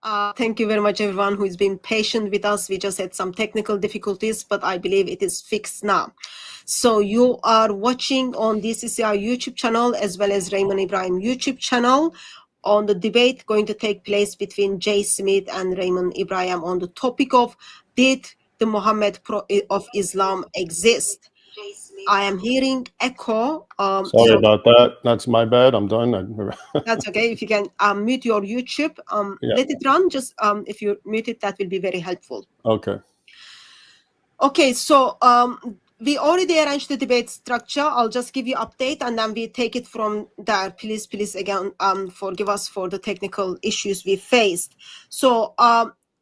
Thank you very much, everyone who has been patient with us. We just had some technical difficulties, but I believe it is fixed now. So you are watching on DCCR YouTube channel as well as Raymond Ibrahim YouTube channel on the debate going to take place between Jay Smith and Raymond Ibrahim on the topic of did the Muhammad of Islam exist? I am hearing echo. Sorry about that. That's my bad. I'm done. That's okay. If you can mute your YouTube, let it run. Just if you mute it, that will be very helpful. Okay. Okay, so we already arranged the debate structure. I'll just give you update and then we take it from there. Please again, forgive us for the technical issues we faced. So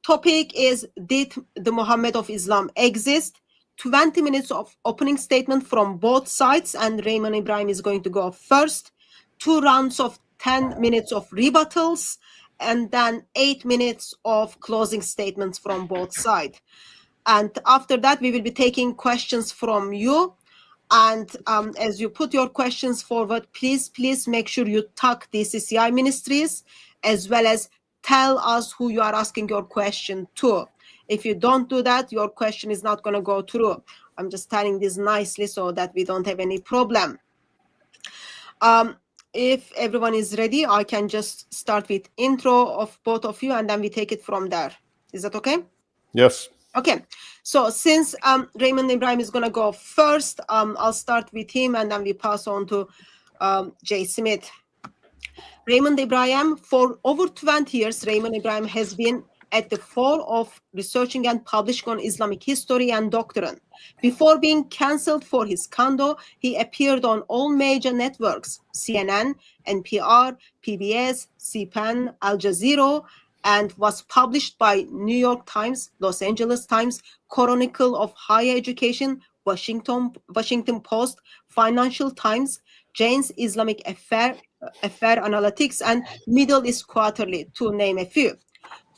topic is, did the Muhammad of Islam exist? 20 minutes of opening statement from both sides, and Raymond Ibrahim is going to go first. 2 rounds of 10 minutes of rebuttals, and then 8 minutes of closing statements from both sides. And after that, we will be taking questions from you. And as you put your questions forward, please make sure you tag DCCI Ministries, as well as tell us who you are asking your question to. If you don't do that, your question is not going to go through. I'm just telling this nicely so that we don't have any problem. If everyone is ready, I can just start with intro of both of you, and then we take it from there. Is that okay? Yes. Okay, so since Raymond Ibrahim is going to go first, I'll start with him and then we pass on to Jay Smith. Raymond Ibrahim, for over 20 years, Raymond Ibrahim has been at the fore of researching and publishing on Islamic history and doctrine. Before being cancelled for his condo, he appeared on all major networks: CNN, NPR, PBS, CPAN, Al Jazeera, and was published by New York Times, Los Angeles Times, Chronicle of Higher Education, Washington Post, Financial Times, Jane's Islamic Affair Analytics, and Middle East Quarterly, to name a few.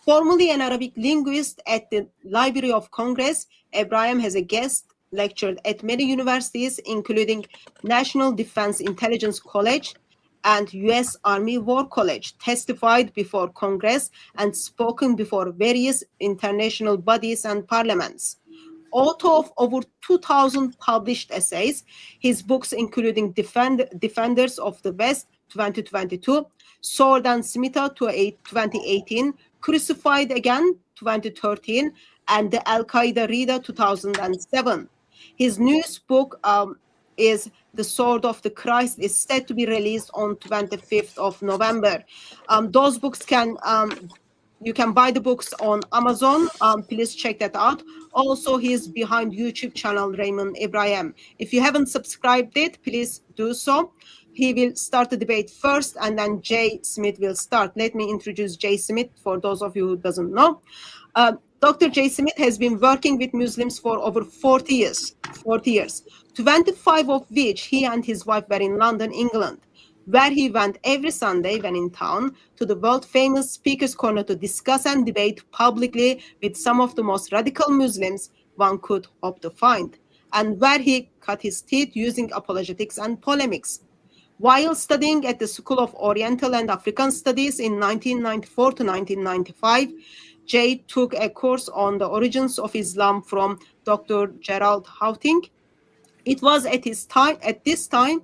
Formerly an Arabic linguist at the Library of Congress, Ibrahim has a guest lectured at many universities, including National Defense Intelligence College and U.S. Army War College, testified before Congress, and spoken before various international bodies and parliaments. Author of over 2,000 published essays, his books including Defenders of the West 2022, Sword and Smita 2018, Crucified Again 2013, and the Al-Qaeda Reader 2007. His newest book is The Sword of the Christ, is set to be released on 25th of November. Those books you can buy the books on Amazon. Please check that out. Also, he's behind YouTube channel Raymond Ibrahim. If you haven't subscribed it, please do so. He will start the debate first, and then Jay Smith will start. Let me introduce Jay Smith for those of you who doesn't know. Dr. Jay Smith has been working with Muslims for over 40 years, 25 of which he and his wife were in London, England, where he went every Sunday when in town to the world-famous Speaker's Corner to discuss and debate publicly with some of the most radical Muslims one could hope to find, and where he cut his teeth using apologetics and polemics. While studying at the School of Oriental and African Studies in 1994 to 1995, Jay took a course on the origins of Islam from Dr. Gerald Hatun. It was at this time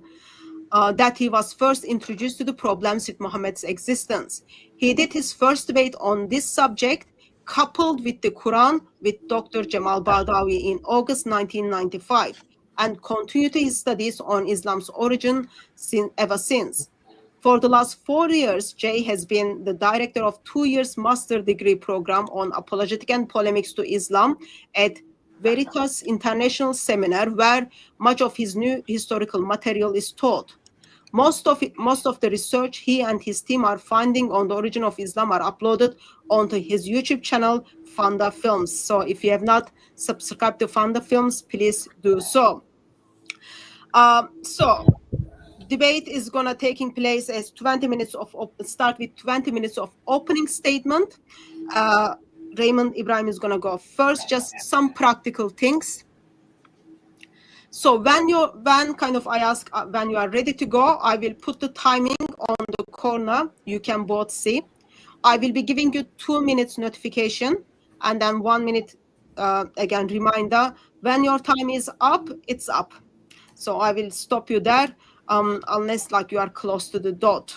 that he was first introduced to the problems with Muhammad's existence. He did his first debate on this subject, coupled with the Quran, with Dr. Jamal Badawi in August 1995, and continued his studies on Islam's origin ever since. For the last 4 years, Jay has been the director of 2 years master degree program on apologetic and polemics to Islam at Veritas International Seminar, where much of his new historical material is taught. Most of the research he and his team are finding on the origin of Islam are uploaded onto his YouTube channel, Fanda Films. So if you have not subscribed to Fanda Films, please do so. Debate is gonna taking place as 20 minutes of start with 20 minutes of opening statement. Raymond Ibrahim is gonna go first. Just some practical things. So when you are ready to go, I will put the timing on the corner. You can both see. I will be giving you 2 minutes notification and then 1 minute, again, reminder. When your time is up, it's up. So I will stop you there, unless like you are close to the dot.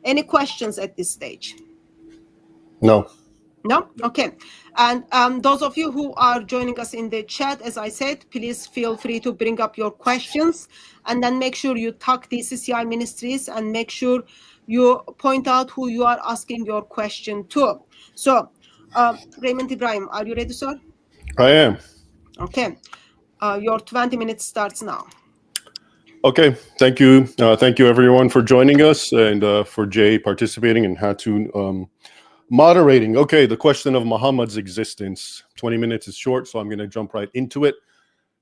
Any questions at this stage? No. No? Okay. And those of you who are joining us in the chat, as I said, please feel free to bring up your questions, and then make sure you tag the CCI Ministries and make sure you point out who you are asking your question to. So, Raymond Ibrahim, are you ready, sir? I am. Okay. Your 20 minutes starts now. Okay. Thank you. Thank you, everyone, for joining us, and for Jay participating and Hatun moderating. Okay, the question of Muhammad's existence. 20 minutes is short, so I'm going to jump right into it.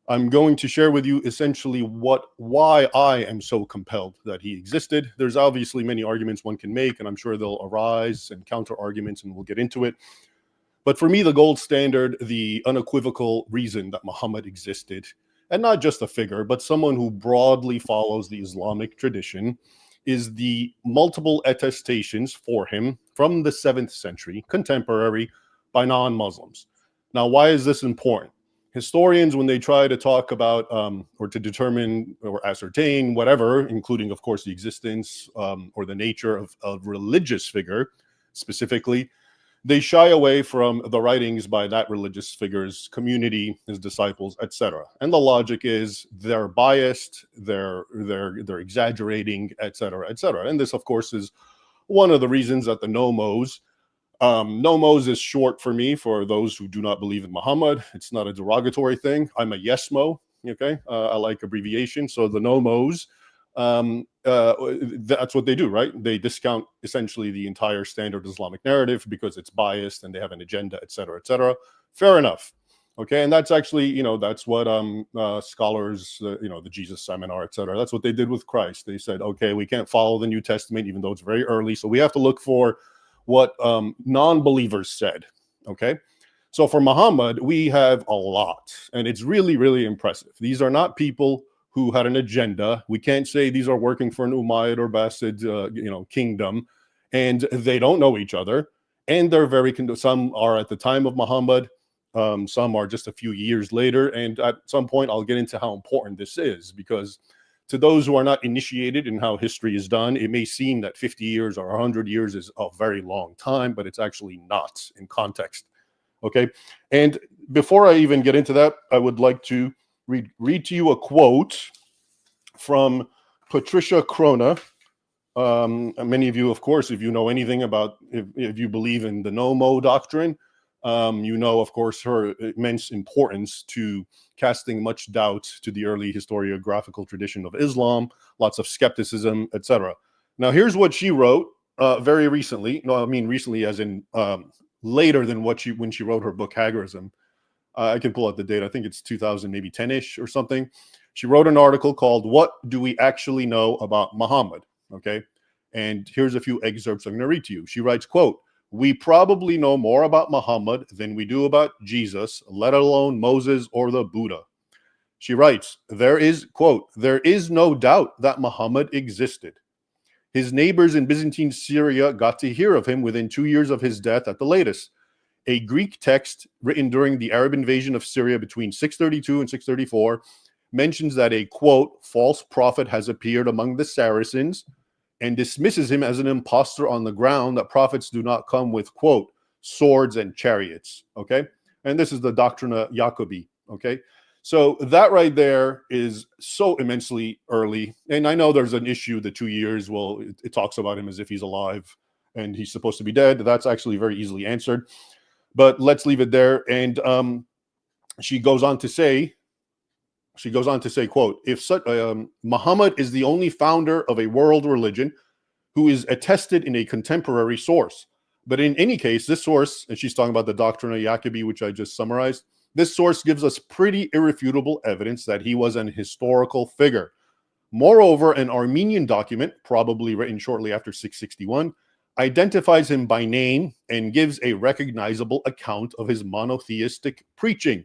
I'm going to share with you essentially why I am so compelled that he existed. There's obviously many arguments one can make, and I'm sure they'll arise and counter arguments, and we'll get into it. But for me, the gold standard, the unequivocal reason that Muhammad existed, and not just a figure, but someone who broadly follows the Islamic tradition, is the multiple attestations for him from the 7th century, contemporary, by non-Muslims. Now, why is this important? Historians, when they try to talk about or to determine or ascertain whatever, including, of course, the existence or the nature of a religious figure specifically, they shy away from the writings by that religious figure's community, his disciples, etc. And the logic is they're biased, they're exaggerating, etc., etc. And this, of course, is one of the reasons that the nomos. Nomos is short for me for those who do not believe in Muhammad. It's not a derogatory thing. I'm a yesmo. Okay, I like abbreviation. So the nomos. That's what they do, right? They discount essentially the entire standard Islamic narrative because it's biased and they have an agenda, etc., etc. Fair enough. Okay, and that's actually, that's what scholars, the Jesus Seminar, etc. That's what they did with Christ. They said, okay, we can't follow the New Testament even though it's very early, so we have to look for what non-believers said. Okay, so for Muhammad, we have a lot, and it's really, really impressive. These are not people who had an agenda. We can't say these are working for an Umayyad or Abbasid, kingdom, and they don't know each other. And they're some are at the time of Muhammad, some are just a few years later. And at some point, I'll get into how important this is, because to those who are not initiated in how history is done, it may seem that 50 years or 100 years is a very long time, but it's actually not in context. Okay, and before I even get into that, I would like to read to you a quote from Patricia Crona. Many of you, of course, if you know anything about, if you believe in the Nomo doctrine, of course, her immense importance to casting much doubt to the early historiographical tradition of Islam, lots of skepticism, etc. Now, here's what she wrote very recently. No, I mean recently as in later than when she wrote her book, Hagerism. I can pull out the date. I think it's 2000, maybe 10-ish or something. She wrote an article called "What Do We Actually Know About Muhammad?" Okay, and here's a few excerpts I'm going to read to you. She writes, quote, "We probably know more about Muhammad than we do about Jesus, let alone Moses or the Buddha." She writes, "There is, quote, there is no doubt that Muhammad existed. His neighbors in Byzantine Syria got to hear of him within 2 years of his death at the latest. A Greek text written during the Arab invasion of Syria between 632 and 634 mentions that a, quote, false prophet has appeared among the Saracens and dismisses him as an impostor on the ground that prophets do not come with, quote, swords and chariots." Okay, and this is the Doctrina Jacobi. Okay, so that right there is so immensely early. And I know there's an issue, the 2 years. Well, it talks about him as if he's alive and he's supposed to be dead. That's actually very easily answered. But let's leave it there. And she goes on to say, quote, "If Muhammad is the only founder of a world religion who is attested in a contemporary source. But in any case, this source," and she's talking about the Doctrina Jacobi, which I just summarized, "this source gives us pretty irrefutable evidence that he was an historical figure. Moreover, an Armenian document, probably written shortly after 661, identifies him by name and gives a recognizable account of his monotheistic preaching."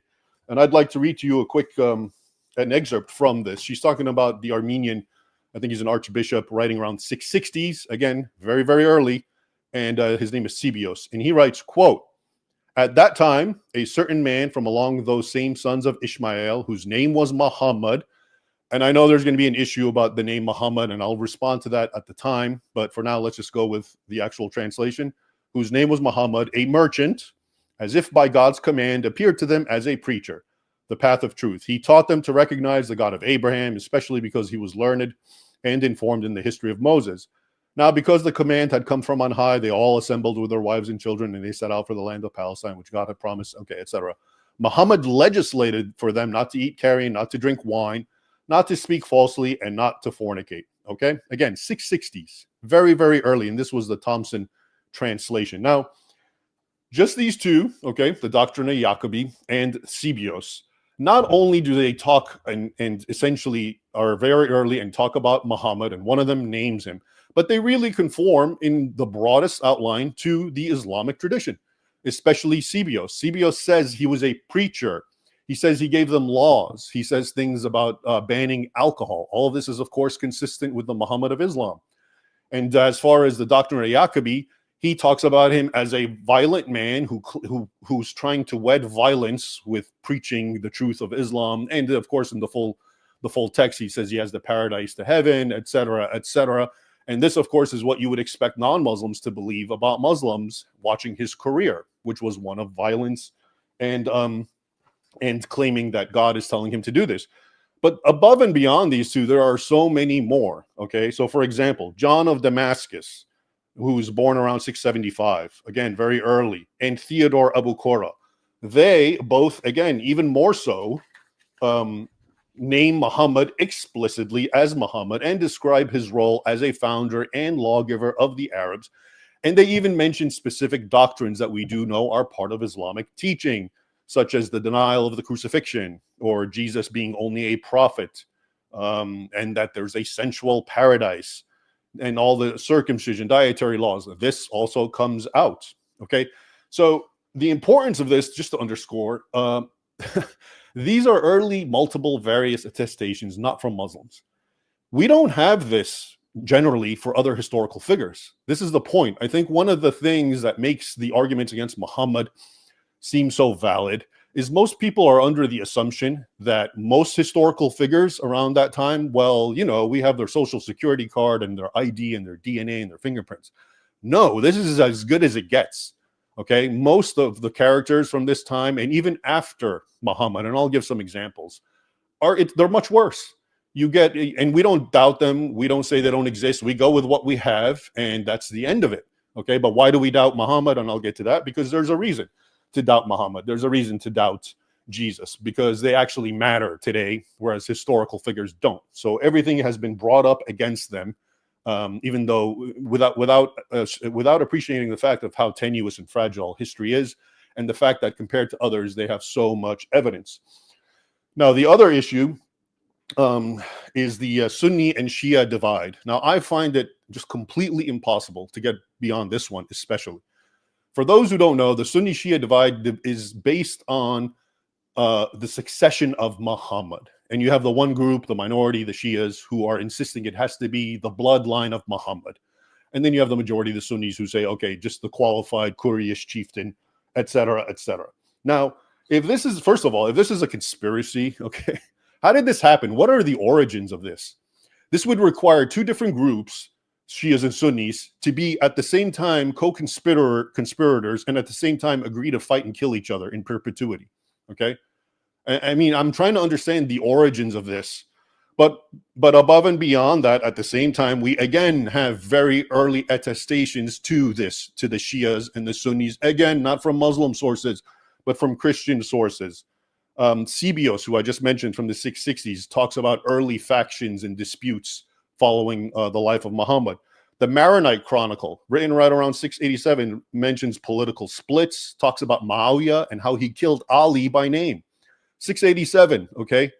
And I'd like to read to you a quick an excerpt from this. She's talking about the Armenian, I think he's an archbishop, writing around 660s, again, very, very early. and his name is Cebios. And he writes, quote, "At that time, a certain man from among those same sons of Ishmael, whose name was Muhammad," and I know there's going to be an issue about the name Muhammad, and I'll respond to that at the time, but for now, let's just go with the actual translation, "whose name was Muhammad, a merchant, as if by God's command, appeared to them as a preacher, the path of truth. He taught them to recognize the God of Abraham, especially because he was learned and informed in the history of Moses. Now, because the command had come from on high, they all assembled with their wives and children, and they set out for the land of Palestine, which God had promised," okay, etc. "Muhammad legislated for them not to eat carrion, not to drink wine, not to speak falsely, and not to fornicate." Okay, again, 660s, very, very early, and this was the Thompson translation. Now, just these two, okay, the Doctrina Jacobi and Cebios, not only do they talk and essentially are very early and talk about Muhammad, and one of them names him, but they really conform in the broadest outline to the Islamic tradition, especially Cebios. Cebios says he was a preacher. He says he gave them laws. He says things about banning alcohol. All of this is, of course, consistent with the Muhammad of Islam. And as far as the Doctrina Jacobi, he talks about him as a violent man who's trying to wed violence with preaching the truth of Islam. And of course, in the full text, he says he has the paradise to heaven, etc., etc. And this, of course, is what you would expect non-Muslims to believe about Muslims watching his career, which was one of violence and claiming that God is telling him to do this. But above and beyond these two, there are so many more. Okay, so for example, John of Damascus, who was born around 675, again, very early, and Theodore Abu Qura. They both, again, even more so, name Muhammad explicitly as Muhammad and describe his role as a founder and lawgiver of the Arabs. And they even mention specific doctrines that we do know are part of Islamic teaching, such as the denial of the crucifixion, or Jesus being only a prophet, and that there's a sensual paradise, and all the circumcision, dietary laws. This also comes out. Okay, so the importance of this, just to underscore, these are early, multiple, various attestations, not from Muslims. We don't have this generally for other historical figures. This is the point. I think one of the things that makes the arguments against Muhammad seem so valid is most people are under the assumption that most historical figures around that time, well, you know, we have their social security card and their ID and their DNA and their fingerprints. No, this is as good as it gets. Okay, most of the characters from this time and even after Muhammad, and I'll give some examples, they're much worse. You get, and we don't doubt them. We don't say they don't exist. We go with what we have, and that's the end of it. Okay, but why do we doubt Muhammad? And I'll get to that, because there's a reason to doubt Muhammad. There's a reason to doubt Jesus, because they actually matter today, whereas historical figures don't. So everything has been brought up against them, even though without appreciating the fact of how tenuous and fragile history is, and the fact that compared to others, they have so much evidence. Now, the other issue is the Sunni and Shia divide. Now, I find it just completely impossible to get beyond this one, especially. For those who don't know, the Sunni-Shia divide is based on the succession of Muhammad. And you have the one group, the minority, the Shias, who are insisting it has to be the bloodline of Muhammad. And then you have the majority, the Sunnis, who say, okay, just the qualified Quraysh chieftain, etc., etc. Now, if this is, first of all, if this is a conspiracy, okay, how did this happen? What are the origins of this? This would require two different groups, Shias and Sunnis, to be at the same time conspirators and at the same time agree to fight and kill each other in perpetuity. Okay, I mean, I'm trying to understand the origins of this, but above and beyond that, at the same time, we again have very early attestations to this, to the Shias and the Sunnis, again, not from Muslim sources, but from Christian sources. Cebios, who I just mentioned from the 660s, talks about early factions and disputes following the life of Muhammad. The Maronite Chronicle, written right around 687, mentions political splits, talks about Muawiyah and how he killed Ali by name. 687, okay?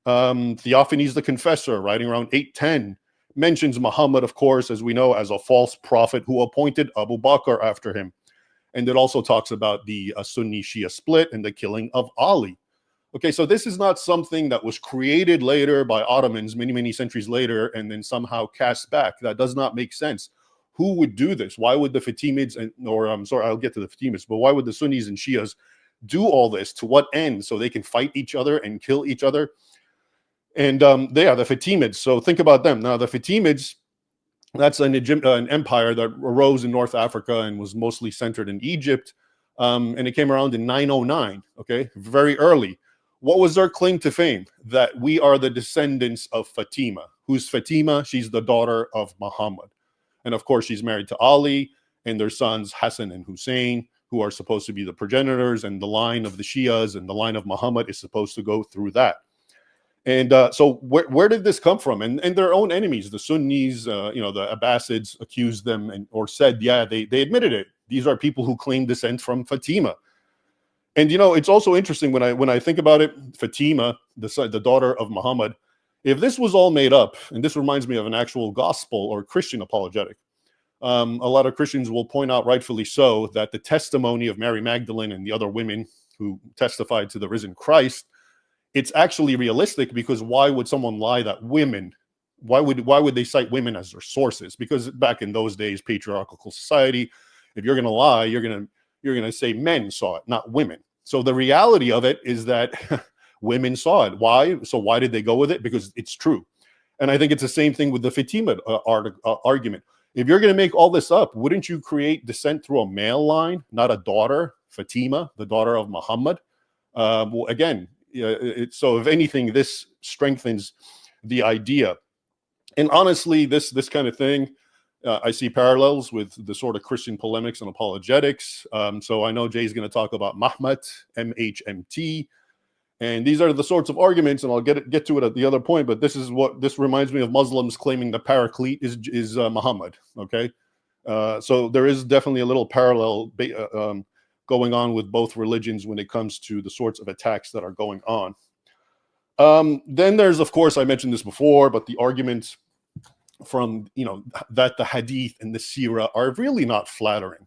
Theophanes the Confessor, writing around 810, mentions Muhammad, of course, as we know, as a false prophet who appointed Abu Bakr after him. And it also talks about the Sunni-Shia split and the killing of Ali. Okay, so this is not something that was created later by Ottomans many, many centuries later and then somehow cast back. That does not make sense. who would do this? Why would the Fatimids I'll get to the Fatimids, but why would the Sunnis and Shias do all this? To what end? So they can fight each other and kill each other? And they are the Fatimids. So think about them. Now, the Fatimids, that's an empire that arose in North Africa and was mostly centered in Egypt. And it came around in 909, okay, very early. What was their claim to fame? That we are the descendants of Fatima. Who's Fatima? She's the daughter of Muhammad. And of course, she's married to Ali, and their sons Hassan and Hussein, who are supposed to be the progenitors, and the line of the Shias and the line of Muhammad is supposed to go through that. And so where did this come from? And their own enemies, the Sunnis, the Abbasids, accused them or said, yeah, they admitted it. These are people who claim descent from Fatima. And, it's also interesting when I think about it, Fatima, the daughter of Muhammad, if this was all made up, and this reminds me of an actual gospel or Christian apologetic, a lot of Christians will point out, rightfully so, that the testimony of Mary Magdalene and the other women who testified to the risen Christ, it's actually realistic, because why would someone lie that women, why would they cite women as their sources? Because back in those days, patriarchal society, if you're going to lie, you're going to say men saw it, not women. So the reality of it is that women saw it. Why? So why did they go with it? Because it's true. And I think it's the same thing with the Fatima argument. If you're going to make all this up, wouldn't you create descent through a male line, not a daughter, Fatima, the daughter of Muhammad? Well, again, so if anything, this strengthens the idea. And honestly, this kind of thing, I see parallels with the sort of Christian polemics and apologetics. So I know Jay's going to talk about Mahmat, MHMT. And these are the sorts of arguments, and I'll get to it at the other point, but this reminds me of Muslims claiming the Paraclete is Muhammad, okay? So there is definitely a little parallel going on with both religions when it comes to the sorts of attacks that are going on. Then there's, of course, I mentioned this before, but the arguments from, that the hadith and the seerah are really not flattering.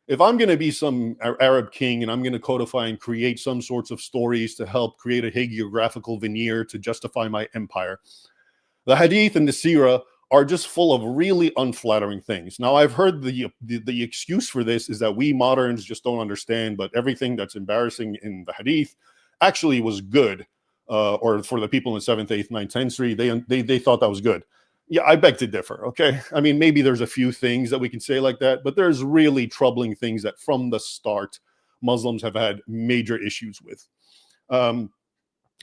If I'm going to be some Arab king and I'm going to codify and create some sorts of stories to help create a hagiographical veneer to justify my empire, the hadith and the seerah are just full of really unflattering things. Now, I've heard the excuse for this is that we moderns just don't understand, but everything that's embarrassing in the hadith actually was good, or for the people in the 7th, 8th, 9th century, they thought that was good. Yeah, I beg to differ, okay? I mean, maybe there's a few things that we can say like that, but there's really troubling things that from the start, Muslims have had major issues with.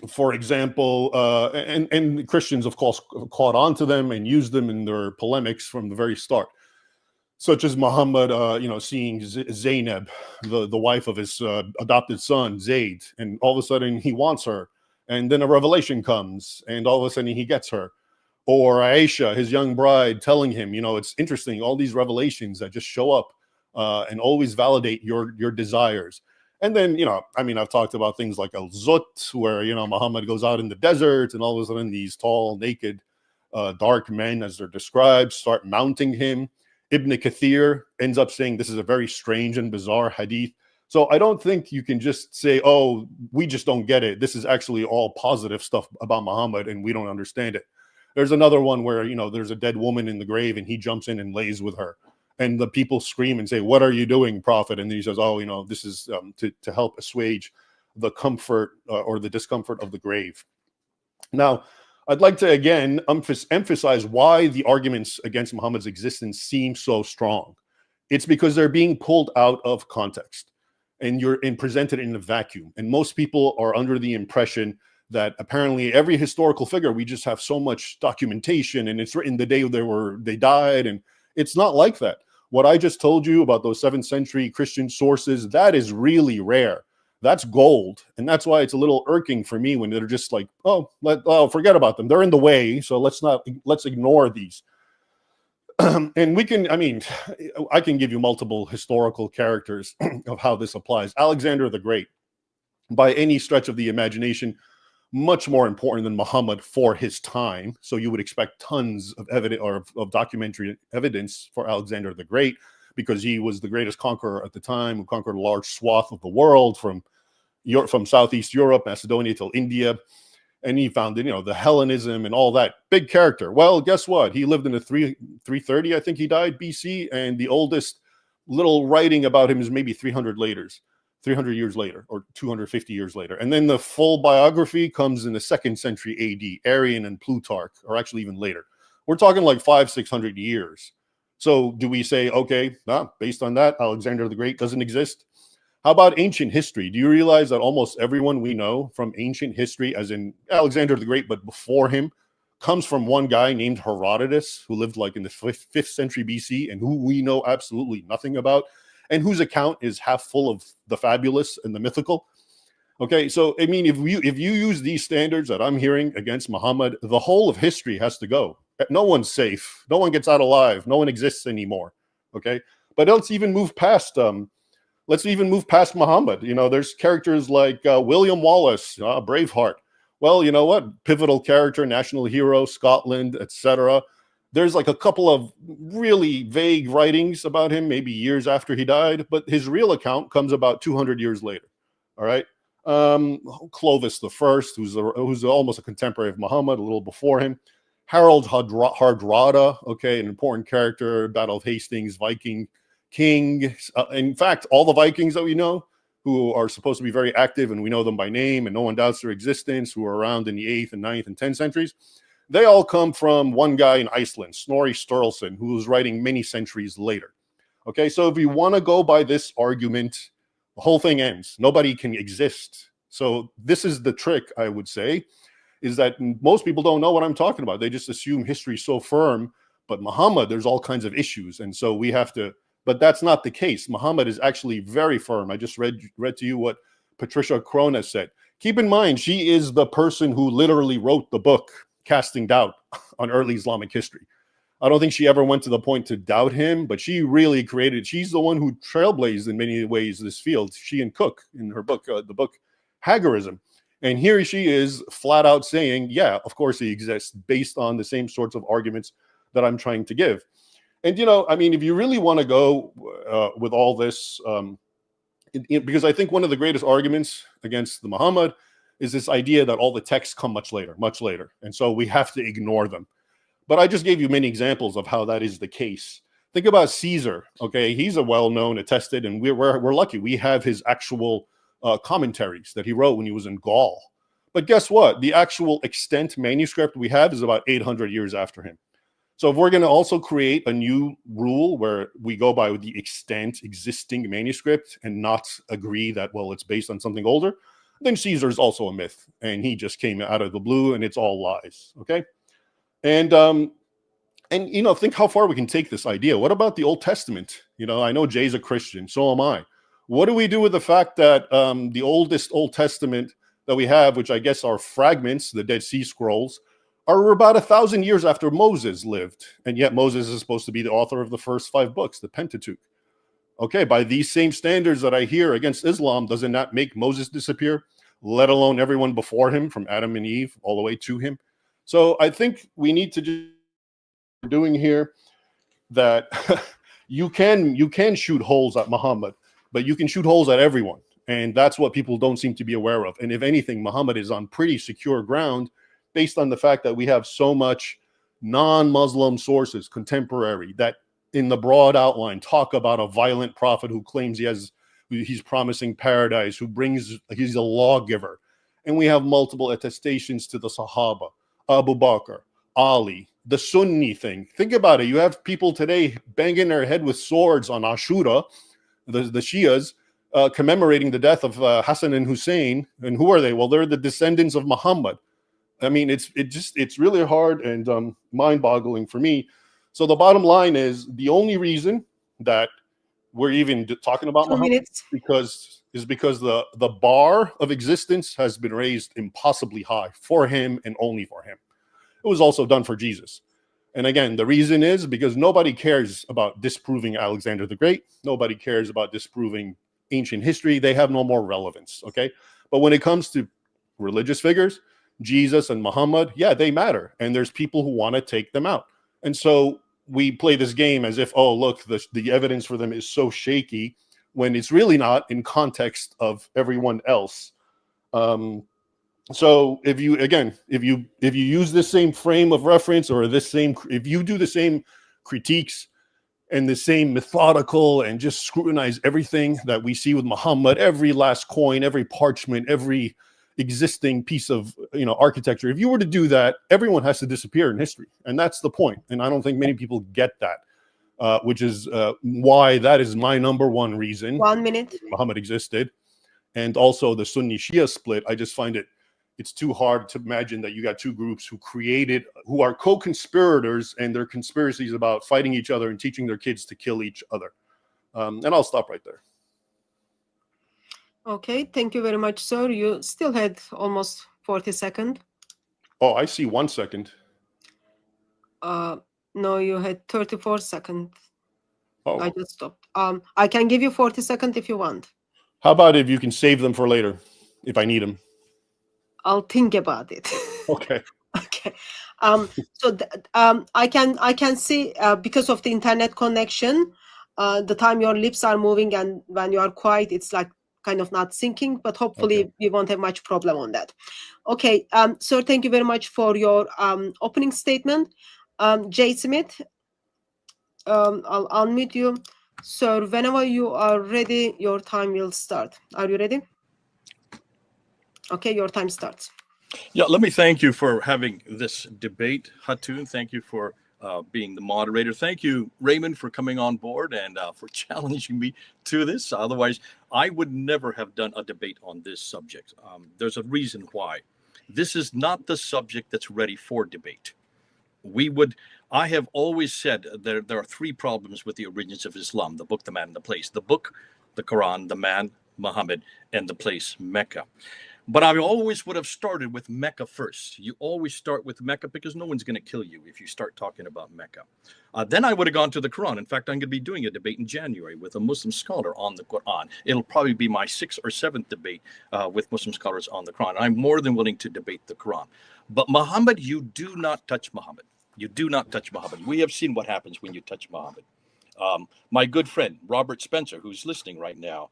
For example, and Christians, of course, caught on to them and used them in their polemics from the very start, such as Muhammad, seeing Zainab, the wife of his adopted son, Zayd, and all of a sudden he wants her, and then a revelation comes, and all of a sudden he gets her. Or Aisha, his young bride, telling him, it's interesting, all these revelations that just show up and always validate your desires. And then, I've talked about things like Al-Zut, where, Muhammad goes out in the desert and all of a sudden these tall, naked, dark men, as they're described, start mounting him. Ibn Kathir ends up saying this is a very strange and bizarre hadith. So I don't think you can just say, oh, we just don't get it. This is actually all positive stuff about Muhammad and we don't understand it. There's another one where, there's a dead woman in the grave and he jumps in and lays with her. And the people scream and say, what are you doing, Prophet? And he says, oh, this is to help assuage the comfort or the discomfort of the grave. Now, I'd like to, again, emphasize why the arguments against Muhammad's existence seem so strong. It's because they're being pulled out of context and presented in a vacuum. And most people are under the impression that apparently every historical figure, we just have so much documentation and it's written the day they died. And it's not like that. What I just told you about those 7th century Christian sources, that is really rare. That's gold. And that's why it's a little irking for me when they're just like, oh, forget about them. They're in the way. So let's ignore these. And I can give you multiple historical characters of how this applies. Alexander the Great, by any stretch of the imagination, much more important than Muhammad for his time. So you would expect tons of evidence or of documentary evidence for Alexander the Great, because he was the greatest conqueror at the time, who conquered a large swath of the world from Southeast Europe, Macedonia till India. and he founded, the Hellenism and all that. Big character. Well, guess what? He lived in the 330, I think he died, BC, and the oldest little writing about him is maybe 300 years later, or 250 years later. And then the full biography comes in the 2nd century AD. Arian and Plutarch, or actually even later. We're talking like 500-600 years. So do we say, okay, based on that, Alexander the Great doesn't exist? How about ancient history? Do you realize that almost everyone we know from ancient history, as in Alexander the Great, but before him, comes from one guy named Herodotus, who lived like in the 5th century BC, and who we know absolutely nothing about, and whose account is half full of the fabulous and the mythical? Okay, so I mean, if you use these standards that I'm hearing against Muhammad, the whole of history has to go. No one's safe. No one gets out alive. No one exists anymore. Okay, but let's even move past Muhammad. There's characters like William Wallace, Braveheart. Well, you know what? Pivotal character, national hero, Scotland, etc. There's like a couple of really vague writings about him, maybe years after he died, but his real account comes about 200 years later. All right. Clovis the First, who's almost a contemporary of Muhammad, a little before him. Harold Hardrada, okay, an important character, Battle of Hastings, Viking king. In fact, all the Vikings that we know, who are supposed to be very active, and we know them by name, and no one doubts their existence, who were around in the 8th and 9th and 10th centuries, they all come from one guy in Iceland, Snorri Sturluson, who was writing many centuries later. Okay, so if you want to go by this argument, the whole thing ends. Nobody can exist. So this is the trick, I would say, is that most people don't know what I'm talking about. They just assume history is so firm, but Muhammad, there's all kinds of issues. And so we have to, but that's not the case. Muhammad is actually very firm. I just read to you what Patricia Crona said. Keep in mind, she is the person who literally wrote the book, Casting Doubt on Early Islamic History. I don't think she ever went to the point to doubt him, but she really she's the one who trailblazed in many ways this field. She and Cook in her book, the book Hagarism. And here she is flat out saying, yeah, of course he exists, based on the same sorts of arguments that I'm trying to give. And, I mean, if you really want to go with all this, because I think one of the greatest arguments against the Muhammad is this idea that all the texts come much later. And so we have to ignore them. But I just gave you many examples of how that is the case. Think about Caesar. Okay, he's a well-known, attested, and we're lucky. We have his actual commentaries that he wrote when he was in Gaul. But guess what? The actual extant manuscript we have is about 800 years after him. So if we're going to also create a new rule where we go by the extant existing manuscript and not agree that, well, it's based on something older, then Caesar's also a myth, and he just came out of the blue, and it's all lies. Okay, and think how far we can take this idea. What about the Old Testament? I know Jay's a Christian, so am I. What do we do with the fact that the oldest Old Testament that we have, which I guess are fragments, the Dead Sea Scrolls, are about 1,000 years after Moses lived, and yet Moses is supposed to be the author of the first 5 books, the Pentateuch. Okay, by these same standards that I hear against Islam, does it not make Moses disappear, let alone everyone before him, from Adam and Eve all the way to him? So I think we need to just doing here that you can shoot holes at Muhammad, but you can shoot holes at everyone, and that's what people don't seem to be aware of. And if anything, Muhammad is on pretty secure ground, based on the fact that we have so much non-Muslim sources, contemporary, that in the broad outline talk about a violent prophet who claims he's promising paradise, he's a lawgiver. And we have multiple attestations to the Sahaba, Abu Bakr, Ali, the Sunni thing. Think about it. You have people today banging their head with swords on Ashura, the Shias, commemorating the death of Hassan and Hussein. And who are they? Well, they're the descendants of Muhammad. I mean, it's really hard and mind-boggling for me. So the bottom line is, the only reason that we're even talking about Muhammad because the bar of existence has been raised impossibly high for him and only for him. It was also done for Jesus. And again, the reason is because nobody cares about disproving Alexander the Great. Nobody cares about disproving ancient history. They have no more relevance, okay? But when it comes to religious figures, Jesus and Muhammad, yeah, they matter. And there's people who want to take them out. And so we play this game as if, oh, look, the evidence for them is so shaky, when it's really not in context of everyone else. So if you use this same frame of reference, or if you do the same critiques and the same methodical and just scrutinize everything that we see with Muhammad, every last coin, every parchment, every existing piece of architecture, if you were to do that, everyone has to disappear in history, and that's the point. And I don't think many people get that, which is why that is my number one reason 1 minute. Muhammad existed. And also the Sunni Shia split. I just find it's too hard to imagine that you got two groups who are co-conspirators, and their conspiracies about fighting each other and teaching their kids to kill each other. And I'll stop right there. Okay, thank you very much, sir. You still had almost 40 seconds. Oh, I see 1 second. No, you had 34 seconds. Oh. I just stopped. I can give you 40 seconds if you want. How about if you can save them for later, if I need them? I'll think about it. Okay. Okay. So I can see because of the internet connection, the time your lips are moving and when you are quiet, it's like kind of not syncing. But hopefully we won't have much problem on that. Okay. Sir, thank you very much for your opening statement. Jay Smith, I'll unmute you. Sir, whenever you are ready, your time will start. Are you ready? Okay, your time starts. Yeah, let me thank you for having this debate, Hatun. Thank you for being the moderator. Thank you, Raymond, for coming on board and for challenging me to this. Otherwise, I would never have done a debate on this subject. There's a reason why. This is not the subject that's ready for debate. I have always said there are three problems with the origins of Islam: the book, the man, and the place. The book, the Quran, the man, Muhammad, and the place, Mecca. But I always would have started with Mecca first. You always start with Mecca because no one's going to kill you if you start talking about Mecca. Then I would have gone to the Quran. In fact, I'm going to be doing a debate in January with a Muslim scholar on the Quran. It'll probably be my 6th or 7th debate with Muslim scholars on the Quran. I'm more than willing to debate the Quran. But Muhammad, you do not touch Muhammad. You do not touch Muhammad. We have seen what happens when you touch Muhammad. My good friend, Robert Spencer, who's listening right now,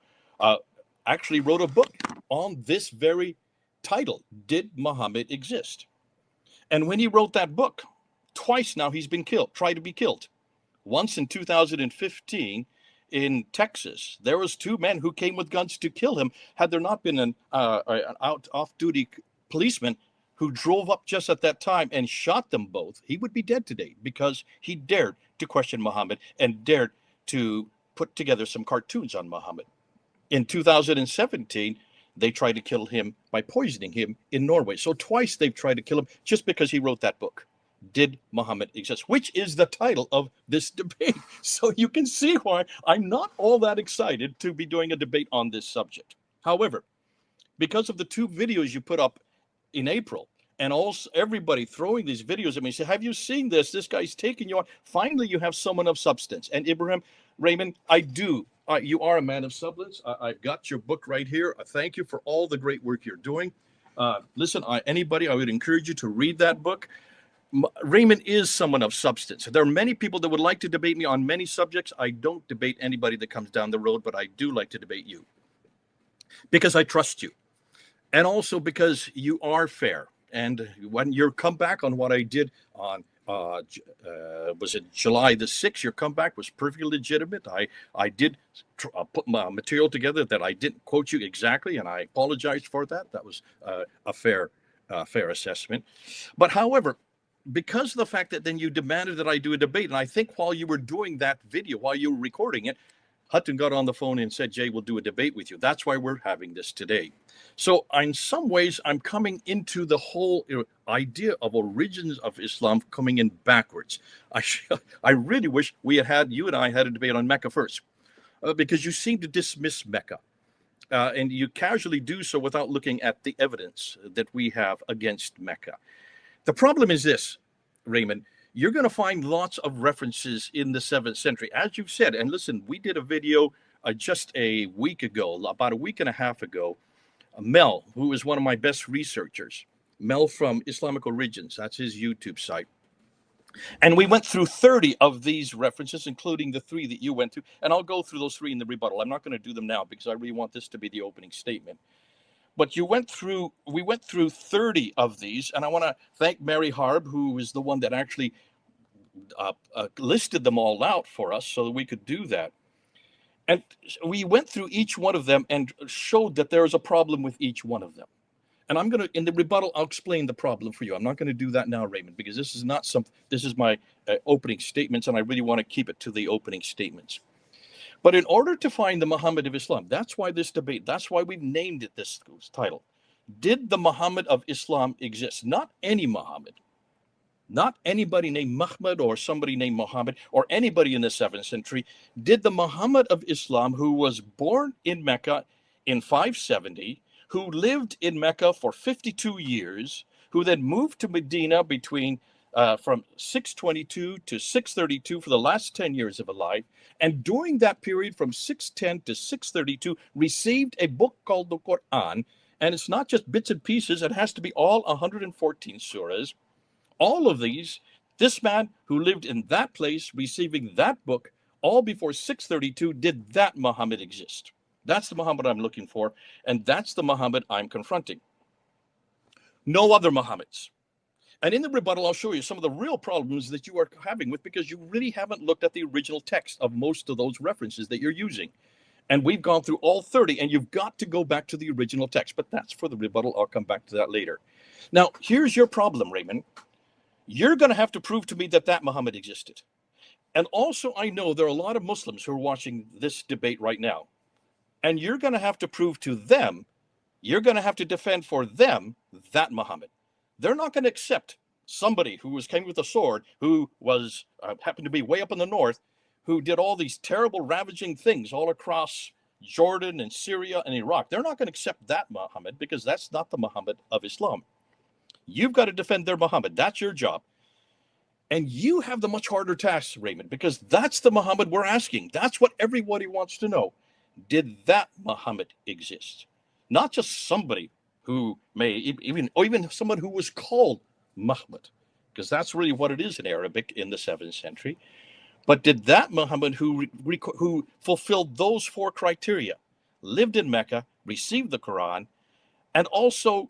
actually wrote a book on this very title, Did Muhammad Exist? And when he wrote that book, twice now he's been tried to be killed. Once in 2015 in Texas, there was 2 men who came with guns to kill him. Had there not been an off-duty policeman who drove up just at that time and shot them both, he would be dead today because he dared to question Muhammad and dared to put together some cartoons on Muhammad. In 2017, they tried to kill him by poisoning him in Norway. So twice they've tried to kill him just because he wrote that book, Did Muhammad Exist? Which is the title of this debate. So you can see why I'm not all that excited to be doing a debate on this subject. However, because of the 2 videos you put up in April, and also everybody throwing these videos at me, say, have you seen this? This guy's taking you on. Finally, you have someone of substance. And Ibrahim, Raymond, I do. You are a man of substance. I've got your book right here. Thank you for all the great work you're doing. Listen, anybody, I would encourage you to read that book. Raymond is someone of substance. There are many people that would like to debate me on many subjects. I don't debate anybody that comes down the road, but I do like to debate you because I trust you. And also because you are fair. And when you come back on what I did on, was it July the 6th? Your comeback was perfectly legitimate. I did put my material together that I didn't quote you exactly, and I apologized for that. That was a fair assessment. But however, because of the fact that then you demanded that I do a debate, and I think while you were doing that video, while you were recording it, Hatun got on the phone and said, Jay, we'll do a debate with you. That's why we're having this today. So in some ways, I'm coming into the whole idea of origins of Islam coming in backwards. I really wish you and I had a debate on Mecca first, because you seem to dismiss Mecca. And you casually do so without looking at the evidence that we have against Mecca. The problem is this, Raymond. You're going to find lots of references in the 7th century, as you've said. And listen, we did a video just a week ago, about a week and a half ago. Mel, who is one of my best researchers, Mel from Islamic Origins, that's his YouTube site. And we went through 30 of these references, including the 3 that you went through. And I'll go through those 3 in the rebuttal. I'm not going to do them now because I really want this to be the opening statement. But we went through 30 of these, and I want to thank Mary Harb, who is the one that actually listed them all out for us so that we could do that. And we went through each one of them and showed that there is a problem with each one of them. And I'm going to, in the rebuttal, I'll explain the problem for you. I'm not going to do that now, Raymond, because this is not this is my opening statements, and I really want to keep it to the opening statements. But in order to find the Muhammad of Islam, that's why this debate, that's why we've named it this title. Did the Muhammad of Islam exist? Not any Muhammad. Not anybody named Muhammad or somebody named Muhammad or anybody in the 7th century. Did the Muhammad of Islam, who was born in Mecca in 570, who lived in Mecca for 52 years, who then moved to Medina between from 622 to 632 for the last 10 years of his life, and during that period from 610 to 632 received a book called the Quran, and it's not just bits and pieces, it has to be all 114 surahs. All of these, this man who lived in that place, receiving that book, all before 632, did that Muhammad exist? That's the Muhammad I'm looking for, and that's the Muhammad I'm confronting. No other Muhammads. And in the rebuttal, I'll show you some of the real problems that you are having with, because you really haven't looked at the original text of most of those references that you're using. And we've gone through all 30, and you've got to go back to the original text, but that's for the rebuttal. I'll come back to that later. Now, here's your problem, Raymond. You're going to have to prove to me that that Muhammad existed. And also, I know there are a lot of Muslims who are watching this debate right now. And you're going to have to prove to them, you're going to have to defend for them that Muhammad. They're not going to accept somebody who came with a sword, who was happened to be way up in the north, who did all these terrible ravaging things all across Jordan and Syria and Iraq. They're not going to accept that Muhammad, because that's not the Muhammad of Islam. You've got to defend their Muhammad. That's your job. And you have the much harder task, Raymond, because that's the Muhammad we're asking. That's what everybody wants to know. Did that Muhammad exist? Not just somebody who may, even someone who was called Muhammad, because that's really what it is in Arabic in the 7th century. But did that Muhammad who fulfilled those 4 criteria, lived in Mecca, received the Quran, and also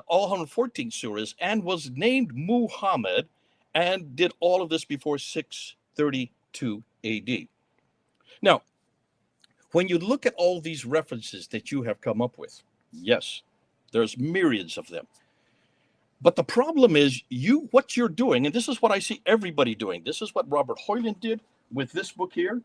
all 114 surahs, and was named Muhammad, and did all of this before 632 AD. Now, when you look at all these references that you have come up with, yes, there's myriads of them. But the problem is what you're doing, and this is what I see everybody doing. This is what Robert Hoyland did with this book here.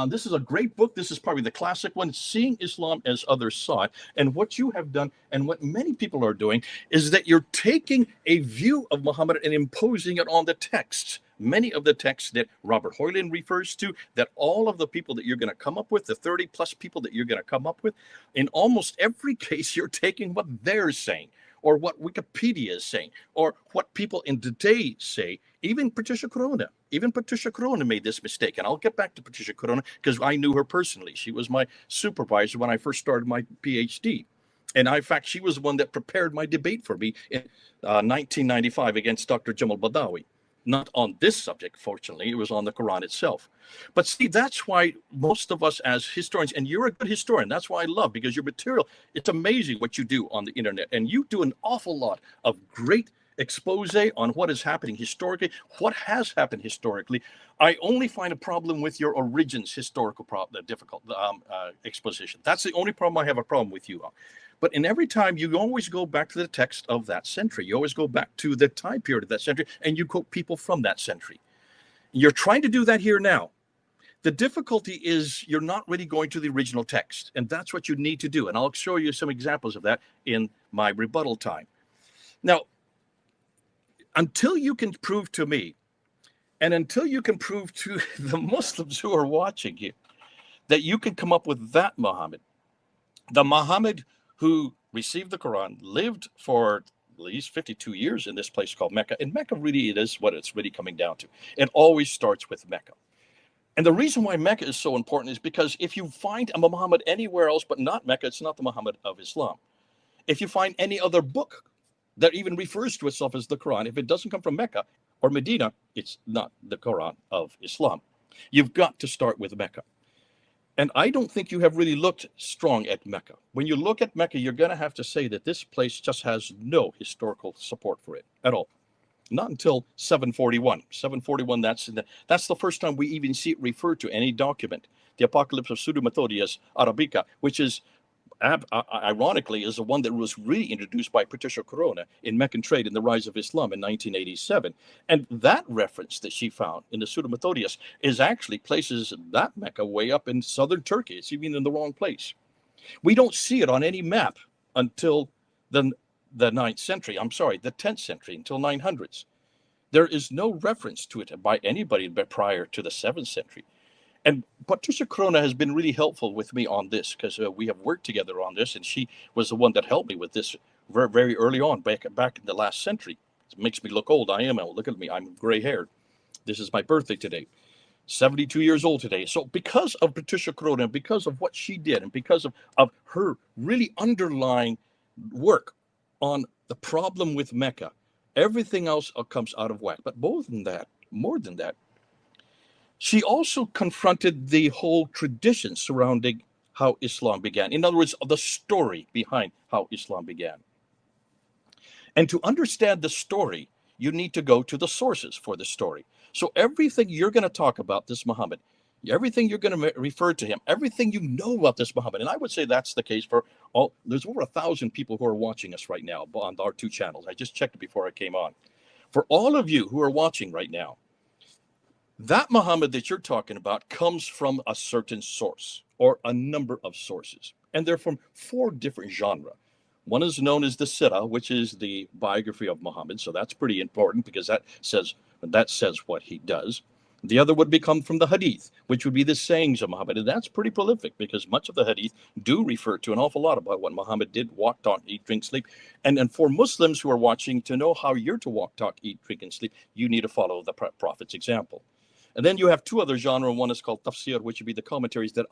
This is a great book. This is probably the classic one, Seeing Islam as Others Saw It. And what you have done, and what many people are doing, is that you're taking a view of Muhammad and imposing it on the texts. Many of the texts that Robert Hoyland refers to, that all of the people that you're going to come up with, the 30 plus people that you're going to come up with, in almost every case, you're taking what they're saying, or what Wikipedia is saying, or what people in today say. Even Patricia Corona made this mistake. And I'll get back to Patricia Corona because I knew her personally. She was my supervisor when I first started my PhD. And in fact, she was the one that prepared my debate for me in 1995 against Dr. Jamal Badawi. Not on this subject, fortunately, it was on the Quran itself. But see, that's why most of us as historians, and you're a good historian, that's why I love, because your material, it's amazing what you do on the internet. And you do an awful lot of great expose on what is happening historically, what has happened historically. I only find a problem with your origins historical difficult exposition. That's the only problem I have a problem with you on. But in every time, you always go back to the text of that century. You always go back to the time period of that century, and you quote people from that century. You're trying to do that here now. The difficulty is you're not really going to the original text, and that's what you need to do. And I'll show you some examples of that in my rebuttal time. Now, until you can prove to me, and until you can prove to the Muslims who are watching you, that you can come up with that Muhammad, the Muhammad who received the Quran, lived for at least 52 years in this place called Mecca. And Mecca really, it is what it's really coming down to. It always starts with Mecca. And the reason why Mecca is so important is because if you find a Muhammad anywhere else but not Mecca, it's not the Muhammad of Islam. If you find any other book that even refers to itself as the Quran, if it doesn't come from Mecca or Medina, it's not the Quran of Islam. You've got to start with Mecca. And I don't think you have really looked strong at Mecca. When you look at Mecca, you're going to have to say that this place just has no historical support for it at all. Not until 741. 741, that's the first time we even see it referred to any document. The Apocalypse of Pseudo-Methodius Arabica, which is ironically is the one that was really introduced by Patricia Corona in Meccan Trade and the Rise of Islam in 1987. And that reference that she found in the Pseudo-Methodius is actually places that Mecca way up in southern Turkey. It's even in the wrong place. We don't see it on any map until the 9th century. I'm sorry, the 10th century, until 900s. There is no reference to it by anybody prior to the 7th century. And Patricia Corona has been really helpful with me on this because we have worked together on this, and she was the one that helped me with this very, very early on, back in the last century. It makes me look old. I am old. Look at me. I'm gray-haired. This is my birthday today. 72 years old today. So because of Patricia Corona, because of what she did, and because of her really underlying work on the problem with Mecca, everything else comes out of whack. But more than that, she also confronted the whole tradition surrounding how Islam began. In other words, the story behind how Islam began. And to understand the story, you need to go to the sources for the story. So everything you're going to talk about this Muhammad, everything you're going to refer to him, everything you know about this Muhammad, and I would say that's the case for all. There's over 1,000 people who are watching us right now on our 2 channels. I just checked it before I came on. For all of you who are watching right now, that Muhammad that you're talking about comes from a certain source or a number of sources, and they're from 4 different genres. One is known as the Sirah, which is the biography of Muhammad, so that's pretty important because that says what he does. The other would become from the Hadith, which would be the sayings of Muhammad, and that's pretty prolific because much of the Hadith do refer to an awful lot about what Muhammad did: walk, talk, eat, drink, sleep. And for Muslims who are watching, to know how you're to walk, talk, eat, drink, and sleep, you need to follow the Prophet's example. And then you have 2 other genres. One is called tafsir, which would be the commentaries that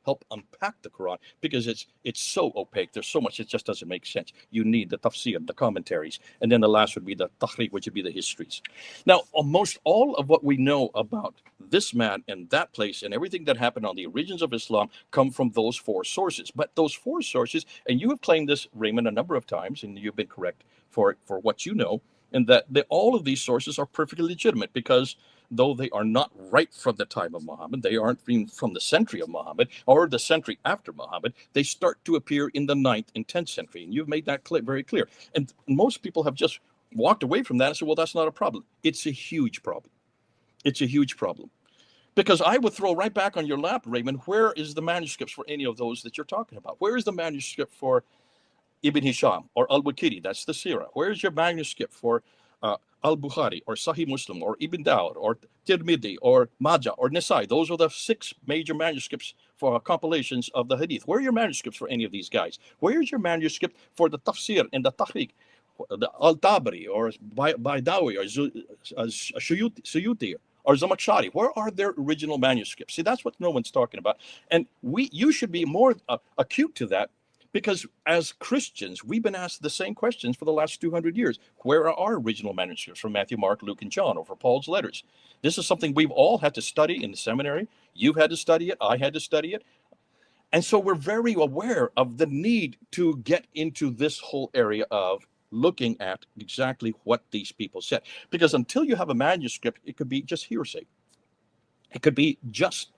help unpack the Quran because it's so opaque. There's so much, it just doesn't make sense. You need the tafsir, the commentaries. And then the last would be the tahriq, which would be the histories. Now, almost all of what we know about this man and that place and everything that happened on the origins of Islam come from those 4 sources. But those 4 sources, and you have claimed this, Raymond, a number of times, and you've been correct for what you know, and that all of these sources are perfectly legitimate because though they are not right from the time of Muhammad, they aren't even from the century of Muhammad or the century after Muhammad, they start to appear in the 9th and 10th century. And you've made that very clear. And most people have just walked away from that and said, well, that's not a problem. It's a huge problem. It's a huge problem. Because I would throw right back on your lap, Raymond, where is the manuscripts for any of those that you're talking about? Where is the manuscript for Ibn Hisham or Al-Waqidi? That's the Sirah. Where is your manuscript for Al-Bukhari or Sahih Muslim or Ibn Dawud or Tirmidhi or Majah or Nisai? Those are the 6 major manuscripts for compilations of the Hadith. Where are your manuscripts for any of these guys? Where is your manuscript for the Tafsir and the Tahriq, the Al-Tabari or Baidawi or Suyuti or Zamakhshari? Where are their original manuscripts? See, that's what no one's talking about. And you should be more acute to that. Because as Christians, we've been asked the same questions for the last 200 years. Where are our original manuscripts from Matthew, Mark, Luke, and John, or for Paul's letters? This is something we've all had to study in the seminary. You've had to study it. I had to study it. And so we're very aware of the need to get into this whole area of looking at exactly what these people said. Because until you have a manuscript, it could be just hearsay. It could be just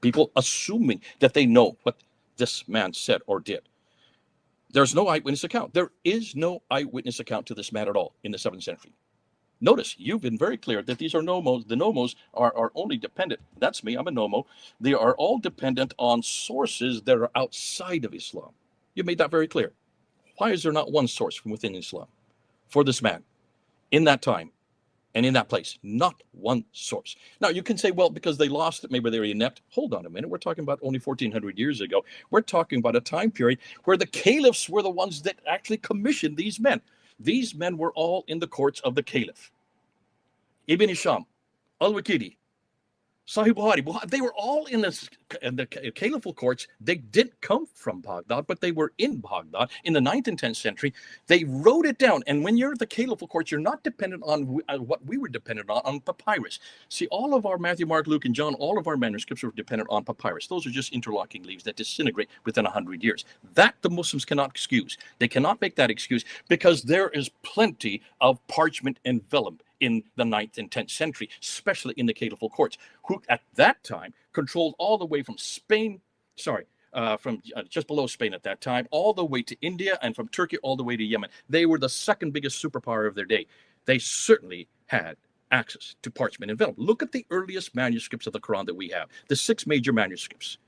people assuming that they know what this man said or did. There's no eyewitness account. There is no eyewitness account to this man at all in the 7th century. Notice, you've been very clear that these are nomos. The nomos are only dependent. That's me, I'm a nomo. They are all dependent on sources that are outside of Islam. You made that very clear. Why is there not one source from within Islam for this man in that time and in that place? Not one source. Now, you can say, well, because they lost it, maybe they were inept. Hold on a minute. We're talking about only 1,400 years ago. We're talking about a time period where the caliphs were the ones that actually commissioned these men. These men were all in the courts of the caliph. Ibn Hisham, Al-Waqidi, Sahih Bukhari, they were all in the caliphal courts. They didn't come from Baghdad, but they were in Baghdad in the 9th and 10th century. They wrote it down. And when you're at the caliphal courts, you're not dependent on what we were dependent on papyrus. See, all of our Matthew, Mark, Luke, and John, all of our manuscripts were dependent on papyrus. Those are just interlocking leaves that disintegrate within 100 years. That the Muslims cannot excuse. They cannot make that excuse because there is plenty of parchment and vellum in the 9th and 10th century, especially in the caliphal courts, who at that time controlled all the way from Spain, from just below Spain at that time, all the way to India, and from Turkey all the way to Yemen. They were the second biggest superpower of their day. They certainly had access to parchment and vellum. Look at the earliest manuscripts of the Quran that we have, the 6 major manuscripts.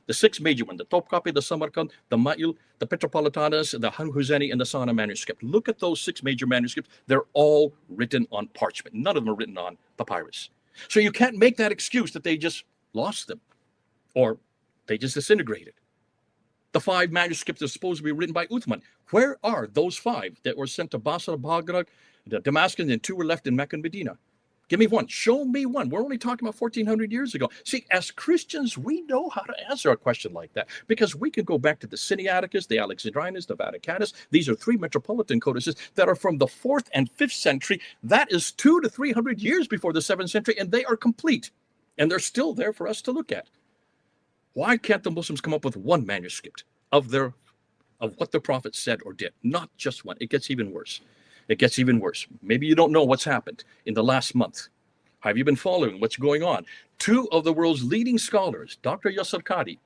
The 6 major ones, the Topkapi, the Samarkand, the Ma'il, the Petropolitanus, the Huzani, and the Sana manuscript. Look at those 6 major manuscripts. They're all written on parchment. None of them are written on papyrus. So you can't make that excuse that they just lost them or they just disintegrated. The 5 manuscripts are supposed to be written by Uthman. Where are those 5 that were sent to Basra, Baghdad, Damascus, and 2 were left in Mecca and Medina? Give me one. Show me one. We're only talking about 1,400 years ago. See, as Christians, we know how to answer a question like that because we can go back to the Sinaiticus, the Alexandrinus, the Vaticanus. These are 3 metropolitan codices that are from the 4th and 5th century. That is 200 to 300 years before the 7th century, and they are complete. And they're still there for us to look at. Why can't the Muslims come up with one manuscript of what the prophet said or did? Not just one. It gets even worse. It gets even worse. Maybe you don't know what's happened in the last month. Have you been following what's going on? 2 of the world's leading scholars, Dr. Yasir Qadhi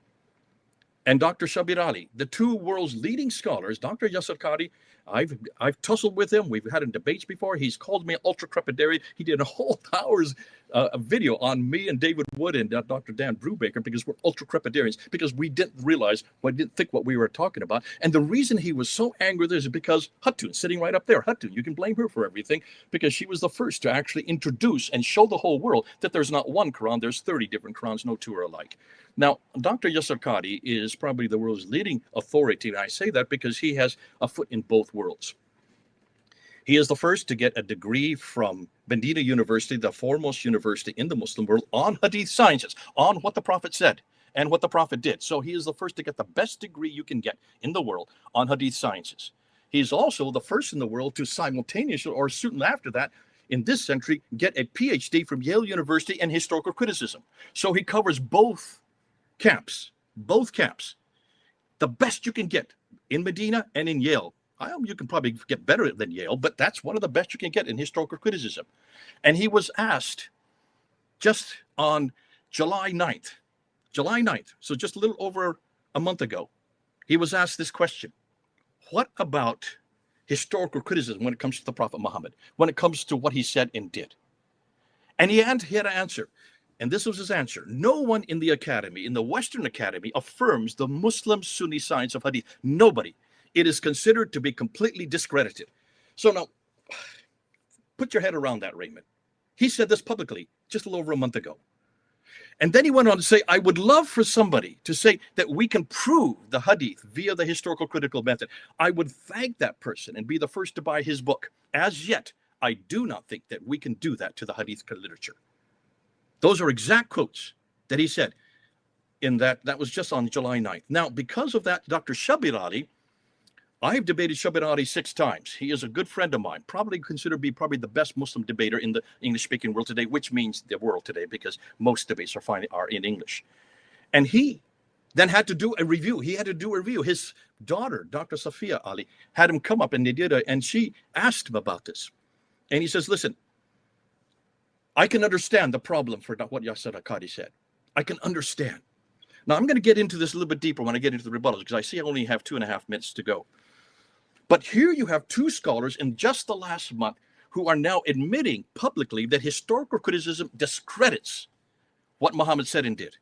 and Dr. Shabir Ali, the 2 world's leading scholars, Dr. Yasir Qadhi, I've tussled with him. We've had in debates before. He's called me an ultra-crepidarian. He did a whole hour's a video on me and David Wood and Dr. Dan Brubaker because we're ultra-crepidarians, because we didn't realize, we didn't think what we were talking about. And the reason he was so angry is because Hatun, sitting right up there, Hatun, you can blame her for everything because she was the first to actually introduce and show the whole world that there's not one Quran, there's 30 different Qurans, no 2 are alike. Now, Dr. Yasir Qadhi is probably the world's leading authority, and I say that because he has a foot in both worlds. He is the first to get a degree from Medina University, the foremost university in the Muslim world, on Hadith sciences, on what the Prophet said and what the Prophet did. So he is the first to get the best degree you can get in the world on Hadith sciences. He's also the first in the world to simultaneously, or soon after that, in this century, get a PhD from Yale University in historical criticism. So he covers both camps, the best you can get in Medina and in Yale. You can probably get better than Yale, but that's one of the best you can get in historical criticism. And he was asked just on July 9th, so just a little over a month ago, he was asked this question: what about historical criticism when it comes to the Prophet Muhammad, when it comes to what he said and did? And he had an answer. And this was his answer: no one in the academy, in the Western Academy, affirms the Muslim Sunni science of Hadith. Nobody. It is considered to be completely discredited. So now, put your head around that, Raymond. He said this publicly just a little over a month ago. And then he went on to say, I would love for somebody to say that we can prove the Hadith via the historical critical method. I would thank that person and be the first to buy his book. As yet, I do not think that we can do that to the Hadith literature. Those are exact quotes that he said in that was just on July 9th. Now, because of that, Dr. Shabir Ali, I've debated Shabir Ali 6 times. He is a good friend of mine, probably considered to be probably the best Muslim debater in the English-speaking world today, which means the world today, because most debates are in English. And he then had to do a review. His daughter, Dr. Safiya Ali, had him come up and and she asked him about this. And he says, listen, I can understand the problem for what Yasir Qadhi said. I can understand. Now, I'm going to get into this a little bit deeper when I get into the rebuttals, because I see I only have 2.5 minutes to go. But here you have 2 scholars in just the last month who are now admitting publicly that historical criticism discredits what Muhammad said and did,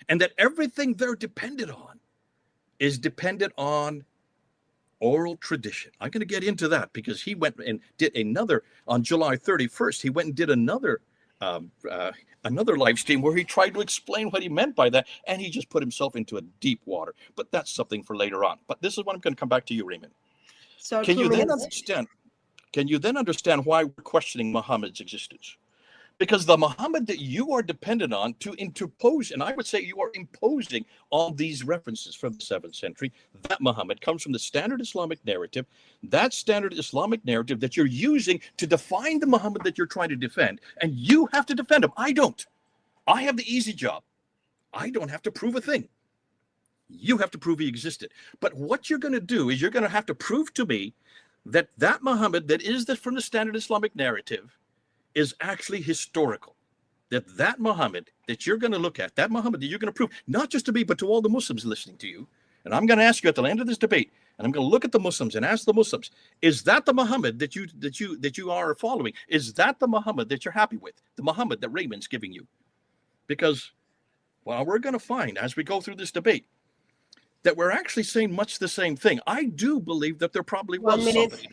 and that everything they're dependent on is dependent on oral tradition. I'm going to get into that because he went and did another, on July 31st, he went and did another live stream where he tried to explain what he meant by that, and he just put himself into a deep water. But that's something for later on. But this is what I'm going to come back to you, Raymond. So Can you then understand why we're questioning Muhammad's existence? Because the Muhammad that you are dependent on to interpose, and I would say you are imposing on these references from the 7th century, that Muhammad comes from the standard Islamic narrative. That standard Islamic narrative that you're using to define the Muhammad that you're trying to defend, and you have to defend him. I don't. I have the easy job. I don't have to prove a thing. You have to prove he existed. But what you're going to do is you're going to have to prove to me that that Muhammad that is from the standard Islamic narrative is actually historical. That Muhammad that you're going to look at, that Muhammad that you're going to prove, not just to me, but to all the Muslims listening to you. And I'm going to ask you at the end of this debate, and I'm going to look at the Muslims and ask the Muslims, is that the Muhammad that you are following? Is that the Muhammad that you're happy with? The Muhammad that Raymond's giving you? Because, well, we're going to find as we go through this debate that we're actually saying much the same thing. I do believe that there probably was somebody,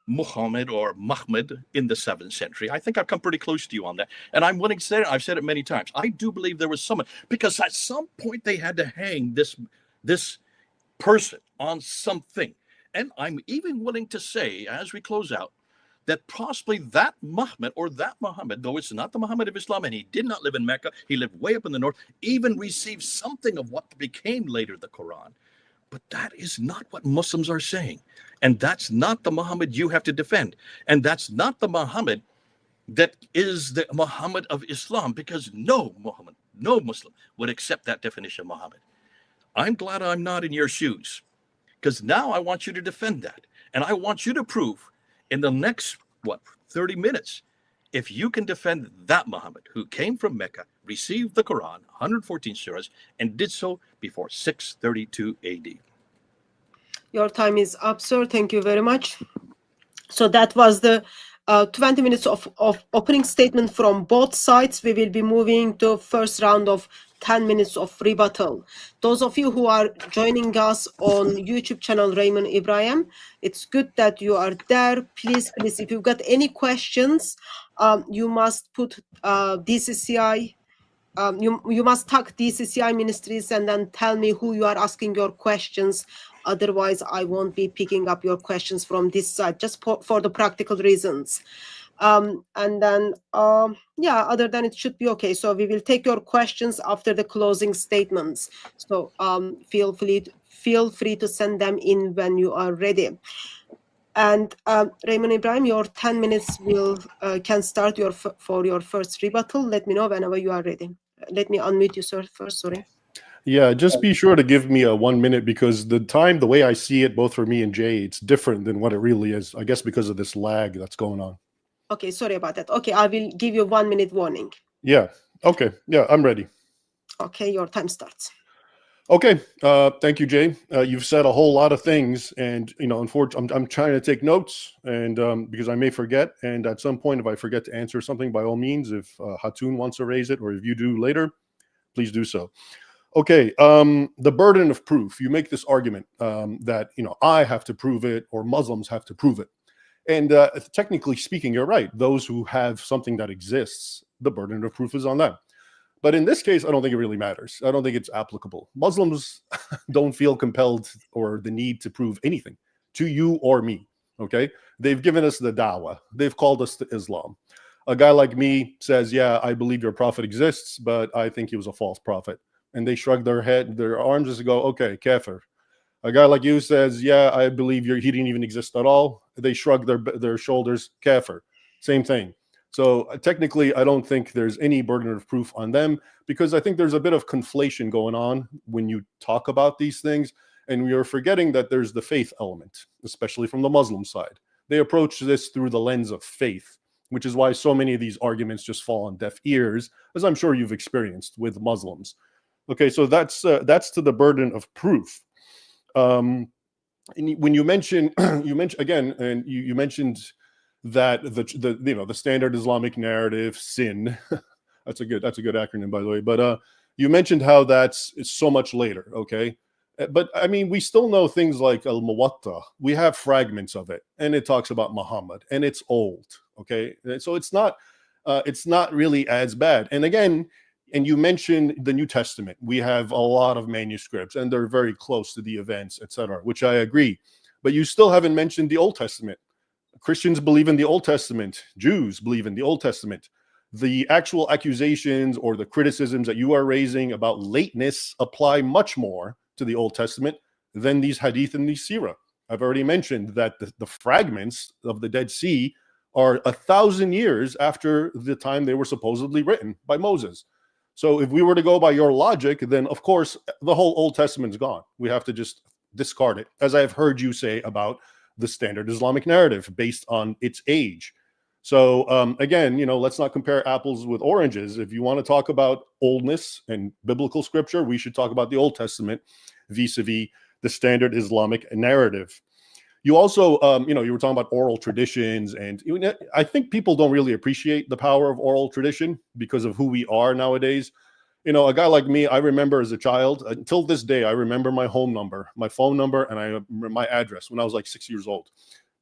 Muhammad or Mahmud, in the 7th century. I think I've come pretty close to you on that. And I'm willing to say it. I've said it many times. I do believe there was someone, because at some point they had to hang this person on something. And I'm even willing to say, as we close out, that possibly that Muhammad, or that Muhammad, though it's not the Muhammad of Islam, and he did not live in Mecca, he lived way up in the north, even received something of what became later the Quran. But that is not what Muslims are saying. And that's not the Muhammad you have to defend. And that's not the Muhammad that is the Muhammad of Islam, because no Muhammad, no Muslim would accept that definition of Muhammad. I'm glad I'm not in your shoes, because now I want you to defend that. And I want you to prove in the next, 30 minutes, if you can defend that Muhammad who came from Mecca, received the Quran, 114 surahs, and did so before 632 AD. Your time is up, sir. Thank you very much. So that was the 20 minutes of opening statement from both sides. We will be moving to first round of 10 minutes of rebuttal. Those of you who are joining us on YouTube channel Raymond Ibrahim, it's good that you are there. Please, if you've got any questions, you must put DCCI. You must tag DCCI Ministries and then tell me who you are asking your questions. Otherwise, I won't be picking up your questions from this side, just for the practical reasons. And then, yeah, other than it should be okay. So we will take your questions after the closing statements. So feel free to send them in when you are ready. And Raymond Ibrahim, your 10 minutes can start for your first rebuttal. Let me know whenever you are ready. Let me unmute you, sir, first. Sorry. Yeah, just be sure to give me a 1 minute, because the way I see it, both for me and Jay, it's different than what it really is. I guess because of this lag that's going on. Okay, sorry about that. Okay, I will give you 1 minute warning. Yeah. Okay. Yeah, I'm ready. Okay, your time starts. Okay. Thank you, Jay. You've said a whole lot of things, and unfortunately, I'm trying to take notes, and because I may forget. And at some point, if I forget to answer something, by all means, if Hatun wants to raise it, or if you do later, please do so. Okay. The burden of proof. You make this argument that I have to prove it, or Muslims have to prove it. And technically speaking, you're right. Those who have something that exists, the burden of proof is on them. But in this case, I don't think it really matters. I don't think it's applicable. Muslims don't feel compelled or the need to prove anything to you or me, okay? They've given us the da'wah. They've called us to Islam. A guy like me says, yeah, I believe your prophet exists, but I think he was a false prophet. And they shrug their arms and go, okay, kafir. A guy like you says, yeah, I believe he didn't even exist at all. They shrug their shoulders, kafir. Same thing. So technically, I don't think there's any burden of proof on them, because I think there's a bit of conflation going on when you talk about these things. And we are forgetting that there's the faith element, especially from the Muslim side. They approach this through the lens of faith, which is why so many of these arguments just fall on deaf ears, as I'm sure you've experienced with Muslims. Okay, so that's to the burden of proof. And when you mentioned that the standard Islamic narrative, SIN, that's a good acronym, by the way. But you mentioned how it's so much later, okay? But I mean, we still know things like al-Muwatta. We have fragments of it, and it talks about Muhammad, and it's old, okay? So it's not really as bad. And again, and you mentioned the New Testament. We have a lot of manuscripts, and they're very close to the events, etc., which I agree. But you still haven't mentioned the Old Testament. Christians believe in the Old Testament. Jews believe in the Old Testament. the actual accusations or the criticisms that you are raising about lateness apply much more to the Old Testament than these hadith and these seerah. I've already mentioned that the fragments of the Dead Sea are 1,000 years after the time they were supposedly written by Moses. So if we were to go by your logic, then of course the whole Old Testament's gone. We have to just discard it, as I've heard you say about the standard Islamic narrative based on its age. So again, let's not compare apples with oranges. If you want to talk about oldness and biblical scripture, we should talk about the Old Testament vis-a-vis the standard Islamic narrative. You also, you were talking about oral traditions, and I think people don't really appreciate the power of oral tradition because of who we are nowadays. A guy like me, I remember as a child, until this day, I remember my home number, my phone number, and my address when I was like 6 years old,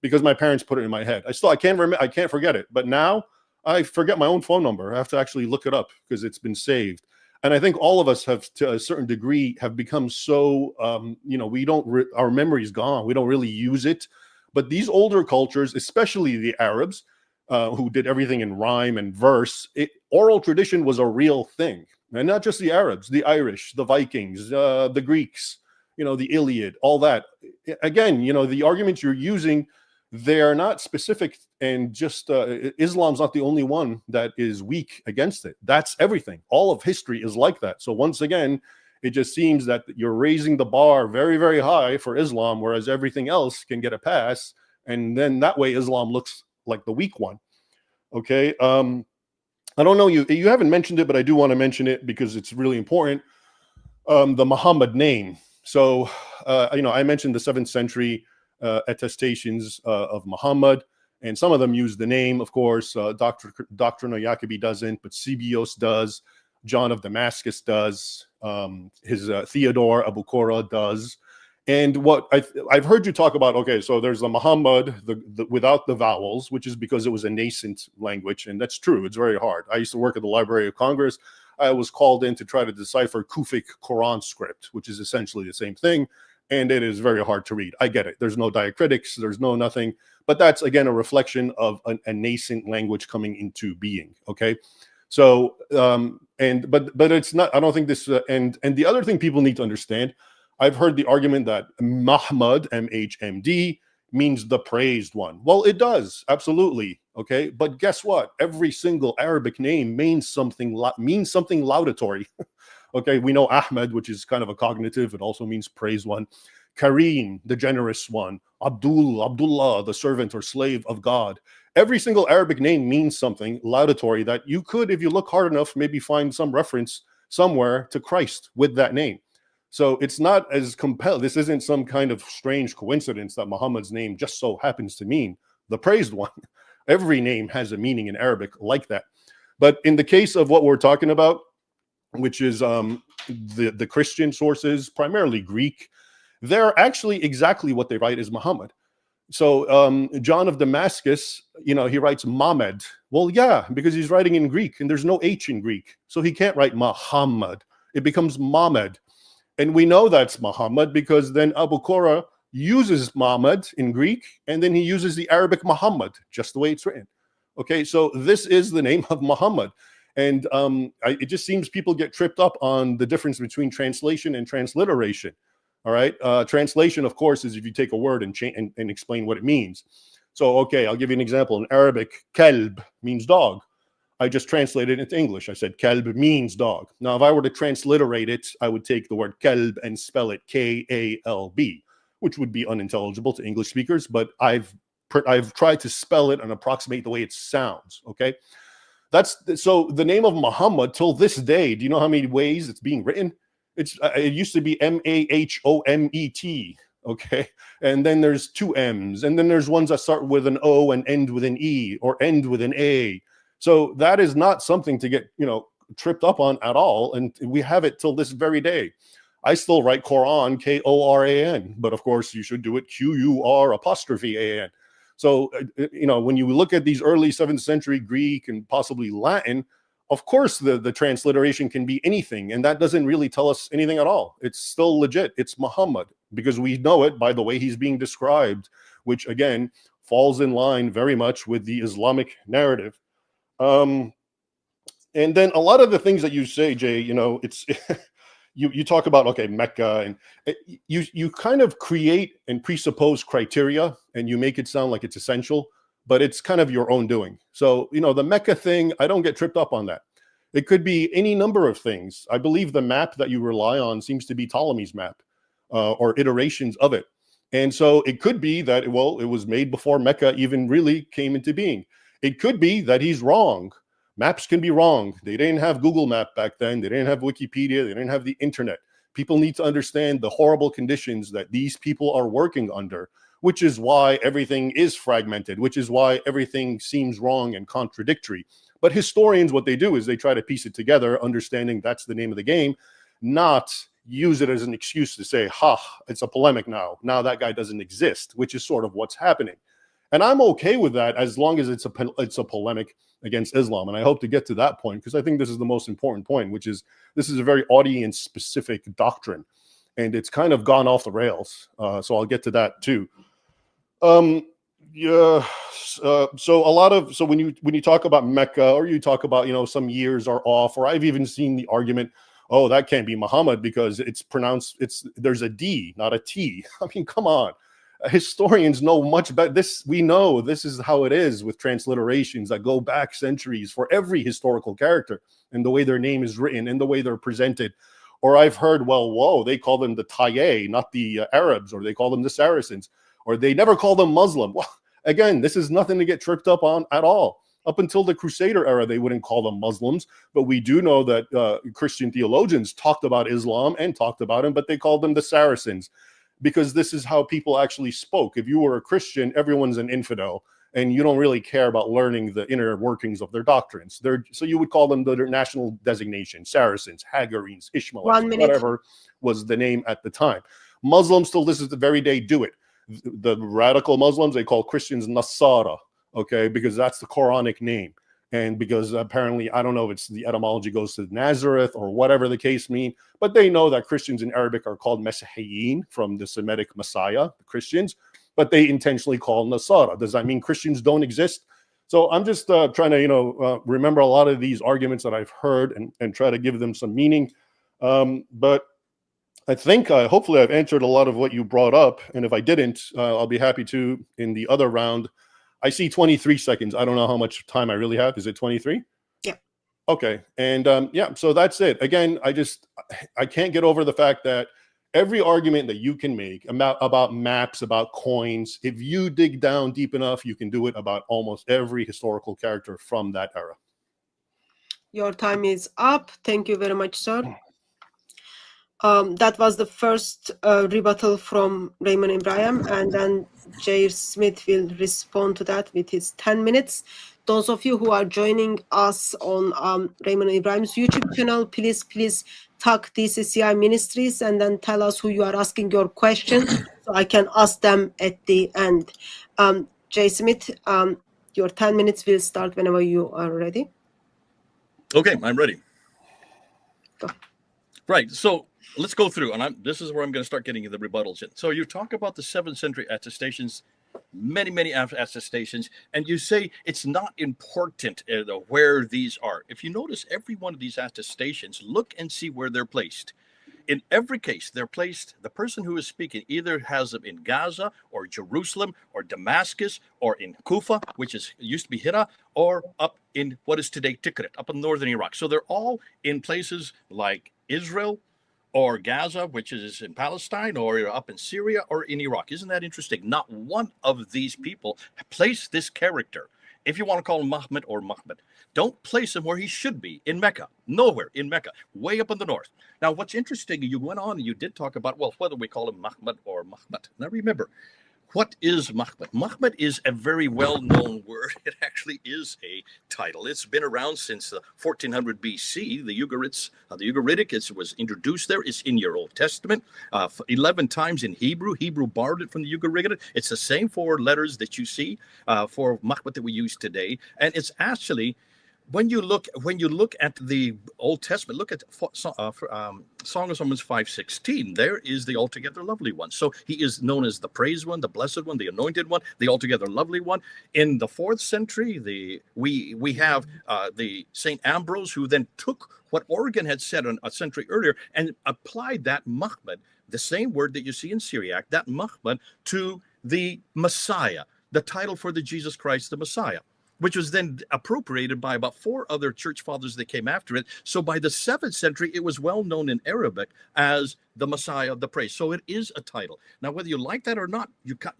because my parents put it in my head. I can't forget it. But now I forget my own phone number. I have to actually look it up because it's been saved. And I think all of us have, to a certain degree, have become so, our memory's gone. We don't really use it. But these older cultures, especially the Arabs, who did everything in rhyme and verse, oral tradition was a real thing. And not just the Arabs, the Irish, the Vikings, the Greeks, the Iliad, all that. Again, the arguments you're using, they are not specific, and just Islam's not the only one that is weak against it. That's everything. All of history is like that. So once again, it just seems that you're raising the bar very, very high for Islam, whereas everything else can get a pass. And then that way Islam looks like the weak one. Okay. I don't know, you haven't mentioned it, but I do want to mention it because it's really important. The Muhammad name. So, I mentioned the 7th century attestations of Muhammad, and some of them use the name, of course. Doctrine of Yacobi doesn't, but Sebios does. John of Damascus does. His Theodore Abu Qura does. And what I've heard you talk about, okay, so there's the Muhammad, the without the vowels, which is because it was a nascent language, and that's true. It's very hard. I used to work at the Library of Congress. I was called in to try to decipher Kufic Quran script, which is essentially the same thing, and it is very hard to read. I get it. There's no diacritics. There's no nothing. But that's, again, a reflection of a nascent language coming into being, okay? So, but it's not, I don't think this, and the other thing people need to understand, I've heard the argument that Mahmud, M-H-M-D, means the praised one. Well, it does, absolutely, okay? But guess what? Every single Arabic name means something laudatory. Okay, we know Ahmed, which is kind of a cognitive. It also means praised one. Kareem, the generous one. Abdullah, the servant or slave of God. Every single Arabic name means something laudatory that you could, if you look hard enough, maybe find some reference somewhere to Christ with that name. So it's not as compelled. This isn't some kind of strange coincidence that Muhammad's name just so happens to mean the praised one. Every name has a meaning in Arabic like that. But in the case of what we're talking about, which is the Christian sources, primarily Greek, they're actually exactly what they write is Muhammad. So John of Damascus, he writes Mamed. Well, yeah, because he's writing in Greek, and there's no H in Greek. So he can't write Muhammad. It becomes Mamed. And we know that's Muhammad because then Abu Qura uses Muhammad in Greek, and then he uses the Arabic Muhammad, just the way it's written. Okay, so this is the name of Muhammad. And it just seems people get tripped up on the difference between translation and transliteration. All right, translation, of course, is if you take a word and explain what it means. So, okay, I'll give you an example. In Arabic, kalb means dog. I just translated it into English. I said kalb means dog. Now, if I were to transliterate it, I would take the word kalb and spell it K-A-L-B, which would be unintelligible to English speakers, but I've tried to spell it and approximate the way it sounds, okay? So the name of Muhammad till this day, do you know how many ways it's being written? It used to be M-A-H-O-M-E-T, okay? And then there's 2 M's, and then there's ones that start with an O and end with an E or end with an A. So that is not something to get, tripped up on at all. And we have it till this very day. I still write Quran, K-O-R-A-N, but of course you should do it Q-U-R'-A-N. So, when you look at these early 7th century Greek and possibly Latin, of course the transliteration can be anything. And that doesn't really tell us anything at all. It's still legit. It's Muhammad because we know it by the way he's being described, which again falls in line very much with the Islamic narrative. And then a lot of the things that you say, Jay, you know, it's you talk about, okay, Mecca, and you kind of create and presuppose criteria, and you make it sound like it's essential, but it's kind of your own doing. So, you know, the Mecca thing, I don't get tripped up on that. It could be any number of things. I believe the map that you rely on seems to be Ptolemy's map, or iterations of it. And so it could be that, well, it was made before Mecca even really came into being. It could be that he's wrong. Maps can be wrong. They didn't have Google Map back then. They didn't have Wikipedia. They didn't have the internet. People need to understand the horrible conditions that these people are working under, which is why everything is fragmented, which is why everything seems wrong and contradictory. But historians, what they do is they try to piece it together, understanding that's the name of the game, not use it as an excuse to say, ha, it's a polemic now. Now that guy doesn't exist, which is sort of what's happening. And I'm okay with that as long as it's a polemic against Islam. And I hope to get to that point, because I think this is the most important point, which is this is a very audience-specific doctrine, and it's kind of gone off the rails. So I'll get to that too. So when you talk about Mecca, or you talk about, you know, some years are off, or I've even seen the argument, oh, that can't be Muhammad because it's pronounced, there's a D, not a T. I mean, come on. Historians know much better. We know this is how it is with transliterations that go back centuries for every historical character, and the way their name is written and the way they're presented. Or I've heard, well, whoa, they call them the Taye, not the Arabs, or they call them the Saracens, or they never call them Muslim. Well, again, this is nothing to get tripped up on at all. Up until the Crusader era, they wouldn't call them Muslims, but we do know that Christian theologians talked about Islam and talked about him, but they called them the Saracens, because this is how people actually spoke. If you were a Christian, everyone's an infidel, and you don't really care about learning the inner workings of their doctrines. So you would call them their national designation, Saracens, Hagarenes, Ishmaelites, whatever was the name at the time. Muslims still, this is the very day, do it. The radical Muslims, they call Christians Nasara, okay, because that's the Quranic name. And because apparently, I don't know if it's the etymology goes to Nazareth or whatever the case mean, but they know that Christians in Arabic are called Messihiyin, from the Semitic Messiah, the Christians, but they intentionally call Nasara. Does that mean Christians don't exist? So I'm just trying to, remember a lot of these arguments that I've heard and try to give them some meaning. But I think, hopefully I've answered a lot of what you brought up. And if I didn't, I'll be happy to in the other round. I see 23 seconds. I don't know how much time I really have. Is it 23? Yeah. Okay. And yeah, so that's it. Again, I can't get over the fact that every argument that you can make about maps, about coins, if you dig down deep enough, you can do it about almost every historical character from that era. Your time is up. Thank you very much, sir. That was the first rebuttal from Raymond Ibrahim, and then Jay Smith will respond to that with his 10 minutes. Those of you who are joining us on Raymond Ibrahim's YouTube channel, please tag DCCI Ministries and then tell us who you are asking your question, so I can ask them at the end. Jay Smith, your 10 minutes will start whenever you are ready. Okay, I'm ready. Go. Right, so let's go through, and this is where I'm going to start getting the rebuttals in. So you talk about the 7th century attestations, many attestations, and you say it's not important where these are. If you notice, every one of these attestations, look and see where they're placed. In every case, they're placed, the person who is speaking either has them in Gaza or Jerusalem or Damascus or in Kufa, which used to be Hira, or up in what is today Tikrit, up in northern Iraq. So they're all in places like Israel or Gaza, which is in Palestine, or up in Syria or in Iraq. Isn't that interesting? Not one of these people placed this character, if you want to call him Muhammad or Muhammad, don't place him where he should be, in Mecca. Nowhere in Mecca, way up in the north. Now, what's interesting, you went on and you did talk about, well, whether we call him Muhammad or Muhammad. Now, remember, what is Muhammad? Muhammad is a very well-known word. It actually is a title. It's been around since 1400 BC. The Ugaritic was introduced there. It's in your Old Testament 11 times in Hebrew. Hebrew borrowed it from the Ugaritic. It's the same 4 letters that you see for Muhammad that we use today. And it's actually when you look at the Old Testament, look at Song of Songs 5:16. There is the altogether lovely one. So he is known as the praised one, the blessed one, the anointed one, the altogether lovely one. In the 4th century, we have the Saint Ambrose, who then took what Origen had said a century earlier and applied that Mahmad, the same word that you see in Syriac, that Mahmad, to the Messiah, the title for the Jesus Christ, the Messiah, which was then appropriated by about 4 other church fathers that came after it. So by the 7th century, it was well known in Arabic as the Messiah of the praise. So it is a title. Now, whether you like that or not,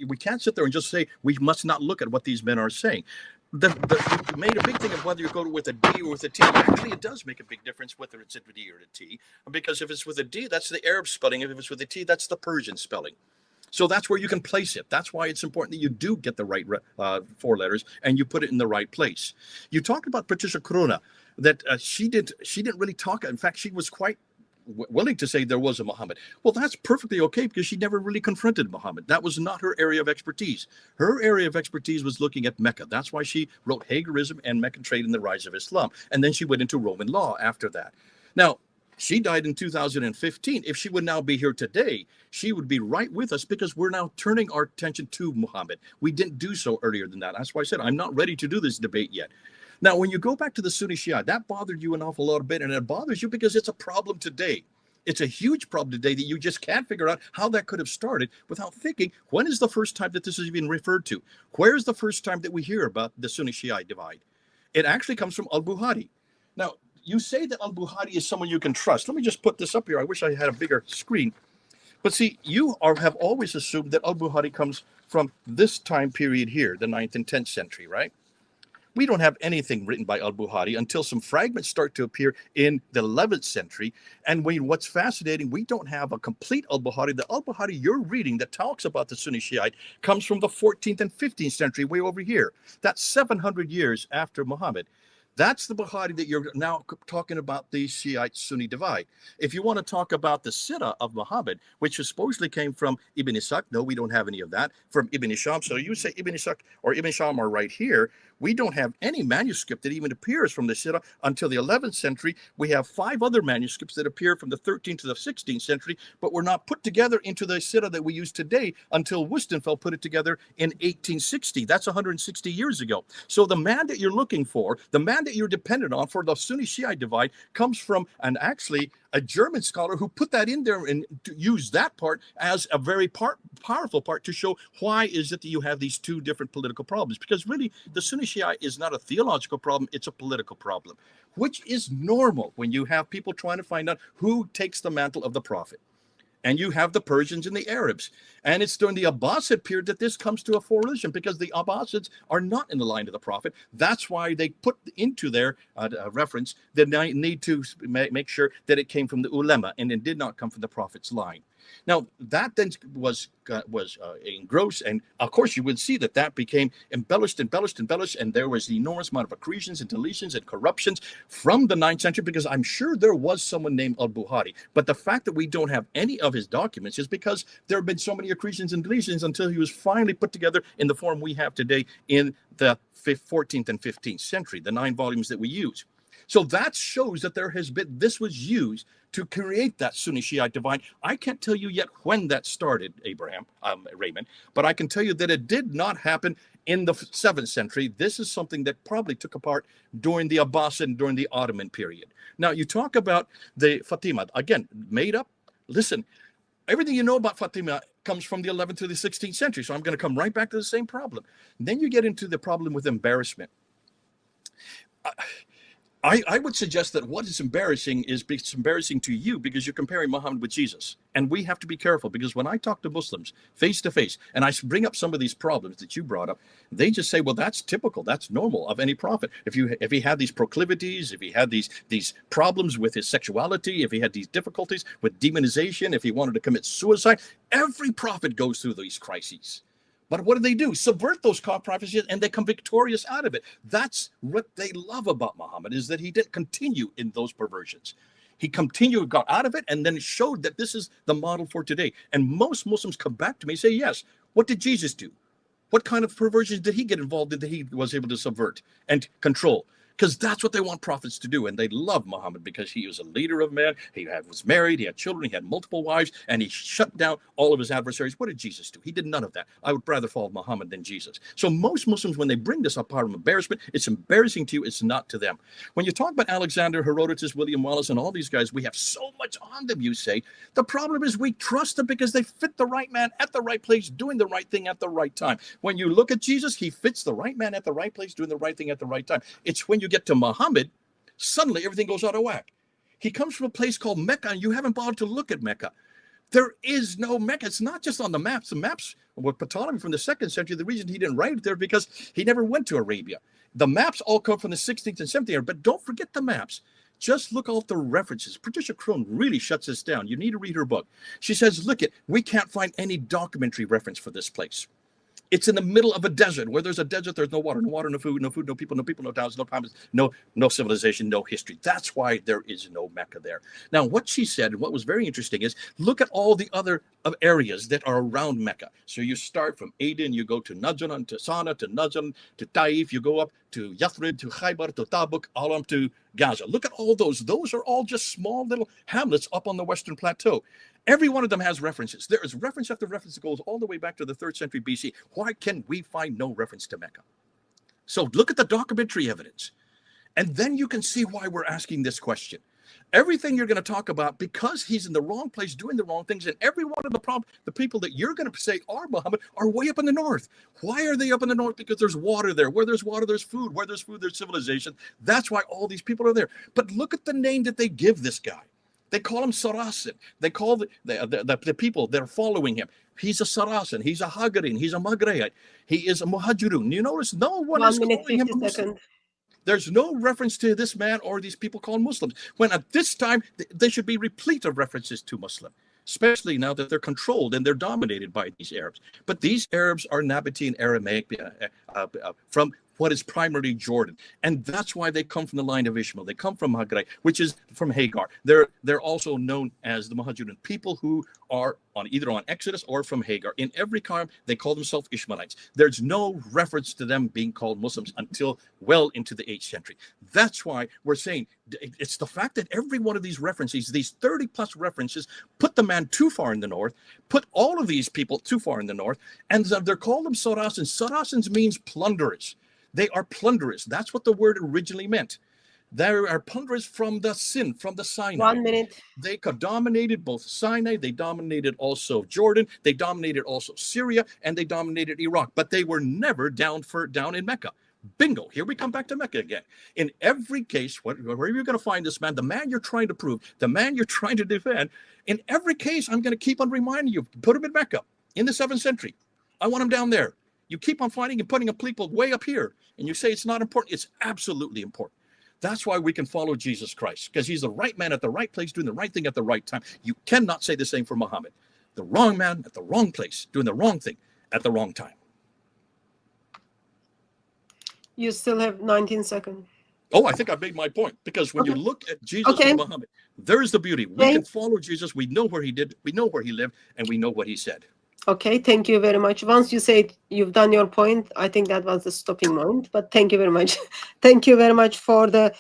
we can't sit there and just say, we must not look at what these men are saying. You made a big thing of whether you go with a D or with a T. Actually, it does make a big difference whether it's a D or a T, because if it's with a D, that's the Arab spelling. If it's with a T, that's the Persian spelling. So that's where you can place it. That's why it's important that you do get the right 4 letters and you put it in the right place. You talked about Patricia Corona, that she didn't really talk. In fact, she was quite willing to say there was a Muhammad. Well, that's perfectly okay, because she never really confronted Muhammad. That was not her area of expertise. Her area of expertise was looking at Mecca. That's why she wrote Hagarism and Meccan Trade and the Rise of Islam. And then she went into Roman law after that. Now, she died in 2015. If she would now be here today, she would be right with us, because we're now turning our attention to Muhammad. We didn't do so earlier than that. That's why I said I'm not ready to do this debate yet. Now, when you go back to the Sunni Shia, that bothered you an awful lot of bit, and it bothers you because it's a problem today. It's a huge problem today that you just can't figure out how that could have started without thinking, when is the first time that this is even referred to? Where is the first time that we hear about the Sunni Shia divide? It actually comes from al-Bukhari. Now, you say that al-Bukhari is someone you can trust. Let me just put this up here. I wish I had a bigger screen. But see, have always assumed that al-Bukhari comes from this time period here, the 9th and 10th century, right? We don't have anything written by al-Bukhari until some fragments start to appear in the 11th century. And what's fascinating, we don't have a complete al-Bukhari. The al-Bukhari you're reading that talks about the Sunni Shiite comes from the 14th and 15th century, way over here. That's 700 years after Muhammad. That's the Bukhari that you're now talking about, the Shiite-Sunni divide. If you want to talk about the Sirah of Muhammad, which supposedly came from Ibn Ishaq, no, we don't have any of that, from Ibn Hisham. So you say Ibn Ishaq or Ibn Hisham are right here. We don't have any manuscript that even appears from the Sirah until the 11th century. We have 5 other manuscripts that appear from the 13th to the 16th century, but were not put together into the Sirah that we use today until Wustenfeld put it together in 1860. That's 160 years ago. So the man that you're looking for, the man that you're dependent on for the Sunni Shiite divide, comes from actually a German scholar who put that in there and used that part as a very powerful part to show why is it that you have these 2 different political problems. Because really, the Sunni Shiite is not a theological problem, it's a political problem, which is normal when you have people trying to find out who takes the mantle of the prophet. And you have the Persians and the Arabs. And it's during the Abbasid period that this comes to a fruition, because the Abbasids are not in the line of the prophet. That's why they put into their reference that they need to make sure that it came from the ulema and it did not come from the prophet's line. Now, that then was engrossed, and of course you would see that became embellished, and there was the enormous amount of accretions and deletions and corruptions from the 9th century, because I'm sure there was someone named al-Bukhari, but the fact that we don't have any of his documents is because there have been so many accretions and deletions until he was finally put together in the form we have today in the 14th and 15th century, the 9 volumes that we use. So that shows that this was used to create that Sunni Shiite divide. I can't tell you yet when that started, Raymond, but I can tell you that it did not happen in the 7th century. This is something that probably took apart during the Abbasid and during the Ottoman period. Now, you talk about the Fatima, again, made up. Listen, everything you know about Fatima comes from the 11th to the 16th century, so I'm going to come right back to the same problem. Then you get into the problem with embarrassment. I would suggest that what is embarrassing is it's embarrassing to you because you're comparing Muhammad with Jesus. And we have to be careful, because when I talk to Muslims face to face and I bring up some of these problems that you brought up, they just say, well, that's typical. That's normal of any prophet. If he had these proclivities, if he had these problems with his sexuality, if he had these difficulties with demonization, if he wanted to commit suicide, every prophet goes through these crises. But what do? Subvert those prophecies, and they come victorious out of it. That's what they love about Muhammad, is that he did continue in those perversions. He continued, got out of it, and then showed that this is the model for today. And most Muslims come back to me and say, yes, what did Jesus do? What kind of perversions did he get involved in that he was able to subvert and control? because that's what they want prophets to do. And they love Muhammad because he was a leader of men. He was married, he had children, he had multiple wives, and he shut down all of his adversaries. What did Jesus do? He did none of that. I would rather follow Muhammad than Jesus. So most Muslims, when they bring this up out of embarrassment, it's embarrassing to you, it's not to them. When you talk about Alexander, Herodotus, William Wallace, and all these guys, we have so much on them, you say. The problem is we trust them because they fit the right man at the right place, doing the right thing at the right time. When you look at Jesus, he fits the right man at the right place, doing the right thing at the right time. It's when you get to Muhammad, suddenly everything goes out of whack. He comes from a place called Mecca, and you haven't bothered to look at Mecca. There is no Mecca. It's not just on the maps. The maps were Ptolemy from the 2nd century. The reason he didn't write it there because he never went to Arabia. The maps all come from the 16th and 17th era, but don't forget the maps. Just look off the references. Patricia Crone really shuts this down. You need to read her book. She says, look, we can't find any documentary reference for this place. It's in the middle of a desert. Where there's a desert, there's no water, no food, no people, no towns, no promise, no civilization, no history. That's why there is no Mecca there. Now, what she said, and what was very interesting is, look at all the other areas that are around Mecca. So you start from Aden, you go to Najran, to Sana, to Najran, to Taif, you go up to Yathrib, to Khaybar, to Tabuk, all up to Gaza. Look at all those. Those are all just small little hamlets up on the Western Plateau. Every one of them has references. There is reference after reference that goes all the way back to the 3rd century BC. Why can we find no reference to Mecca? So look at the documentary evidence. And then you can see why we're asking this question. Everything you're going to talk about, because he's in the wrong place doing the wrong things, and every one of the people that you're going to say are Muhammad are way up in the north. Why are they up in the north? Because there's water there. Where there's water, there's food. Where there's food, there's civilization. That's why all these people are there. But look at the name that they give this guy. They call him Saracen. They call the people that are following him. He's a Saracen. He's a Hagarin. He's a Maghrayite. He is a Muhajirun. You notice no one is calling him a Muslim. There's no reference to this man or these people called Muslims. When at this time, they should be replete of references to Muslim, especially now that they're controlled and they're dominated by these Arabs. But these Arabs are Nabatean Aramaic from what is primarily Jordan. And that's why they come from the line of Ishmael. They come from Haggai, which is from Hagar. They're also known as the Muhajirun, people who are either on Exodus or from Hagar. In every column, they call themselves Ishmaelites. There's no reference to them being called Muslims until well into the 8th century. That's why we're saying it's the fact that every one of these references, these 30 plus references, put the man too far in the north, put all of these people too far in the north, and they're called them Saracens. Saracens means plunderers. They are plunderers. That's what the word originally meant. They are plunderers from the Sinai. 1 minute. They dominated both Sinai. They dominated also Jordan. They dominated also Syria, and they dominated Iraq. But they were never down in Mecca. Bingo. Here we come back to Mecca again. In every case, where you're going to find this man, the man you're trying to prove, the man you're trying to defend, in every case, I'm going to keep on reminding you, put him in Mecca in the 7th century. I want him down there. You keep on finding and putting a people way up here, and you say it's not important. It's absolutely important. That's why we can follow Jesus Christ, because he's the right man at the right place, doing the right thing at the right time. You cannot say the same for Muhammad. The wrong man at the wrong place, doing the wrong thing at the wrong time. You still have 19 seconds. Oh, I think I made my point, because when you look at Jesus and Muhammad, there's the beauty. We can follow Jesus. We know where he did, we know where he lived, and we know what he said. Okay, thank you very much. Once you said you've done your point, I think that was the stopping point, but thank you very much. Thank you very much for the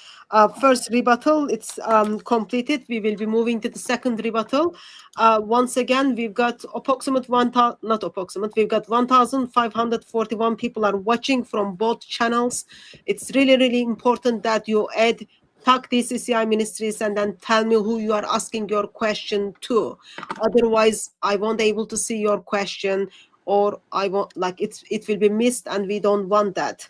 first rebuttal. It's completed. We will be moving to the second rebuttal. Once again, we've got we've got 1,541 people are watching from both channels. It's really, really important that you add tag DCCI Ministries and then tell me who you are asking your question to. Otherwise, I won't be able to see your question, or I won't, it will be missed, and we don't want that.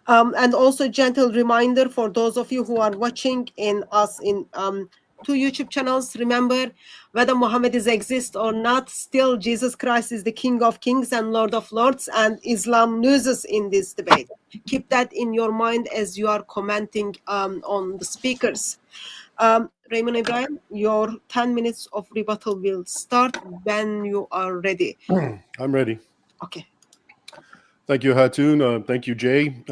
And also, gentle reminder for those of you who are watching us in 2 YouTube channels, remember, whether Muhammad exists or not, still Jesus Christ is the King of Kings and Lord of Lords, and Islam loses in this debate. Keep that in your mind as you are commenting on the speakers. Raymond Ibrahim, your 10 minutes of rebuttal will start when you are ready. I'm ready. Okay. Thank you, Hatun. Thank you, Jay.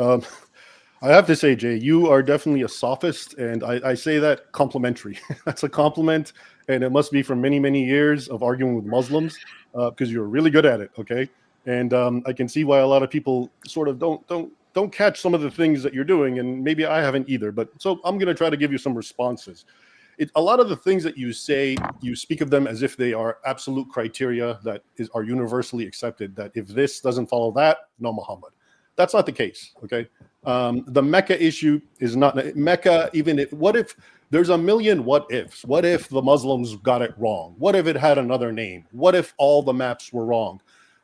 I have to say, Jay, you are definitely a sophist, and I say that complimentary. That's a compliment, and it must be from many, many years of arguing with Muslims, because you're really good at it, okay? And I can see why a lot of people sort of don't don't catch some of the things that you're doing, and maybe I haven't either. But so I'm going to try to give you some responses. A lot of the things that you say, you speak of them as if they are absolute criteria that are universally accepted, that if this doesn't follow that, no Muhammad. That's not the case, okay? The Mecca issue is not Mecca. Even if, what if there's a million what ifs? What if the Muslims got it wrong? What if it had another name? What if all the maps were wrong?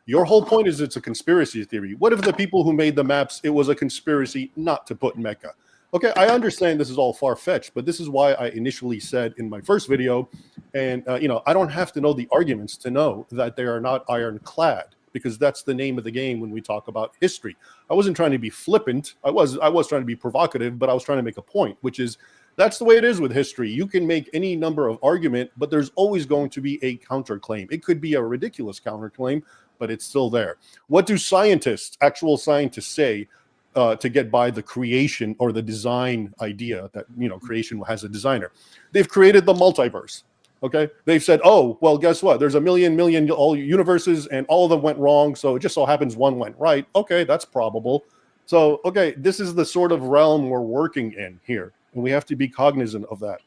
Your whole point is it's a conspiracy theory. What if the people who made the maps, it was a conspiracy not to put Mecca? Okay, I understand this is all far-fetched, but this is why I initially said in my first video, and I don't have to know the arguments to know that they are not ironclad, because that's the name of the game when we talk about history. I wasn't trying to be flippant. I was trying to be provocative, but I was trying to make a point, which is that's the way it is with history. You can make any number of argument, but there's always going to be a counterclaim. It could be a ridiculous counterclaim, but it's still there. What do scientists, actual scientists, say to get by the creation or the design idea that, creation has a designer? They've created the multiverse. Okay, they've said, oh, well, guess what? There's a million all universes, and all of them went wrong. So it just so happens one went right. Okay, that's probable. So, okay, this is the sort of realm we're working in here, and we have to be cognizant of that.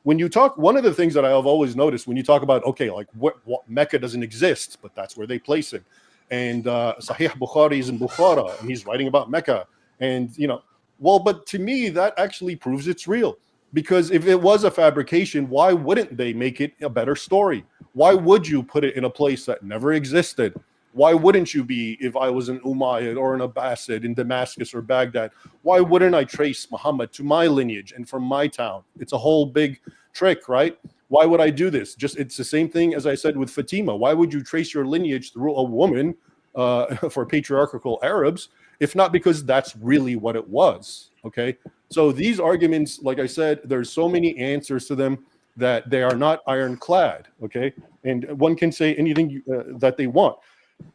When you talk, one of the things that I have always noticed when you talk about, okay, like what Mecca doesn't exist, but that's where they place it. And Sahih Bukhari is in Bukhara, and he's writing about Mecca. And, well, but to me, that actually proves it's real. Because if it was a fabrication, why wouldn't they make it a better story? Why would you put it in a place that never existed? Why wouldn't you be, if I was an Umayyad or an Abbasid in Damascus or Baghdad, why wouldn't I trace Muhammad to my lineage and from my town? It's a whole big trick, right? Why would I do this? It's the same thing as I said with Fatima. Why would you trace your lineage through a woman for patriarchal Arabs, if not because that's really what it was, okay? So these arguments, like I said, there's so many answers to them that they are not ironclad, okay? And one can say anything that they want.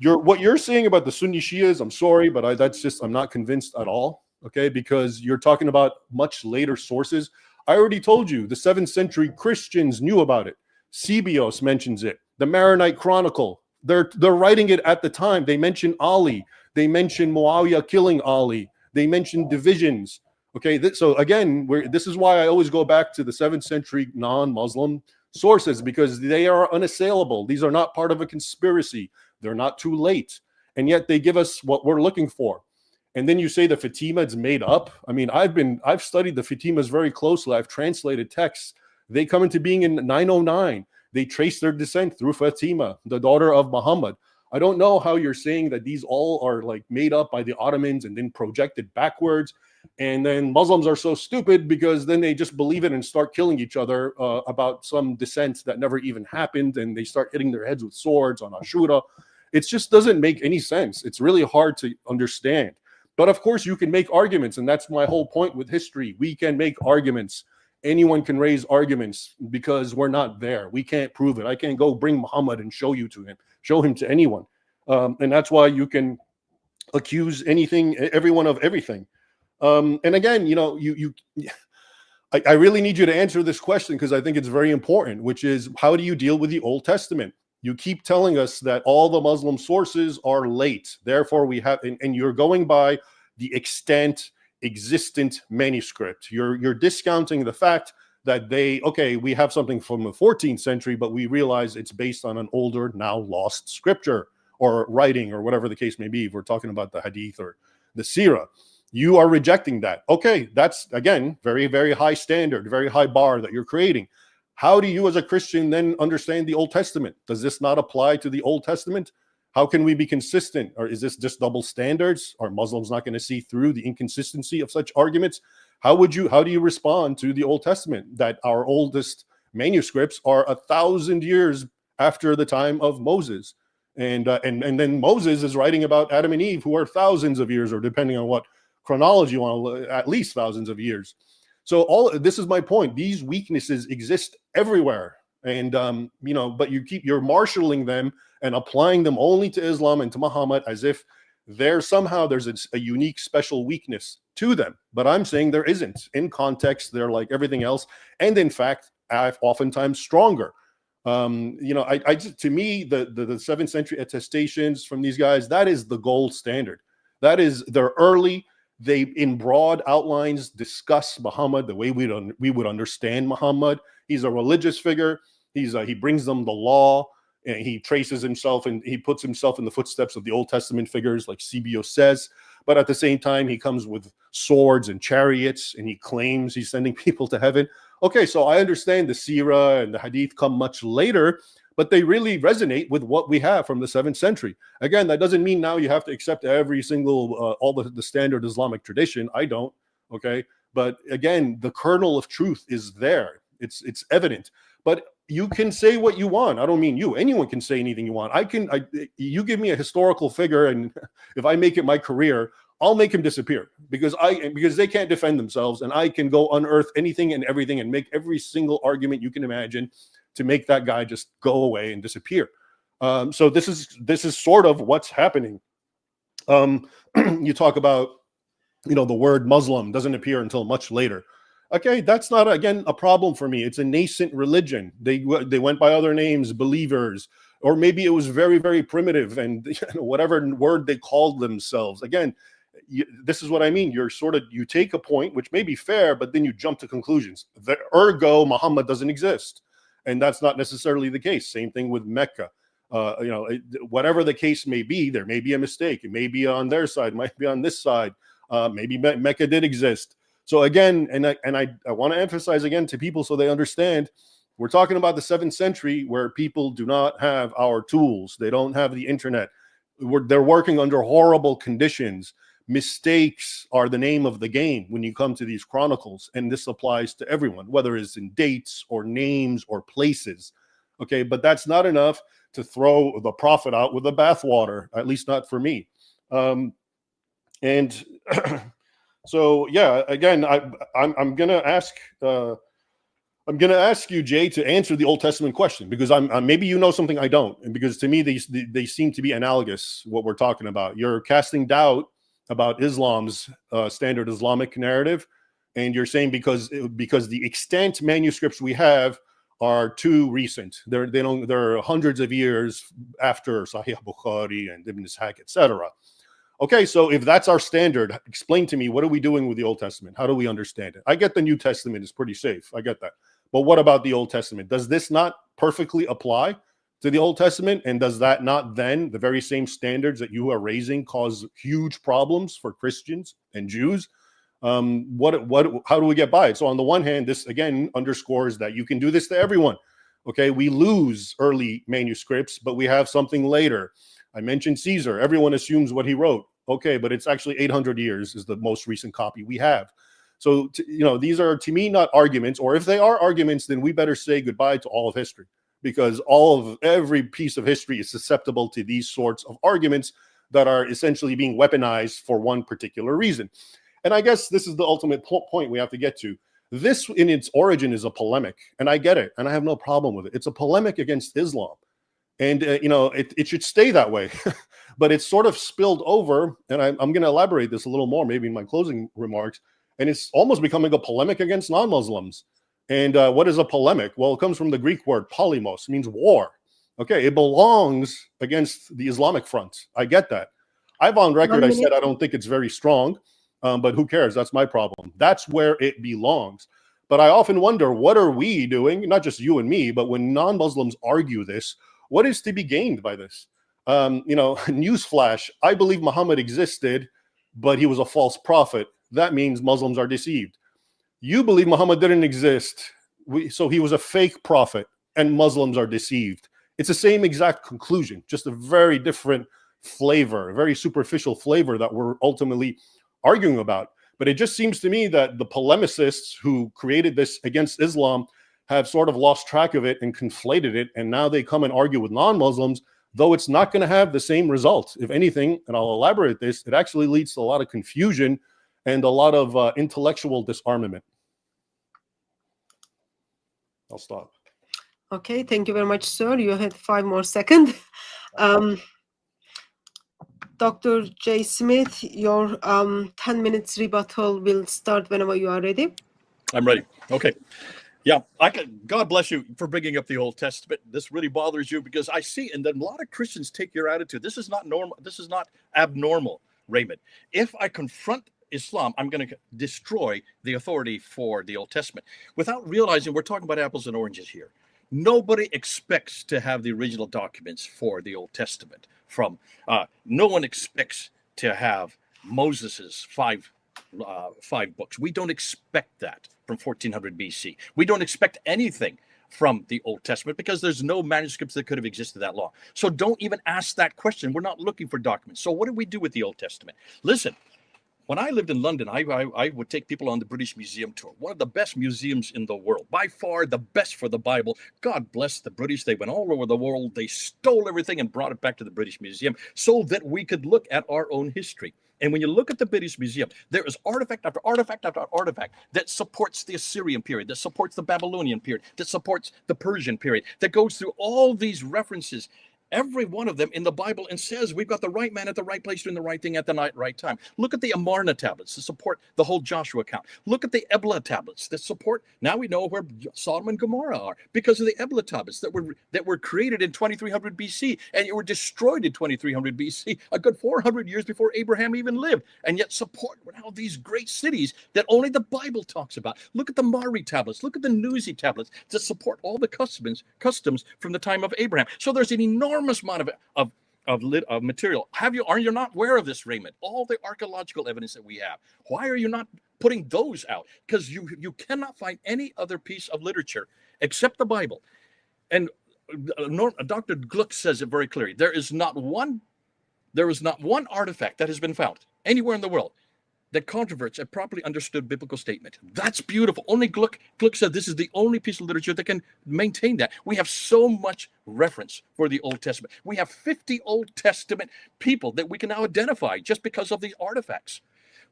What you're saying about the Sunni Shias, I'm sorry, but I'm not convinced at all, okay? Because you're talking about much later sources. I already told you, the 7th century Christians knew about it. Cebios mentions it. The Maronite Chronicle, they're writing it at the time. They mention Ali. They mention Muawiyah killing Ali. They mention divisions. Okay, so again, this is why I always go back to the 7th century non-Muslim sources, because they are unassailable. These are not part of a conspiracy. They're not too late. And yet they give us what we're looking for. And then you say the Fatima is made up. I mean, I've studied the Fatimas very closely. I've translated texts. They come into being in 909. They trace their descent through Fatima, the daughter of Muhammad. I don't know how you're saying that these all are like made up by the Ottomans and then projected backwards. And then Muslims are so stupid because then they just believe it and start killing each other about some descent that never even happened. And they start hitting their heads with swords on Ashura. It just doesn't make any sense. It's really hard to understand. But of course, you can make arguments. And that's my whole point with history. We can make arguments. Anyone can raise arguments because we're not there. We can't prove it. I can't go bring Muhammad and show him to anyone. And that's why you can accuse everyone of everything. And again, I really need you to answer this question because I think it's very important, which is, how do you deal with the Old Testament? You keep telling us that all the Muslim sources are late. Therefore, we have, and you're going by the extant existent manuscript. You're discounting the fact that we have something from the 14th century, but we realize it's based on an older, now lost scripture or writing or whatever the case may be. If we're talking about the Hadith or the Sirah. You are rejecting that. Okay, that's, again, very, very high standard, very high bar that you're creating. How do you as a Christian then understand the Old Testament? Does this not apply to the Old Testament? How can we be consistent? Or is this just double standards? Are Muslims not going to see through the inconsistency of such arguments? How do you respond to the Old Testament, that our oldest manuscripts are 1,000 years after the time of Moses? And then Moses is writing about Adam and Eve, who are thousands of years, or depending on what chronology you want to, at least thousands of years. So this is my point. These weaknesses exist everywhere. And, but you're marshaling them and applying them only to Islam and to Muhammad as if there's a unique special weakness to them. But I'm saying there isn't. In context, they're like everything else. And in fact, oftentimes stronger. To me, the 7th century attestations from these guys, that is the gold standard. They're early. They, in broad outlines, discuss Muhammad the way we would understand Muhammad. He's a religious figure. He brings them the law, and he traces himself and he puts himself in the footsteps of the Old Testament figures, like CBO says. But at the same time, he comes with swords and chariots, and he claims he's sending people to heaven. Okay, so I understand the Sirah and the Hadith come much later, but they really resonate with what we have from the 7th century. Again, that doesn't mean now you have to accept every single, all the standard Islamic tradition. I don't, okay? But again, the kernel of truth is there. It's evident. But you can say what you want. I don't mean you. Anyone can say anything you want. You give me a historical figure, and if I make it my career, I'll make him disappear because they can't defend themselves, and I can go unearth anything and everything and make every single argument you can imagine to make that guy just go away and disappear. So this is sort of what's happening. You talk about, the word Muslim doesn't appear until much later. Okay, that's not, again, a problem for me. It's a nascent religion. They went by other names, believers, or maybe it was very, very primitive, and whatever word they called themselves. Again, this is what I mean. You take a point, which may be fair, but then you jump to conclusions. Ergo, Muhammad doesn't exist. And that's not necessarily the case. Same thing with Mecca. Whatever the case may be, there may be a mistake. It may be on their side, might be on this side. Maybe Mecca did exist. So again, and I want to emphasize again to people so they understand, we're talking about the 7th century where people do not have our tools. They don't have the internet. They're working under horrible conditions. Mistakes are the name of the game when you come to these chronicles, and this applies to everyone, whether it's in dates or names or places. Okay, but that's not enough to throw the prophet out with the bathwater, at least not for me. And so, yeah, again, I'm gonna ask you, Jay, to answer the Old Testament question, because maybe you know something I don't, and because to me they seem to be analogous. What we're talking about, you're casting doubt about Islam's standard Islamic narrative, and you're saying because the extant manuscripts we have are too recent. They're hundreds of years after Sahih Bukhari and Ibn Ishaq, etc. Okay, so if that's our standard, explain to me, what are we doing with the Old Testament? How do we understand it? I get the New Testament is pretty safe. I get that. But what about the Old Testament? Does this not perfectly apply to the Old Testament? And does that not then, the very same standards that you are raising, cause huge problems for Christians and Jews? How do we get by it? So on the one hand, this again underscores that you can do this to everyone. Okay, we lose early manuscripts, but we have something later. I mentioned Caesar. Everyone assumes what he wrote. Okay, but it's actually 800 years is the most recent copy we have. So, these are, to me, not arguments, or if they are arguments, then we better say goodbye to all of history, because every piece of history is susceptible to these sorts of arguments that are essentially being weaponized for one particular reason. And I guess this is the ultimate point we have to get to. This, in its origin, is a polemic, and I get it, and I have no problem with it. It's a polemic against Islam. And, it should stay that way. But it's sort of spilled over, and I'm going to elaborate this a little more, maybe in my closing remarks, and it's almost becoming a polemic against non-Muslims. And what is a polemic? Well, it comes from the Greek word polemos, means war. Okay, it belongs against the Islamic front. I get that. I've on record, I said I don't think it's very strong, but who cares? That's my problem. That's where it belongs. But I often wonder, what are we doing? Not just you and me, but when non-Muslims argue this, what is to be gained by this? Newsflash, I believe Muhammad existed, but he was a false prophet. That means Muslims are deceived. You believe Muhammad didn't exist, so he was a fake prophet, and Muslims are deceived. It's the same exact conclusion, just a very different flavor, a very superficial flavor that we're ultimately arguing about. But it just seems to me that the polemicists who created this against Islam have sort of lost track of it and conflated it, and now they come and argue with non-Muslims, though it's not going to have the same result. If anything, and I'll elaborate this, it actually leads to a lot of confusion and a lot of intellectual disarmament. I'll stop. Okay, thank you very much, sir. You had 5 more seconds. Dr. J. Smith, your 10 minutes rebuttal will start whenever you are ready. I'm ready. Okay. Yeah, God bless you for bringing up the Old Testament. This really bothers you because I see, and then a lot of Christians take your attitude. This is not normal. This is not abnormal, Raymond. If I confront Islam, I'm going to destroy the authority for the Old Testament, without realizing we're talking about apples and oranges here. Nobody expects to have the original documents for the Old Testament. No one expects to have Moses's five books. We don't expect that from 1400 BC. We don't expect anything from the Old Testament because there's no manuscripts that could have existed that long. So don't even ask that question. We're not looking for documents. So what do we do with the Old Testament? Listen, when I lived in London, I would take people on the British Museum tour, one of the best museums in the world, by far the best for the Bible. God bless the British. They went all over the world. They stole everything and brought it back to the British Museum so that we could look at our own history. And when you look at the British Museum, there is artifact after artifact after artifact that supports the Assyrian period, that supports the Babylonian period, that supports the Persian period, that goes through all these references, every one of them in the Bible, and says we've got the right man at the right place doing the right thing at the right time. Look at the Amarna tablets that support the whole Joshua account. Look at the Ebla tablets that support, now we know where Sodom and Gomorrah are because of the Ebla tablets that were created in 2300 BC and were destroyed in 2300 BC, a good 400 years before Abraham even lived, and yet support now these great cities that only the Bible talks about. Look at the Mari tablets. Look at the Nuzi tablets that support all the customs from the time of Abraham. So there's an enormous amount of material. Are you not aware of this, Raymond? All the archaeological evidence that we have. Why are you not putting those out? Because you cannot find any other piece of literature except the Bible. And Dr. Gluck says it very clearly. There is not one artifact that has been found anywhere in the world that controverts a properly understood biblical statement. That's beautiful. Only Gluck said this is the only piece of literature that can maintain that. We have so much reference for the Old Testament. We have 50 Old Testament people that we can now identify just because of these artifacts.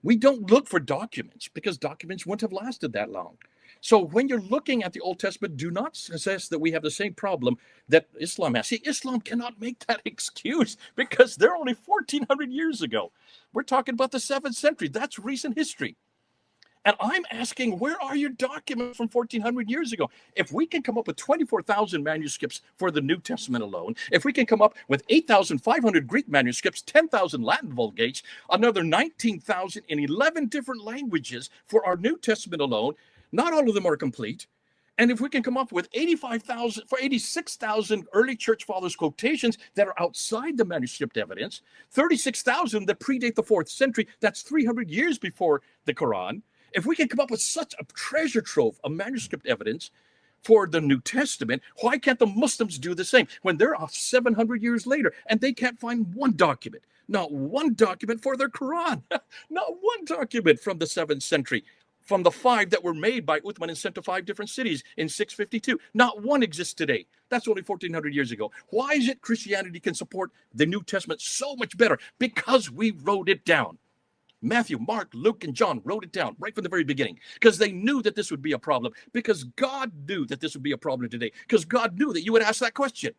We don't look for documents because documents wouldn't have lasted that long. So when you're looking at the Old Testament, do not suggest that we have the same problem that Islam has. See, Islam cannot make that excuse because they're only 1,400 years ago. We're talking about the 7th century. That's recent history. And I'm asking, where are your documents from 1,400 years ago? If we can come up with 24,000 manuscripts for the New Testament alone, if we can come up with 8,500 Greek manuscripts, 10,000 Latin Vulgates, another 19,000 in 11 different languages for our New Testament alone, not all of them are complete. And if we can come up with 86,000 early church fathers quotations that are outside the manuscript evidence, 36,000 that predate the 4th century, that's 300 years before the Quran. If we can come up with such a treasure trove of manuscript evidence for the New Testament, why can't the Muslims do the same when they're 700 years later and they can't find one document, not one document for their Quran, not one document from the 7th century, from the 5 that were made by Uthman and sent to 5 different cities in 652. Not one exists today. That's only 1,400 years ago. Why is it Christianity can support the New Testament so much better? Because we wrote it down. Matthew, Mark, Luke, and John wrote it down right from the very beginning because they knew that this would be a problem, because God knew that this would be a problem today, because God knew that you would ask that question.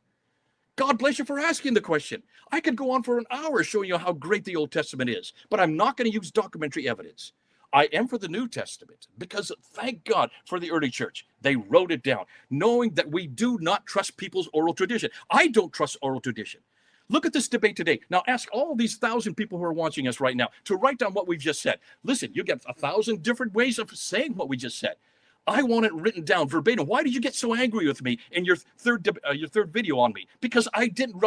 God bless you for asking the question. I could go on for an hour showing you how great the Old Testament is, but I'm not going to use documentary evidence. I am for the New Testament because thank God for the early church. They wrote it down, knowing that we do not trust people's oral tradition. I don't trust oral tradition. Look at this debate today. Now ask all these 1,000 people who are watching us right now to write down what we've just said. Listen, you get 1,000 different ways of saying what we just said. I want it written down verbatim. Why did you get so angry with me in your third video on me? Because I didn't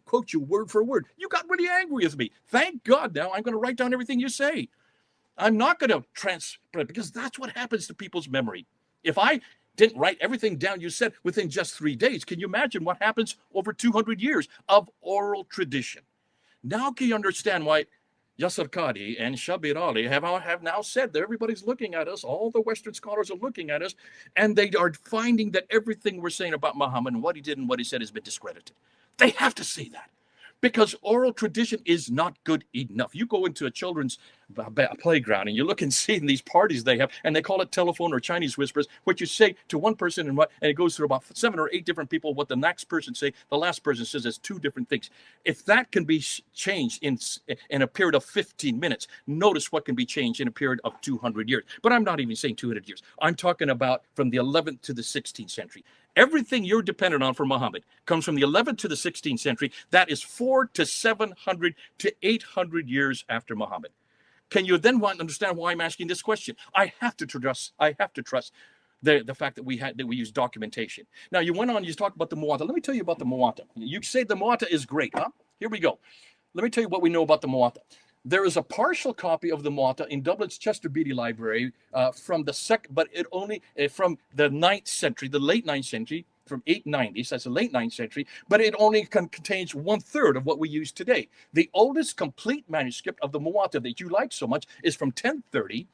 quote you word for word. You got really angry with me. Thank God now I'm going to write down everything you say. I'm not going to transcribe because that's what happens to people's memory. If I didn't write everything down you said within just 3 days, can you imagine what happens over 200 years of oral tradition? Now can you understand why Yasser Qadi and Shabir Ali have now said that everybody's looking at us, all the Western scholars are looking at us, and they are finding that everything we're saying about Muhammad and what he did and what he said has been discredited. They have to say that. Because oral tradition is not good enough. You go into a children's playground and you look and see in these parties they have, and they call it telephone or Chinese whispers, what you say to one person and it goes through about 7 or 8 different people. What the next person say, the last person says is 2 different things. If that can be changed in a period of 15 minutes, notice what can be changed in a period of 200 years. But I'm not even saying 200 years. I'm talking about from the 11th to the 16th century. Everything you're dependent on for Muhammad comes from the 11th to the 16th century. That is 400 to 700 to 800 years after Muhammad. Can you then want to understand why I'm asking this question? I have to trust the fact that we use documentation. Now you went on, you talked about the Moata. Let me tell you about the Moata. You say the Moata is great, huh? Here we go. Let me tell you what we know about the Moata. There is a partial copy of the Moata in Dublin's Chester Beatty Library from the from the 9th century, the late 9th century, from 890s. That's the late 9th century, but it only contains 1/3 of what we use today. The oldest complete manuscript of the Moata that you like so much is from 1030.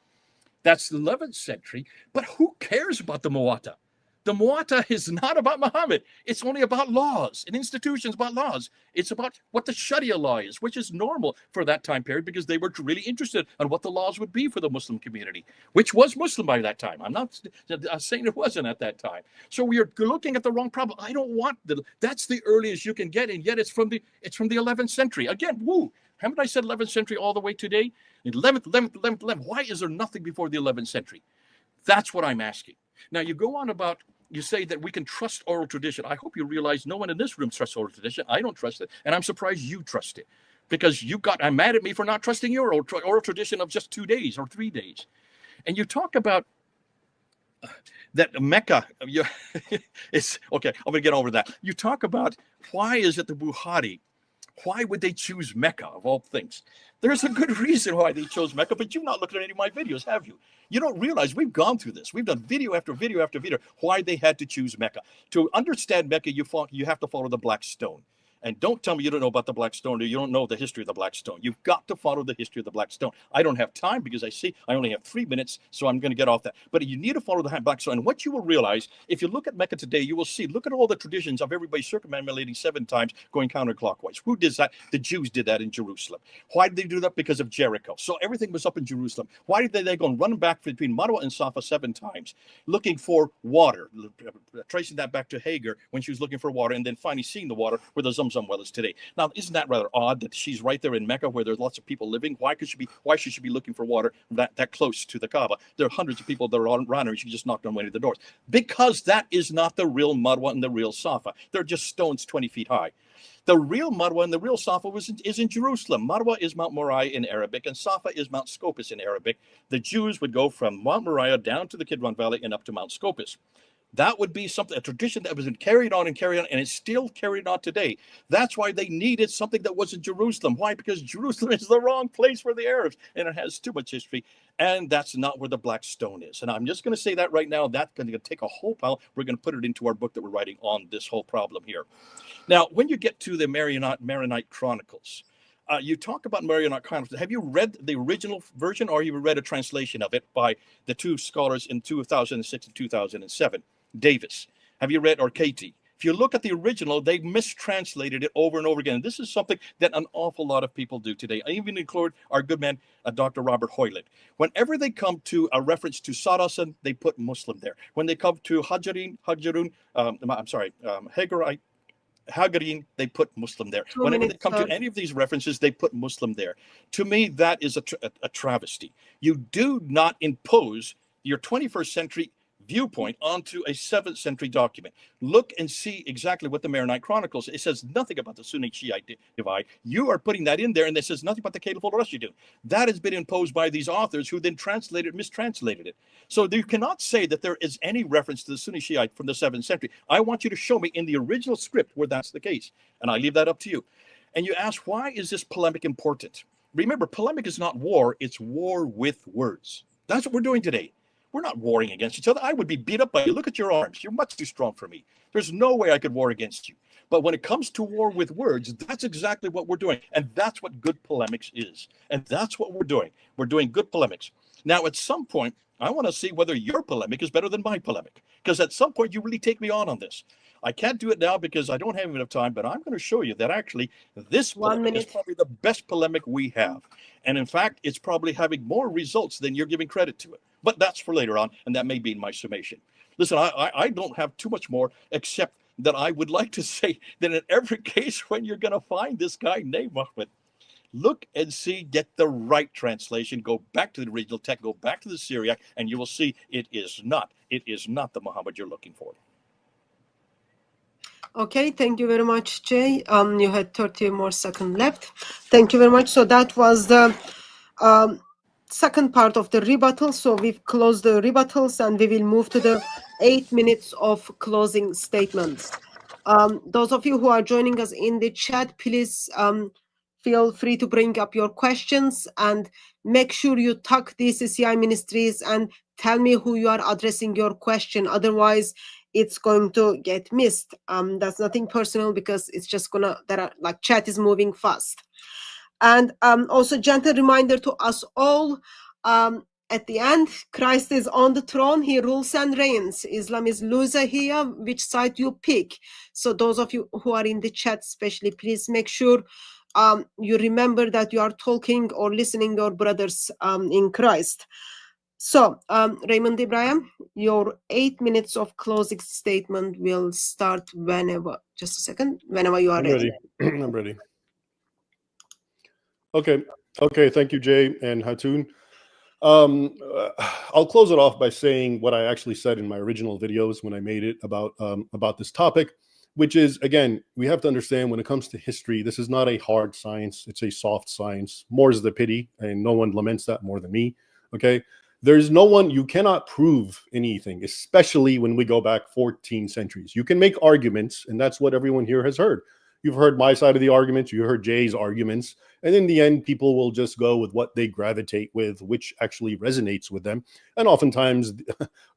That's the 11th century. But who cares about the Moata? The Moata is not about Muhammad. It's only about laws and institutions, about laws. It's about what the Sharia law is, which is normal for that time period because they were really interested in what the laws would be for the Muslim community, which was Muslim by that time. I'm not saying it wasn't at that time. So we are looking at the wrong problem. I don't want that's the earliest you can get, and yet it's from the 11th century. Again, woo. Haven't I said 11th century all the way today? 11th. Why is there nothing before the 11th century? That's what I'm asking. Now, you go on about, you say that we can trust oral tradition. I hope you realize no one in this room trusts oral tradition. I don't trust it, and I'm surprised you trust it because I'm mad at me for not trusting your oral tradition of just 2 days or 3 days. And you talk about that Mecca, it's okay, I'm going to get over that. You talk about why is it the Bukhari? Why would they choose Mecca of all things? There's a good reason why they chose Mecca, but you've not looked at any of my videos, have you? You don't realize we've gone through this. We've done video after video after video, why they had to choose Mecca. To understand Mecca, you have to follow the Black Stone. And don't tell me you don't know about the Black Stone or you don't know the history of the Black Stone. You've got to follow the history of the Black Stone. I don't have time because I only have 3 minutes, so I'm going to get off that. But you need to follow the Black Stone. And what you will realize, if you look at Mecca today, you will see, look at all the traditions of everybody circumambulating 7 times, going counterclockwise. Who did that? The Jews did that in Jerusalem. Why did they do that? Because of Jericho. So everything was up in Jerusalem. Why did they go and run back between Marwa and Safa 7 times, looking for water, tracing that back to Hagar when she was looking for water, and then finally seeing the water where the Zamzam well is today. Now, isn't that rather odd that she's right there in Mecca where there's lots of people living? Why should she be looking for water that close to the Kaaba? There are hundreds of people that are around her and she just knocked on one of the doors. Because that is not the real Marwa and the real Safa. They're just stones 20 feet high. The real Marwa and the real Safa is in Jerusalem. Marwa is Mount Moriah in Arabic, and Safa is Mount Scopus in Arabic. The Jews would go from Mount Moriah down to the Kidron Valley and up to Mount Scopus. That would be a tradition that was carried on, and it's still carried on today. That's why they needed something that was in Jerusalem. Why? Because Jerusalem is the wrong place for the Arabs, and it has too much history, and that's not where the Black Stone is. And I'm just going to say that right now. That's going to take a whole pile. We're going to put it into our book that we're writing on this whole problem here. Now, when you get to the Maronite Chronicles, you talk about Maronite Chronicles. Have you read the original version, or have you read a translation of it by the two scholars in 2006 and 2007? Davis, have you read, or Katie? If you look at the original, they mistranslated it over and over again. And this is something that an awful lot of people do today. I even include our good man, Dr. Robert Hoyland. Whenever they come to a reference to Saracen, they put Muslim there. When they come to Hagarin, they put Muslim there. Whenever they come to any of these references, they put Muslim there. To me, that is a travesty. You do not impose your 21st century viewpoint onto a 7th century document. Look and see exactly what the Maronite Chronicles. It says nothing about the Sunni Shiite divide. You are putting that in there, and it says nothing about the Caliph al-Rashidun. That has been imposed by these authors who then mistranslated it. So you cannot say that there is any reference to the Sunni Shiite from the 7th century. I want you to show me in the original script where that's the case, and I leave that up to you. And you ask, why is this polemic important? Remember, polemic is not war, it's war with words. That's what we're doing today. We're not warring against each other. I would be beat up by you. Look at your arms. You're much too strong for me. There's no way I could war against you. But when it comes to war with words, that's exactly what we're doing. And that's what good polemics is. And that's what we're doing. We're doing good polemics. Now, at some point, I want to see whether your polemic is better than my polemic. Because at some point, you really take me on this. I can't do it now because I don't have enough time, but I'm going to show you that actually this polemic is probably the best polemic we have. And in fact, it's probably having more results than you're giving credit to it. But that's for later on, and that may be in my summation. Listen, I don't have too much more, except that I would like to say that in every case when you're going to find this guy named Muhammad, look and see, get the right translation, go back to the original text, go back to the Syriac, and you will see it is not the Muhammad you're looking for. Okay, thank you very much, Jay. You had 30 more seconds left. Thank you very much. So that was the second part of the rebuttal. So we've closed the rebuttals and we will move to the 8 minutes of closing statements. Those of you who are joining us in the chat, please feel free to bring up your questions and make sure you tag DCCI Ministries and tell me who you are addressing your question. Otherwise, it's going to get missed. That's nothing personal because it's just gonna, chat is moving fast. And also gentle reminder to us all, at the end, Christ is on the throne. He rules and reigns. Islam is loser here, which side you pick. So those of you who are in the chat, especially, please make sure you remember that you are talking or listening to your brothers in Christ. So, Raymond Ibrahim, your 8 minutes of closing statement will start whenever. Just a second. Whenever you are ready. I'm ready. Okay. Thank you, Jay and Hatun. I'll close it off by saying what I actually said in my original videos when I made it about this topic, which is, again, we have to understand when it comes to history, this is not a hard science. It's a soft science. More is the pity, and no one laments that more than me. Okay. There's no one, you cannot prove anything, especially when we go back 14 centuries. You can make arguments, and that's what everyone here has heard. You've heard my side of the arguments, you heard Jay's arguments, and in the end, people will just go with what they gravitate with, which actually resonates with them. And oftentimes,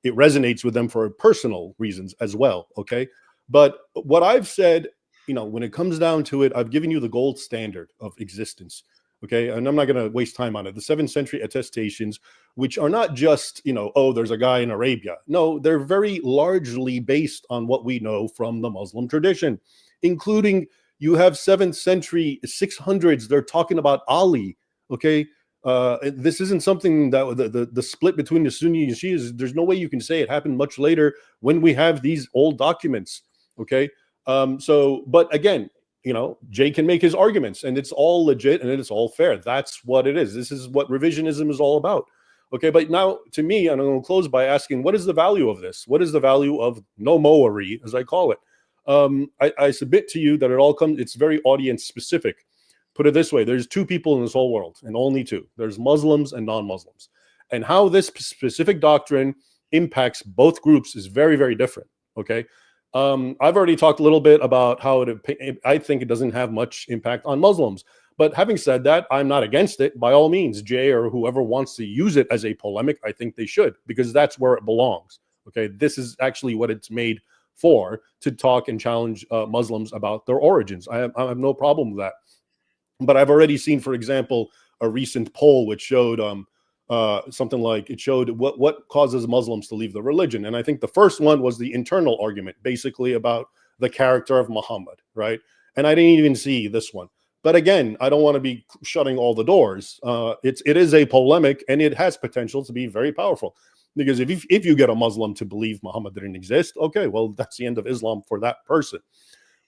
it resonates with them for personal reasons as well, okay? But what I've said, when it comes down to it, I've given you the gold standard of existence, okay? And I'm not going to waste time on it. The 7th century attestations, which are not just, oh, there's a guy in Arabia. No, they're very largely based on what we know from the Muslim tradition, including you have 7th century 600s. They're talking about Ali. Okay. This isn't something that the split between the Sunni and Shias, there's no way you can say it happened much later when we have these old documents. Okay. But again, Jay can make his arguments and it's all legit and it's all fair. That's what it is. This is what revisionism is all about. Okay. But now to me, and I'm going to close by asking, what is the value of this? What is the value of no moery, as I call it? I submit to you that it's very audience specific. Put it this way, there's two people in this whole world, and only two. There's Muslims and non-Muslims. And how this specific doctrine impacts both groups is very, very different, okay? I've already talked a little bit about how I think it doesn't have much impact on Muslims. But having said that, I'm not against it. By all means, Jay or whoever wants to use it as a polemic, I think they should, because that's where it belongs, okay? This is actually what it's made for, to talk and challenge Muslims about their origins. I have no problem with that. But I've already seen, for example, a recent poll which showed something like, it showed what causes Muslims to leave the religion. And I think the first one was the internal argument, basically about the character of Muhammad, right? And I didn't even see this one. But again, I don't want to be shutting all the doors. It is a polemic, and it has potential to be very powerful. Because if you get a Muslim to believe Muhammad didn't exist, okay, well, that's the end of Islam for that person.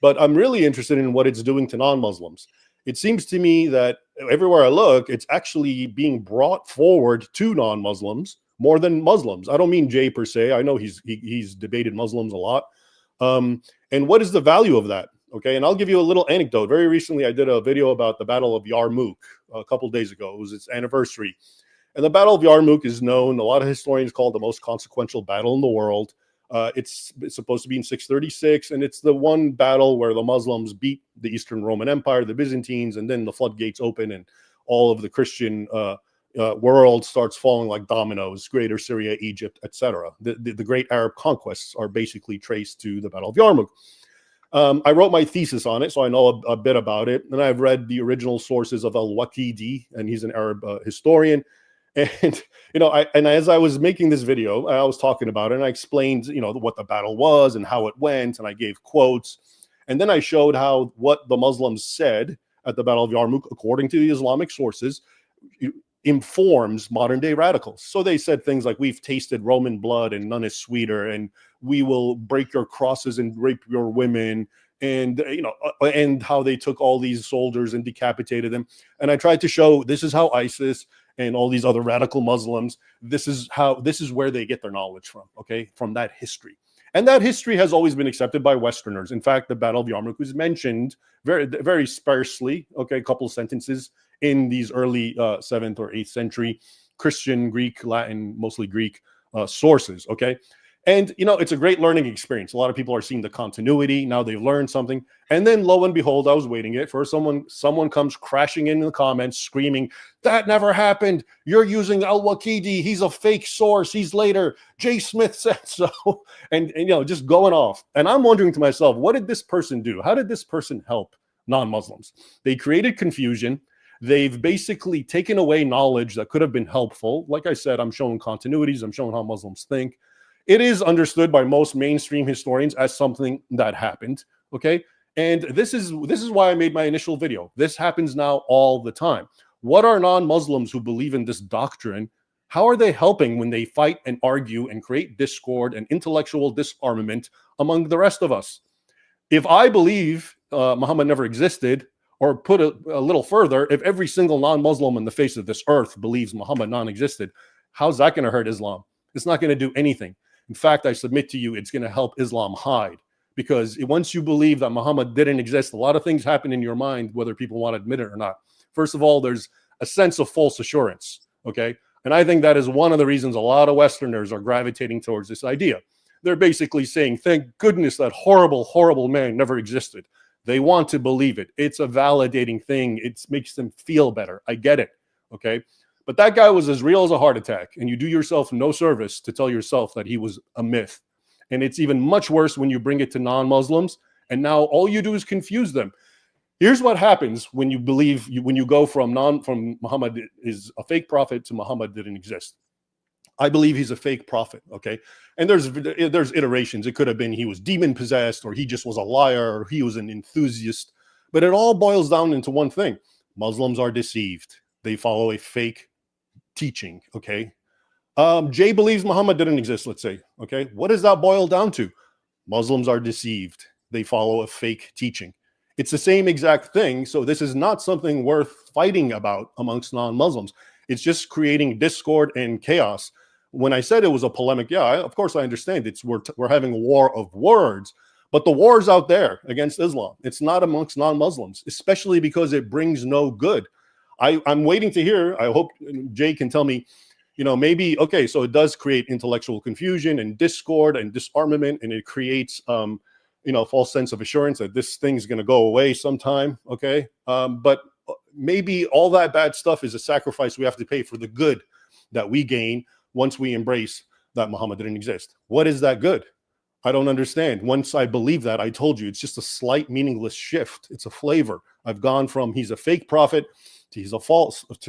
But I'm really interested in what it's doing to non-Muslims. It seems to me that everywhere I look, it's actually being brought forward to non-Muslims more than Muslims. I don't mean Jay per se. I know he's debated Muslims a lot. And what is the value of that? Okay, and I'll give you a little anecdote. Very recently, I did a video about the Battle of Yarmouk a couple days ago. It was its anniversary. And the Battle of Yarmouk is known, a lot of historians call it the most consequential battle in the world. It's supposed to be in 636, and it's the one battle where the Muslims beat the Eastern Roman Empire, the Byzantines, and then the floodgates open and all of the Christian world starts falling like dominoes, Greater Syria, Egypt, etc. The great Arab conquests are basically traced to the Battle of Yarmouk. I wrote my thesis on it, so I know a bit about it, and I've read the original sources of al-Waqidi, and he's an Arab historian. And, as I was making this video, I was talking about it and I explained, what the battle was and how it went. And I gave quotes. And then I showed how what the Muslims said at the Battle of Yarmouk, according to the Islamic sources, informs modern day radicals. So they said things like, we've tasted Roman blood and none is sweeter. And we will break your crosses and rape your women. And, and how they took all these soldiers and decapitated them. And I tried to show this is how ISIS and all these other radical Muslims, this is where they get their knowledge from, okay, from that history. And that history has always been accepted by Westerners. In fact, the Battle of Yarmouk was mentioned very, very sparsely, okay, a couple of sentences in these early 7th or 8th century Christian, Greek, Latin, mostly Greek sources. Okay. And, it's a great learning experience. A lot of people are seeing the continuity. Now they've learned something. And then lo and behold, I was waiting it for someone comes crashing in the comments screaming, that never happened. You're using Al-Waqidi. He's a fake source. He's later. J. Smith said so. And just going off. And I'm wondering to myself, what did this person do? How did this person help non-Muslims? They created confusion. They've basically taken away knowledge that could have been helpful. Like I said, I'm showing continuities. I'm showing how Muslims think. It is understood by most mainstream historians as something that happened, okay? And this is why I made my initial video. This happens now all the time. What are non-Muslims who believe in this doctrine? How are they helping when they fight and argue and create discord and intellectual disarmament among the rest of us? If I believe Muhammad never existed, or put it a little further, if every single non-Muslim on the face of this earth believes Muhammad non-existed, how's that going to hurt Islam? It's not going to do anything. In fact, I submit to you, it's going to help Islam hide, because once you believe that Muhammad didn't exist, a lot of things happen in your mind, whether people want to admit it or not. First of all, there's a sense of false assurance, okay? And I think that is one of the reasons a lot of Westerners are gravitating towards this idea. They're basically saying, thank goodness that horrible, horrible man never existed. They want to believe it. It's a validating thing. It makes them feel better. I get it, okay? But that guy was as real as a heart attack, and you do yourself no service to tell yourself that he was a myth. And it's even much worse when you bring it to non-Muslims, and now all you do is confuse them. Here's what happens when you believe, when you go from Muhammad is a fake prophet to Muhammad didn't exist. I believe he's a fake prophet, okay? And there's iterations. It could have been he was demon-possessed, or he just was a liar, or he was an enthusiast. But it all boils down into one thing. Muslims are deceived. They follow a fake teaching, okay? Jay believes Muhammad didn't exist, let's say, okay? What does that boil down to? Muslims are deceived. They follow a fake teaching. It's the same exact thing, so this is not something worth fighting about amongst non-Muslims. It's just creating discord and chaos. When I said it was a polemic, yeah, of course I understand. We're having a war of words, but the war's out there against Islam. It's not amongst non-Muslims, especially because it brings no good. I'm waiting to hear. I hope Jay can tell me, maybe, okay, so it does create intellectual confusion and discord and disarmament, and it creates, a false sense of assurance that this thing's going to go away sometime, okay? But maybe all that bad stuff is a sacrifice we have to pay for the good that we gain once we embrace that Muhammad didn't exist. What is that good? I don't understand. Once I believe that, I told you, it's just a slight meaningless shift. It's a flavor. I've gone from he's a fake prophet to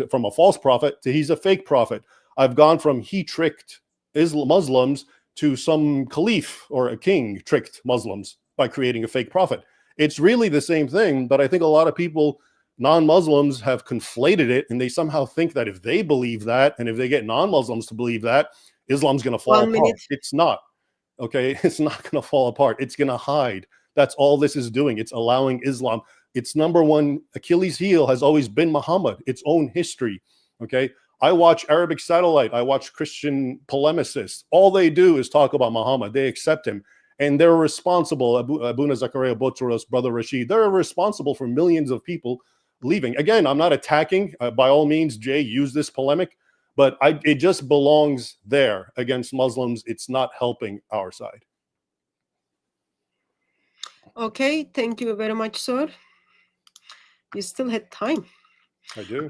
from a false prophet to he's a fake prophet. I've gone from he tricked Muslims to some caliph or a king tricked Muslims by creating a fake prophet. It's really the same thing, but I think a lot of people, non-Muslims, have conflated it, and they somehow think that if they believe that, and if they get non-Muslims to believe that, Islam's going to fall apart. It's not. Okay, it's not going to fall apart. It's going to hide. That's all this is doing. It's allowing Islam. Its number one Achilles heel has always been Muhammad, its own history. Okay, I watch Arabic Satellite. I watch Christian polemicists. All they do is talk about Muhammad. They accept him. And they're responsible, Abuna Zakaria Botros, Brother Rashid, they're responsible for millions of people leaving. Again, I'm not attacking. By all means, Jay, use this polemic. But it just belongs there against Muslims. It's not helping our side. Okay, thank you very much, sir. You still had time. I do.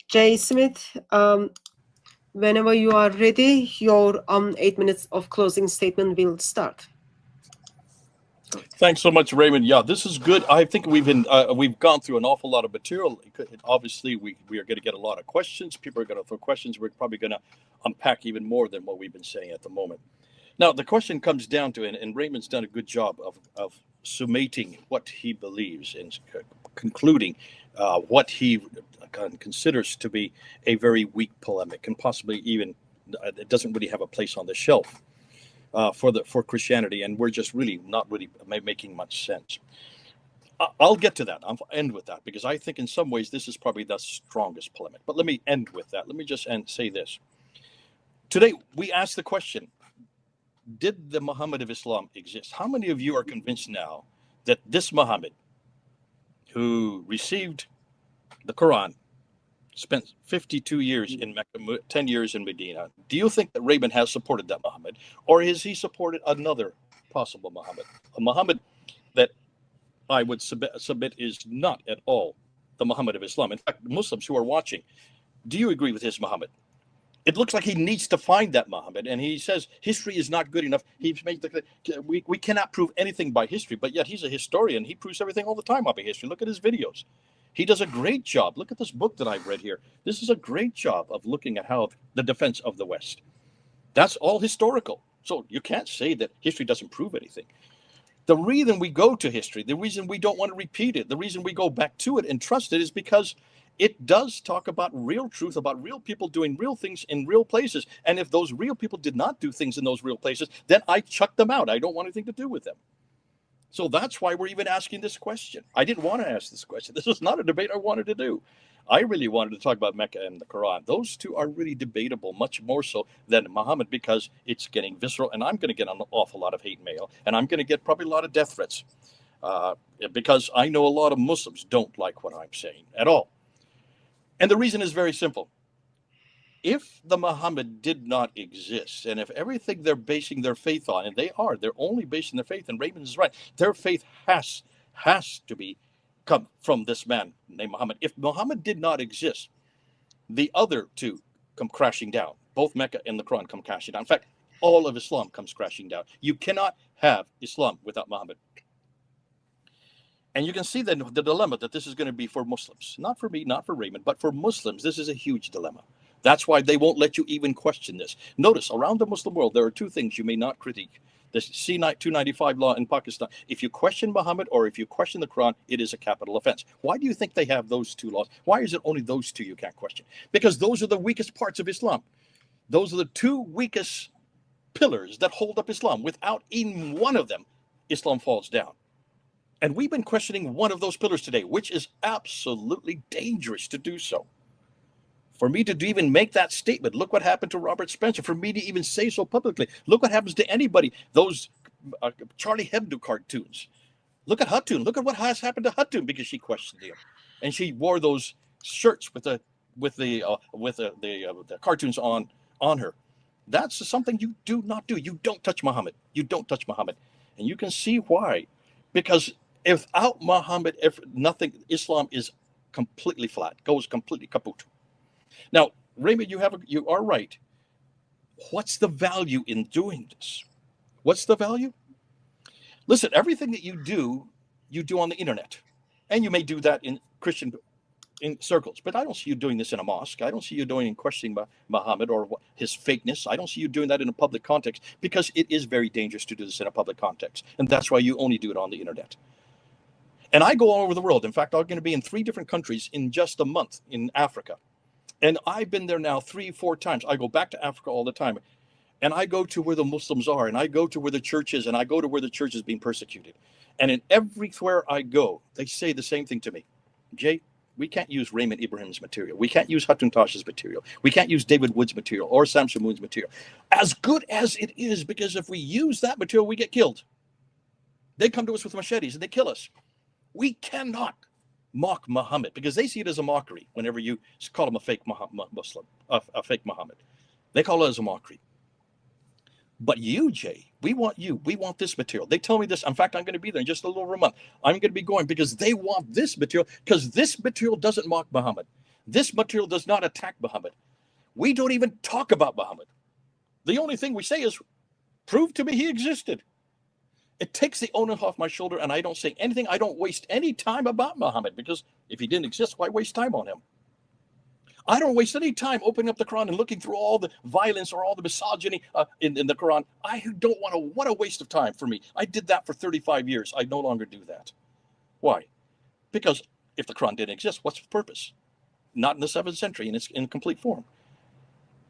Jay Smith, whenever you are ready, your 8 minutes of closing statement will start. Thanks so much, Raymond. Yeah, this is good. I think we've gone through an awful lot of material. Obviously, we are going to get a lot of questions. People are going to throw questions. We're probably going to unpack even more than what we've been saying at the moment. Now, the question comes down to, and Raymond's done a good job of summating what he believes and concluding what he considers to be a very weak polemic, and possibly even it doesn't really have a place on the shelf for Christianity, and we're just not really making much sense. I'll get to that. I'll end with that, because I think in some ways this is probably the strongest polemic. But let me end with that. Let me just say this. Today, we ask the question, did the Muhammad of Islam exist? How many of you are convinced now that this Muhammad, who received the Quran spent 52 years in Mecca, 10 years in Medina. Do you think that Raymond has supported that Muhammad, or has he supported another possible Muhammad? A Muhammad that I would submit is not at all the Muhammad of Islam. In fact, Muslims who are watching, do you agree with his Muhammad? It looks like he needs to find that Muhammad, and he says history is not good enough. We cannot prove anything by history, but yet he's a historian. He proves everything all the time by history. Look at his videos. He does a great job. Look at this book that I've read here. This is a great job of looking at how the defense of the West. That's all historical. So you can't say that history doesn't prove anything. The reason we go to history, the reason we don't want to repeat it, the reason we go back to it and trust it is because it does talk about real truth, about real people doing real things in real places. And if those real people did not do things in those real places, then I chuck them out. I don't want anything to do with them. So that's why we're even asking this question. I didn't want to ask this question. This was not a debate I wanted to do. I really wanted to talk about Mecca and the Quran. Those two are really debatable, much more so than Muhammad, because it's getting visceral, and I'm going to get an awful lot of hate mail, and I'm going to get probably a lot of death threats, because I know a lot of Muslims don't like what I'm saying at all. And the reason is very simple. If the Muhammad did not exist, and if everything they're basing their faith on, and they're only basing their faith, and Raymond is right, their faith has to be come from this man named Muhammad. If Muhammad did not exist, the other two come crashing down. Both Mecca and the Quran come crashing down. In fact, all of Islam comes crashing down. You cannot have Islam without Muhammad. And you can see the dilemma that this is going to be for Muslims. Not for me, not for Raymond, but for Muslims, this is a huge dilemma. That's why they won't let you even question this. Notice, around the Muslim world, there are two things you may not critique. The C-295 law in Pakistan. If you question Muhammad or if you question the Quran, it is a capital offense. Why do you think they have those two laws? Why is it only those two you can't question? Because those are the weakest parts of Islam. Those are the two weakest pillars that hold up Islam. Without even one of them, Islam falls down. And we've been questioning one of those pillars today, which is absolutely dangerous to do so. For me to even make that statement, look what happened to Robert Spencer. For me to even say so publicly, look what happens to anybody. Those Charlie Hebdo cartoons. Look at Hatun. Look at what has happened to Hatun because she questioned him, and she wore those shirts with the cartoons on her. That's something you do not do. You don't touch Muhammad. You don't touch Muhammad, and you can see why. Because without Muhammad, if nothing, Islam is completely flat, goes completely kaput. Now, Raymond, you are right. What's the value in doing this? What's the value? Listen, everything that you do on the internet. And you may do that in Christian circles, but I don't see you doing this in a mosque. I don't see you doing in questioning Muhammad or his fakeness. I don't see you doing that in a public context because it is very dangerous to do this in a public context. And that's why you only do it on the internet. And I go all over the world. In fact, I'm going to be in 3 different countries in just a month in Africa. And I've been there now 3-4 times. I go back to Africa all the time. And I go to where the Muslims are, and I go to where the church is, and I go to where the church is being persecuted. And in everywhere I go, they say the same thing to me. Jay, we can't use Raymond Ibrahim's material. We can't use Hatun Tash's material. We can't use David Wood's material or Sam Shamoun's material. As good as it is, because if we use that material, we get killed. They come to us with machetes and they kill us. We cannot mock Muhammad because they see it as a mockery whenever you call him a fake Muslim, a fake Muhammad. They call it as a mockery. But you, Jay, we want you. We want this material. They tell me this. In fact, I'm going to be there in just a little over a month. I'm going to be going because they want this material, because this material doesn't mock Muhammad. This material does not attack Muhammad. We don't even talk about Muhammad. The only thing we say is, prove to me he existed. It takes the onus off my shoulder, and I don't say anything. I don't waste any time about Muhammad, because if he didn't exist, why waste time on him? I don't waste any time opening up the Quran and looking through all the violence or all the misogyny in the Quran. I don't want to. What a waste of time for me. I did that for 35 years. I no longer do that. Why? Because if the Quran didn't exist, what's the purpose? Not in the 7th century in its complete form.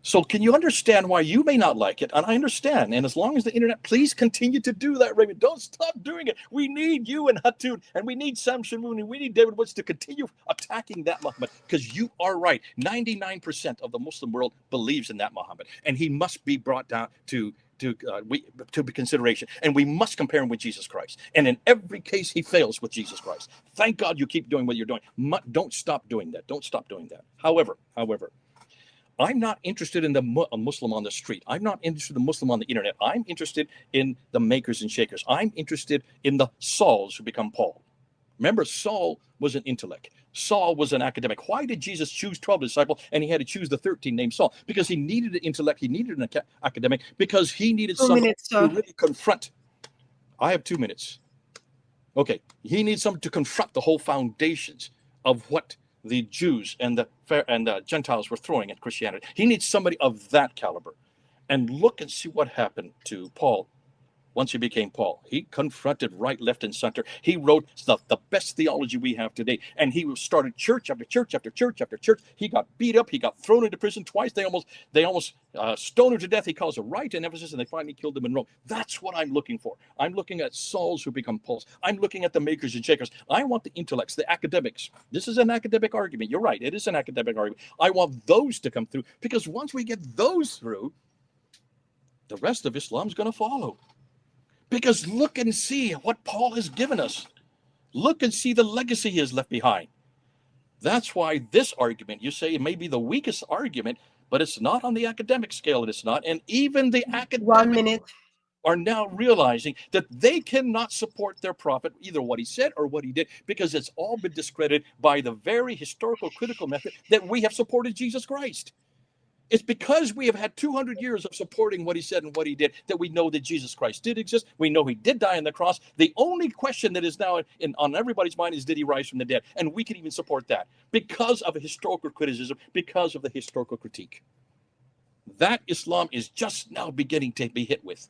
So can you understand why you may not like it? And I understand. And as long as the internet, please continue to do that, Raymond. Don't stop doing it. We need you and Hatun, and we need Sam Shamoun, and we need David Woods to continue attacking that Muhammad, because you are right. 99% of the Muslim world believes in that Muhammad, and he must be brought down to to consideration, and we must compare him with Jesus Christ. And in every case, he fails with Jesus Christ. Thank God you keep doing what you're doing. Don't stop doing that. Don't stop doing that. However, I'm not interested in a Muslim on the street. I'm not interested in a Muslim on the internet. I'm interested in the makers and shakers. I'm interested in the Sauls who become Paul. Remember, Saul was an intellect. Saul was an academic. Why did Jesus choose 12 disciples and he had to choose the 13 named Saul? Because he needed an intellect. He needed an academic, because he needed someone to really confront. I have 2 minutes. Okay. He needs someone to confront the whole foundations of what the Jews and the Gentiles were throwing at Christianity. He needs somebody of that caliber. And look and see what happened to Paul once he became Paul. He confronted right, left, and center. He wrote the best theology we have today. And he started church after church after church after church. He got beat up. He got thrown into prison twice. They almost stoned him to death. He caused a riot in Ephesus, and they finally killed him in Rome. That's what I'm looking for. I'm looking at Sauls who become Pauls. I'm looking at the makers and shakers. I want the intellects, the academics. This is an academic argument. You're right. It is an academic argument. I want those to come through, because once we get those through, the rest of Islam's going to follow. Because look and see what Paul has given us. Look and see the legacy he has left behind. That's why this argument, you say it may be the weakest argument, but it's not on the academic scale. It's not. And even the academics are now realizing that they cannot support their prophet, either what he said or what he did, because it's all been discredited by the very historical critical method that we have supported Jesus Christ. It's because we have had 200 years of supporting what he said and what he did that we know that Jesus Christ did exist. We know he did die on the cross. The only question that is now on everybody's mind is, did he rise from the dead? And we can even support that because of a historical criticism, because of the historical critique. That Islam is just now beginning to be hit with.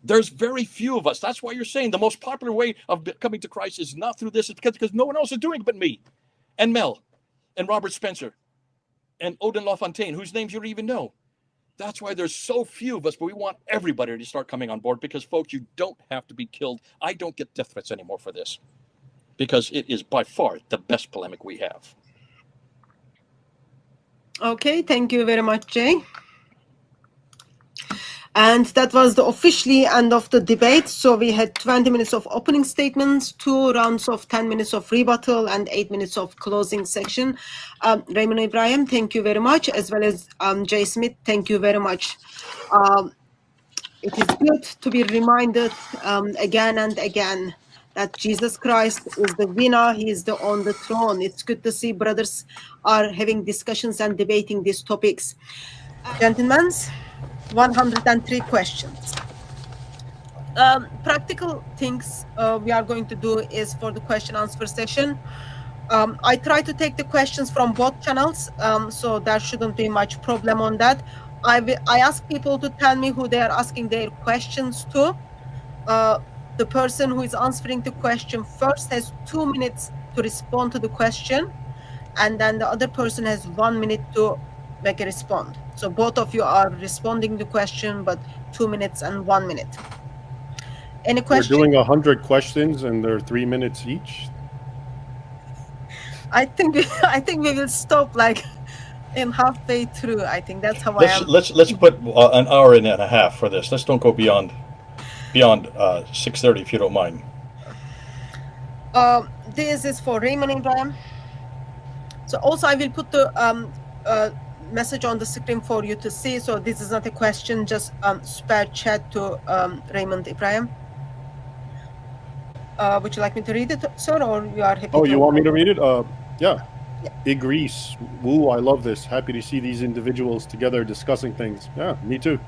There's very few of us. That's why you're saying the most popular way of coming to Christ is not through this. It's because no one else is doing it but me and Mel and Robert Spencer and Odin LaFontaine, whose names you don't even know. That's why there's so few of us, but we want everybody to start coming on board, because, folks, you don't have to be killed. I don't get death threats anymore for this, because it is by far the best polemic we have. Okay, thank you very much, Jay. And that was the officially end of the debate. So we had 20 minutes of opening statements, 2 rounds of 10 minutes of rebuttal, and 8 minutes of closing section. Raymond Ibrahim, thank you very much, as well as Jay Smith, thank you very much. It is good to be reminded again and again that Jesus Christ is the winner. He is on the throne. It's good to see brothers are having discussions and debating these topics. Gentlemen, 103 questions. Practical things we are going to do is for the question answer session. I try to take the questions from both channels, so there shouldn't be much problem on that. I ask people to tell me who they are asking their questions to. The person who is answering the question first has 2 minutes to respond to the question, and then the other person has 1 minute to make a response. So both of you are responding to the question, but 2 minutes and 1 minute. Any questions? We're doing 100 questions and they're 3 minutes each. I think we will stop like in halfway through. I think that's how let's put an hour and a half for this. Let's don't go beyond 6:30 if you don't mind. This is for Raymond Ibrahim. So also I will put the message on the screen for you to see. So this is not a question, just spare chat to Raymond Ibrahim. Would you like me to read it, sir, or you are happy? Oh, you want me to read it? Yeah. Big Greece. Woo, I love this. Happy to see these individuals together discussing things. Yeah, me too.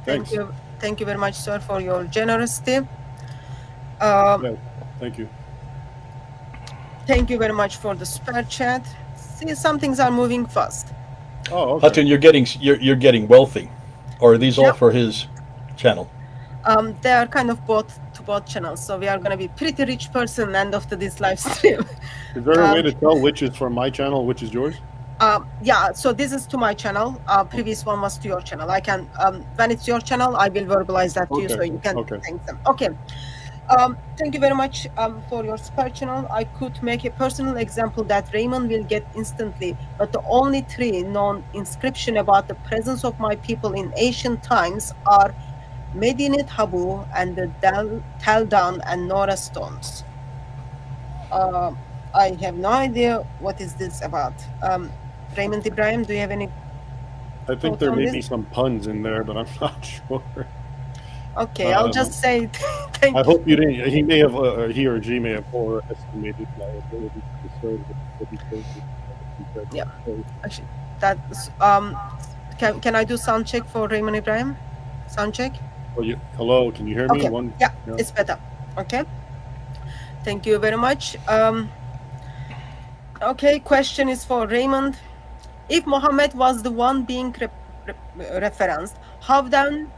Thanks. Thank you very much, sir, for your generosity. Yeah, thank you. Thank you very much for the spare chat. See, some things are moving fast. Oh, okay. Hatun, you're getting wealthy, or are these all for his channel? They are kind of both channels, so we are going to be pretty rich person end of this live stream. Is there a way to tell which is from my channel, which is yours? Yeah, so this is to my channel. Previous one was to your channel. I can when it's your channel, I will verbalize that to you, so you can thank them. Okay. Thank you very much for your spare channel. I could make a personal example that Raymond will get instantly, but the only 3 known inscription about the presence of my people in ancient times are Medinit Habu and the Taldan and Nora stones. I have no idea what is this about. Raymond Ibrahim, do you have any I think thoughts there on may this? be some puns in there, but I'm not sure. Okay, I'll just say thank I you. hope you didn't. He may have, he or she may have overestimated my ability to discern what he said. Yeah. Actually, that's can I do sound check for Raymond Ibrahim? Sound check? Oh, hello, can you hear me? Okay. One. Yeah, it's better. Okay. Thank you very much. Okay, question is for Raymond. If Muhammad was the one being referenced, how then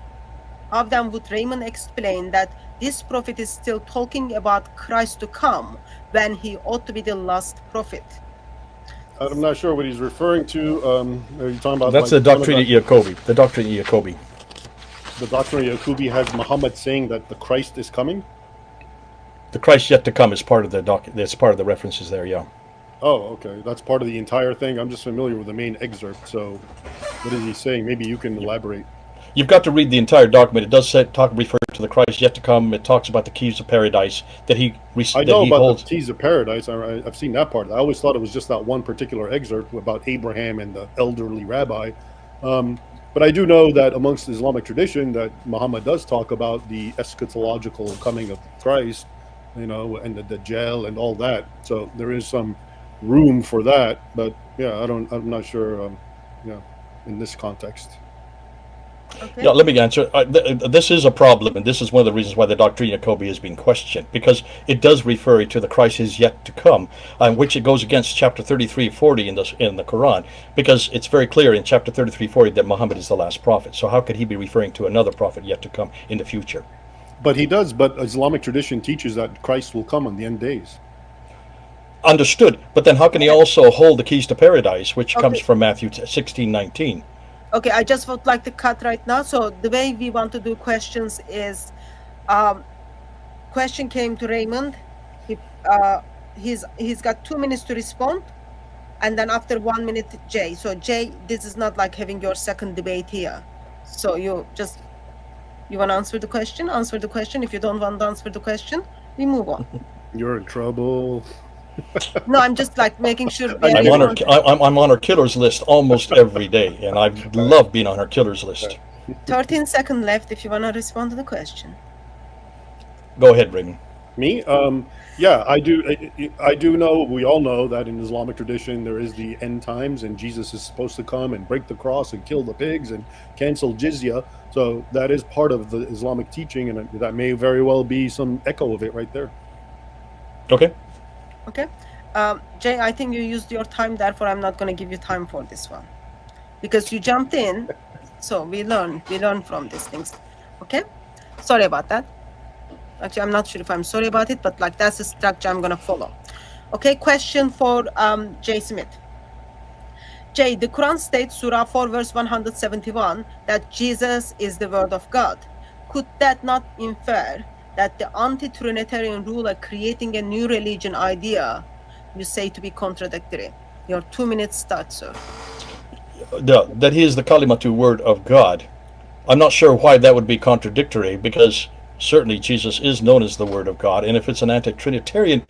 would Raymond explain that this prophet is still talking about Christ to come when he ought to be the last prophet? I'm not sure what he's referring to. Are you talking about? That's like, the doctrine of Jacobi. The doctrine of Jacobi. The doctrine of Jacobi has Muhammad saying that the Christ is coming. The Christ yet to come is part of the that's part of the references there. Yeah. Oh, okay. That's part of the entire thing. I'm just familiar with the main excerpt. So, what is he saying? Maybe you can elaborate. You've got to read the entire document. It does refer to the Christ yet to come. It talks about the keys of paradise that he I know about holds. the keys of paradise. I've seen that part. I always thought it was just that one particular excerpt about Abraham and the elderly rabbi. But I do know that amongst the Islamic tradition that Muhammad does talk about the eschatological coming of Christ, and the Dajjal and all that. So there is some room for that. But yeah, I'm not sure. In this context. Okay. Yeah, let me answer. This is a problem, and this is one of the reasons why the doctrine of Jacobi has been questioned, because it does refer to the Christ is yet to come, which it goes against chapter 33:40 in the Quran, because it's very clear in chapter 33:40 that Muhammad is the last prophet. So how could he be referring to another prophet yet to come in the future? But he does. But Islamic tradition teaches that Christ will come on the end days. Understood. But then how can he also hold the keys to paradise, which comes from Matthew 16:19? Okay, I just would like to cut right now. So the way we want to do questions is, question came to Raymond. He's got 2 minutes to respond, and then after 1 minute, Jay. So Jay, this is not like having your second debate here. So you want to answer the question? Answer the question. If you don't want to answer the question, we move on. You're in trouble. No, I'm just like making sure. I'm on her killers list almost every day, and I love being on her killers list. 13 seconds left if you want to respond to the question. Go ahead, Raymond. Me? Yeah, I do. I do know. We all know that in Islamic tradition there is the end times, and Jesus is supposed to come and break the cross and kill the pigs and cancel jizya. So that is part of the Islamic teaching, and that may very well be some echo of it right there. Okay. Okay. Jay, I think you used your time, therefore I'm not going to give you time for this one. Because you jumped in, so we learn from these things. Okay? Sorry about that. Actually, I'm not sure if I'm sorry about it, but like that's the structure I'm going to follow. Okay, question for Jay Smith. Jay, the Quran states, Surah 4, verse 171, that Jesus is the word of God. Could that not infer that the anti-Trinitarian ruler creating a new religion idea you say to be contradictory? Your 2 minutes start, sir. That he is the kalimatu word of God. I'm not sure why that would be contradictory, because certainly Jesus is known as the word of God, and if it's an anti-Trinitarian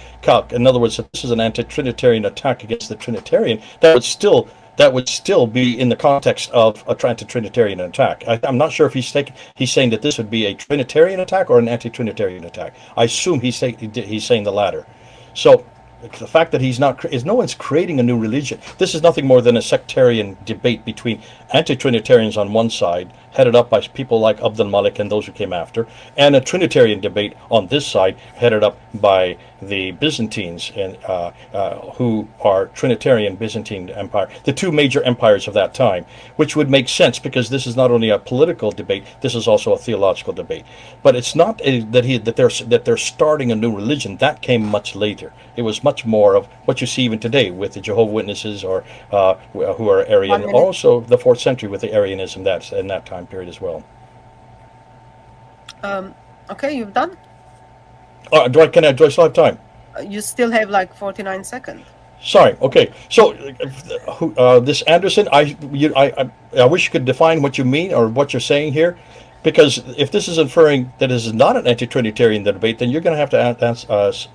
in other words, if this is an anti-Trinitarian attack against the Trinitarian, that would still be in the context of a anti-Trinitarian attack. I'm not sure if he's saying that this would be a Trinitarian attack or an anti-Trinitarian attack. I assume he's saying the latter. So the fact that no one's creating a new religion. This is nothing more than a sectarian debate between anti-Trinitarians on one side, headed up by people like Abdul Malik and those who came after, and a Trinitarian debate on this side, headed up by the Byzantines, and who are Trinitarian Byzantine Empire, the two major empires of that time, which would make sense because this is not only a political debate, this is also a theological debate. But it's not that they're starting a new religion. That came much later. It was much more of what you see even today with the Jehovah's Witnesses or who are Arian. Also, the 4th century with the Arianism that's in that time period as well. Okay, you've done? Do I still have time? You still have like 49 seconds. Sorry. Okay. So this Anderson, I wish you could define what you mean or what you're saying here. Because if this is inferring that this is not an anti-Trinitarian debate, then you're going to have to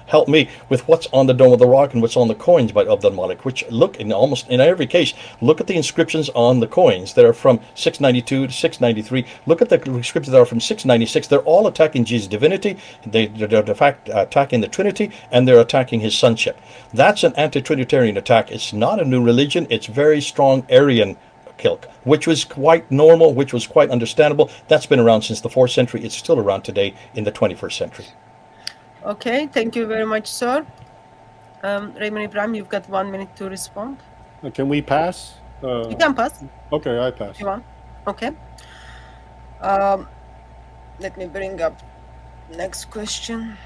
help me with what's on the Dome of the Rock and what's on the coins of the Malik, which look, in almost in every case, look at the inscriptions on the coins that are from 692 to 693. Look at the inscriptions that are from 696. They're all attacking Jesus' divinity. They're in fact attacking the Trinity, and they're attacking his sonship. That's an anti-Trinitarian attack. It's not a new religion. It's very strong Arian kilk, which was quite normal, which was quite understandable. That's been around since the 4th century. It's still around today in the 21st century. Okay, thank you very much, sir. Raymond Ibrahim, you've got 1 minute to respond. Can we pass? You can pass. Okay, I pass. You want? Okay. Let me bring up next question.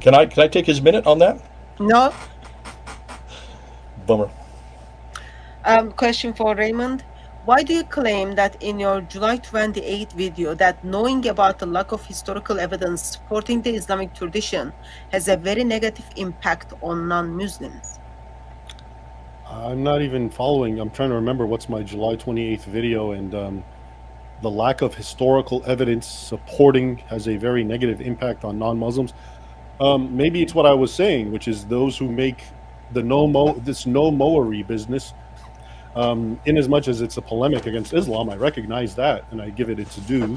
Can I take his minute on that? No. Bummer. Question for Raymond. Why do you claim that in your July 28 video that knowing about the lack of historical evidence supporting the Islamic tradition has a very negative impact on non-Muslims? I'm not even following. I'm trying to remember what's my July 28th video, and the lack of historical evidence supporting has a very negative impact on non-Muslims. Maybe it's what I was saying, which is those who make the this no-mowery business. In as much as it's a polemic against Islam, I recognize that and I give it its due.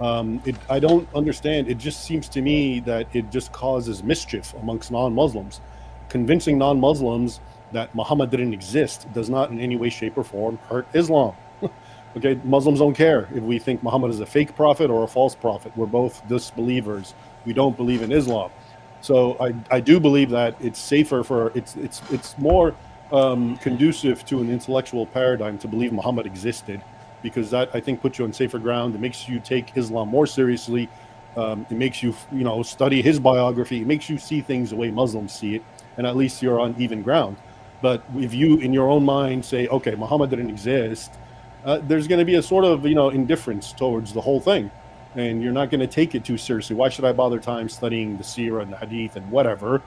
I don't understand. It just seems to me that it just causes mischief amongst non-Muslims. Convincing non-Muslims that Muhammad didn't exist does not in any way, shape, or form hurt Islam. Okay, Muslims don't care if we think Muhammad is a fake prophet or a false prophet. We're both disbelievers. We don't believe in Islam. So I do believe that it's safer for it's more conducive to an intellectual paradigm to believe Muhammad existed, because that, I think, puts you on safer ground. It makes you take Islam more seriously. It makes you study his biography. It makes you see things the way Muslims see it, and at least you're on even ground. But if you in your own mind say, okay, Muhammad didn't exist, there's going to be a sort of indifference towards the whole thing, and you're not going to take it too seriously. Why should I bother time studying the seerah and the hadith and whatever?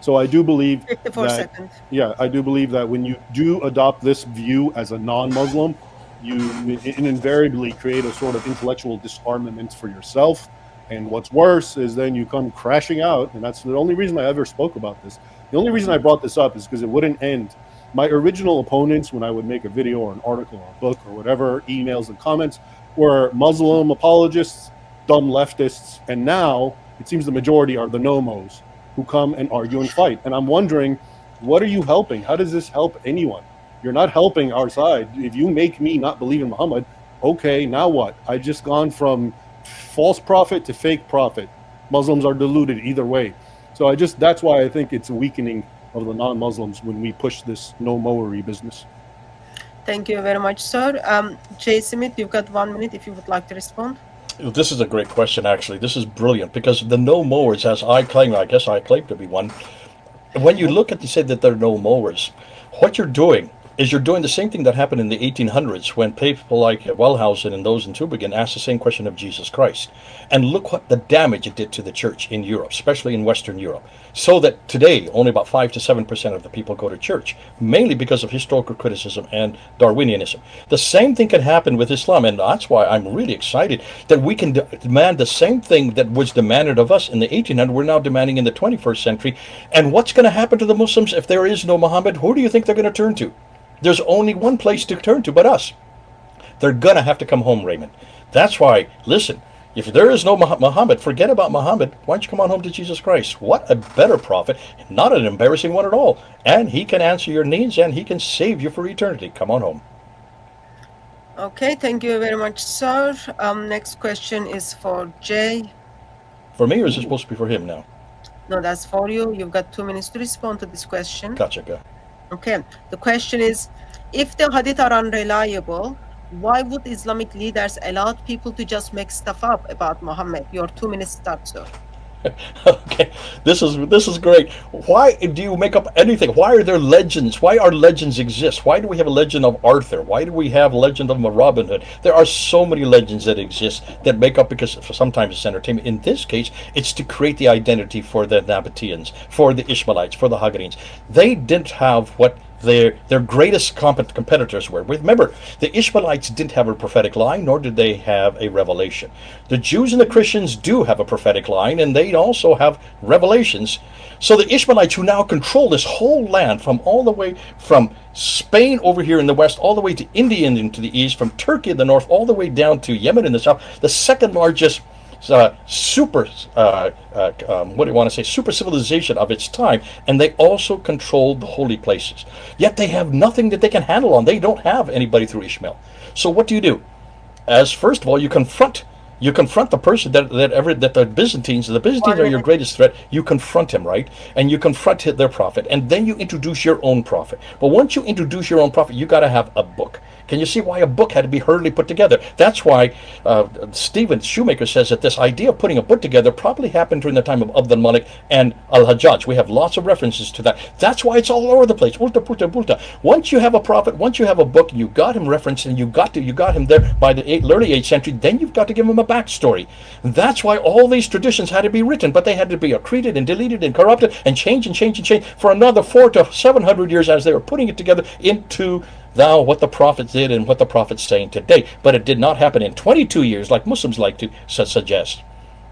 So I do believe 54 seconds. Yeah, I do believe that when you do adopt this view as a non-Muslim, you invariably create a sort of intellectual disarmament for yourself. And what's worse is then you come crashing out, and that's the only reason I ever spoke about this. The only reason I brought this up is because it wouldn't end. My original opponents, when I would make a video or an article or a book or whatever, emails and comments, were Muslim apologists, dumb leftists, and now it seems the majority are the nomos, who come and argue and fight. And I'm wondering, what are you helping? How does this help anyone? You're not helping our side. If you make me not believe in Muhammad, okay, now what? I just gone from false prophet to fake prophet. Muslims are deluded either way. So that's why I think it's a weakening of the non-Muslims when we push this no-mowery business. Thank you very much, sir. Jay Smith, you've got 1 minute if you would like to respond. This is a great question, actually. This is brilliant, because the no mowers, as I claim to be one. When you look at say that there are no mowers, what you're doing is you're doing the same thing that happened in the 1800s when people like Wellhausen and those in Tübingen asked the same question of Jesus Christ. And look what the damage it did to the church in Europe, especially in Western Europe. So that today, only about 5 to 7% of the people go to church, mainly because of historical criticism and Darwinianism. The same thing can happen with Islam, and that's why I'm really excited that we can demand the same thing that was demanded of us in the 1800s, we're now demanding in the 21st century. And what's going to happen to the Muslims if there is no Muhammad? Who do you think they're going to turn to? There's only one place to turn to but us. They're going to have to come home, Raymond. That's why, listen, if there is no Muhammad, forget about Muhammad. Why don't you come on home to Jesus Christ? What a better prophet, not an embarrassing one at all. And he can answer your needs and he can save you for eternity. Come on home. Okay, thank you very much, sir. Next question is for Jay. For me, or is it supposed to be for him now? No, that's for you. You've got 2 minutes to respond to this question. Gotcha, go. Okay, the question is, if the hadith are unreliable, why would Islamic leaders allow people to just make stuff up about Muhammad? Your 2 minutes start, sir. Okay, this is great. Why do you make up anything? Why are there legends? Why are legends exist? Why do we have a legend of Arthur? Why do we have a legend of Robin Hood? There are so many legends that exist that make up, because sometimes it's entertainment. In this case, it's to create the identity for the Nabateans, for the Ishmaelites, for the Hagarenes. They didn't have what their greatest competitors were. Remember, the Ishmaelites didn't have a prophetic line, nor did they have a revelation. The Jews and the Christians do have a prophetic line, and they also have revelations. So the Ishmaelites, who now control this whole land from all the way from Spain over here in the west, all the way to India into the east, from Turkey in the north, all the way down to Yemen in the south, the second largest super civilization of its time, and they also controlled the holy places. Yet they have nothing that they can handle on. They don't have anybody through Ishmael. So what do? As first of all, you confront the person that the Byzantines are your greatest threat. You confront him, right? And you confront their prophet, and then you introduce your own prophet. But once you introduce your own prophet, you got to have a book. Can you see why a book had to be hurriedly put together? That's why Stephen Shoemaker says that this idea of putting a book together probably happened during the time of Abd al-Malik and al-Hajjaj. We have lots of references to that. That's why it's all over the place. Ulta, pulta, pulta. Once you have a prophet, once you have a book, and you got him referenced, and you got him there by the early 8th century, then you've got to give him a backstory. That's why all these traditions had to be written, but they had to be accreted and deleted and corrupted and changed for another 400 to 700 years as they were putting it together into now what the prophets did and what the prophet's saying today. But it did not happen in 22 years like Muslims like to suggest.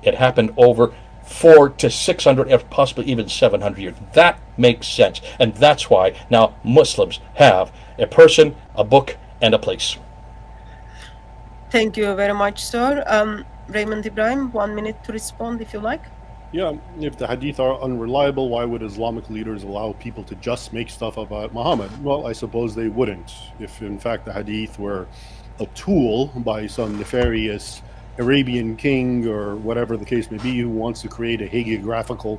It happened over 400 to 600, possibly even 700 years. That makes sense. And that's why now Muslims have a person, a book, and a place. Thank you very much, sir. Raymond Ibrahim, 1 minute to respond if you like. Yeah, if the hadith are unreliable, why would Islamic leaders allow people to just make stuff about Muhammad? Well, I suppose they wouldn't. If in fact the hadith were a tool by some nefarious Arabian king or whatever the case may be who wants to create a hagiographical